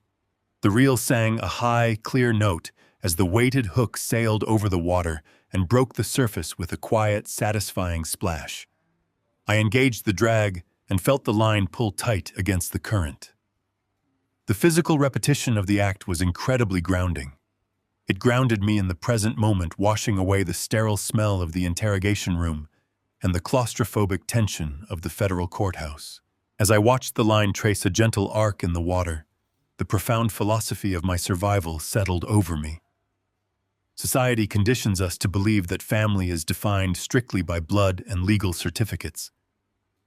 The reel sang a high, clear note as the weighted hook sailed over the water and broke the surface with a quiet, satisfying splash. I engaged the drag and felt the line pull tight against the current. The physical repetition of the act was incredibly grounding. It grounded me in the present moment, washing away the sterile smell of the interrogation room and the claustrophobic tension of the federal courthouse. As I watched the line trace a gentle arc in the water, the profound philosophy of my survival settled over me. Society conditions us to believe that family is defined strictly by blood and legal certificates.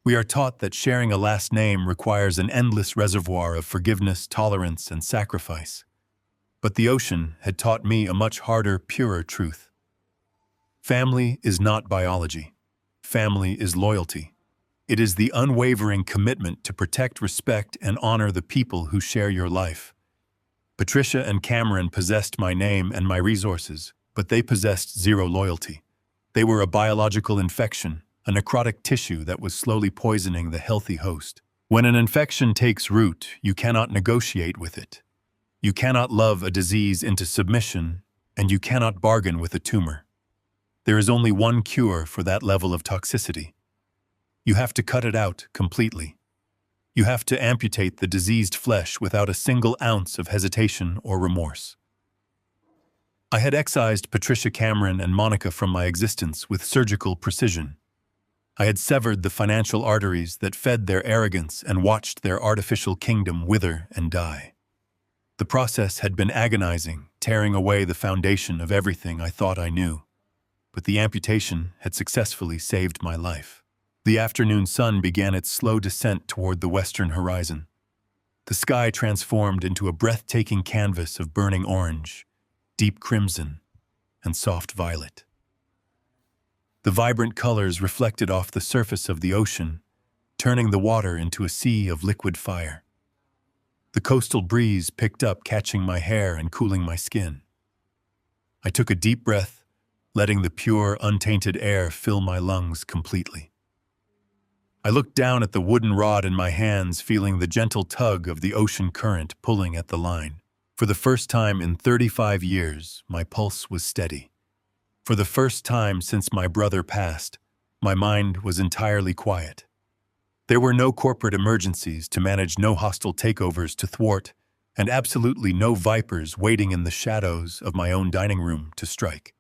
We are taught that sharing a last name requires an endless reservoir of forgiveness, tolerance, and sacrifice. But the ocean had taught me a much harder, purer truth. Family is not biology. Family is loyalty. It is the unwavering commitment to protect, respect, and honor the people who share your life. Patricia and Cameron possessed my name and my resources, but they possessed zero loyalty. They were a biological infection, a necrotic tissue that was slowly poisoning the healthy host. When an infection takes root, you cannot negotiate with it. You cannot love a disease into submission, and you cannot bargain with a tumor. There is only one cure for that level of toxicity. You have to cut it out completely. You have to amputate the diseased flesh without a single ounce of hesitation or remorse. I had excised Patricia Cameron and Monica from my existence with surgical precision. I had severed the financial arteries that fed their arrogance and watched their artificial kingdom wither and die. The process had been agonizing, tearing away the foundation of everything I thought I knew. But the amputation had successfully saved my life. The afternoon sun began its slow descent toward the western horizon. The sky transformed into a breathtaking canvas of burning orange, deep crimson, and soft violet. The vibrant colors reflected off the surface of the ocean, turning the water into a sea of liquid fire. The coastal breeze picked up, catching my hair and cooling my skin. I took a deep breath, letting the pure, untainted air fill my lungs completely. I looked down at the wooden rod in my hands, feeling the gentle tug of the ocean current pulling at the line. For the first time in 35 years, my pulse was steady. For the first time since my brother passed, my mind was entirely quiet. There were no corporate emergencies to manage, no hostile takeovers to thwart, and absolutely no vipers waiting in the shadows of my own dining room to strike.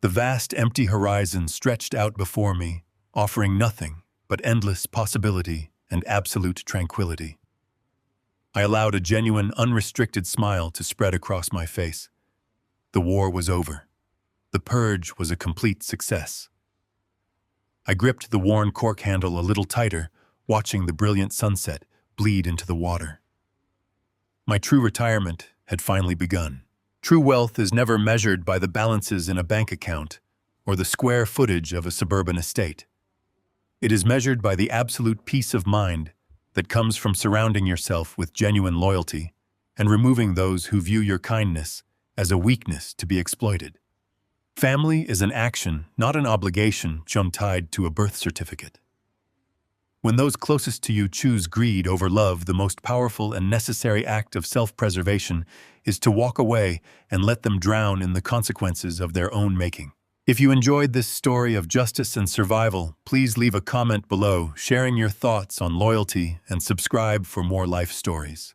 The vast, empty horizon stretched out before me, offering nothing but endless possibility and absolute tranquility. I allowed a genuine, unrestricted smile to spread across my face. The war was over. The purge was a complete success. I gripped the worn cork handle a little tighter, watching the brilliant sunset bleed into the water. My true retirement had finally begun. True wealth is never measured by the balances in a bank account or the square footage of a suburban estate. It is measured by the absolute peace of mind that comes from surrounding yourself with genuine loyalty and removing those who view your kindness as a weakness to be exploited. Family is an action, not an obligation, tied to a birth certificate. When those closest to you choose greed over love, the most powerful and necessary act of self-preservation is to walk away and let them drown in the consequences of their own making. If you enjoyed this story of justice and survival, please leave a comment below, sharing your thoughts on loyalty, and subscribe for more life stories.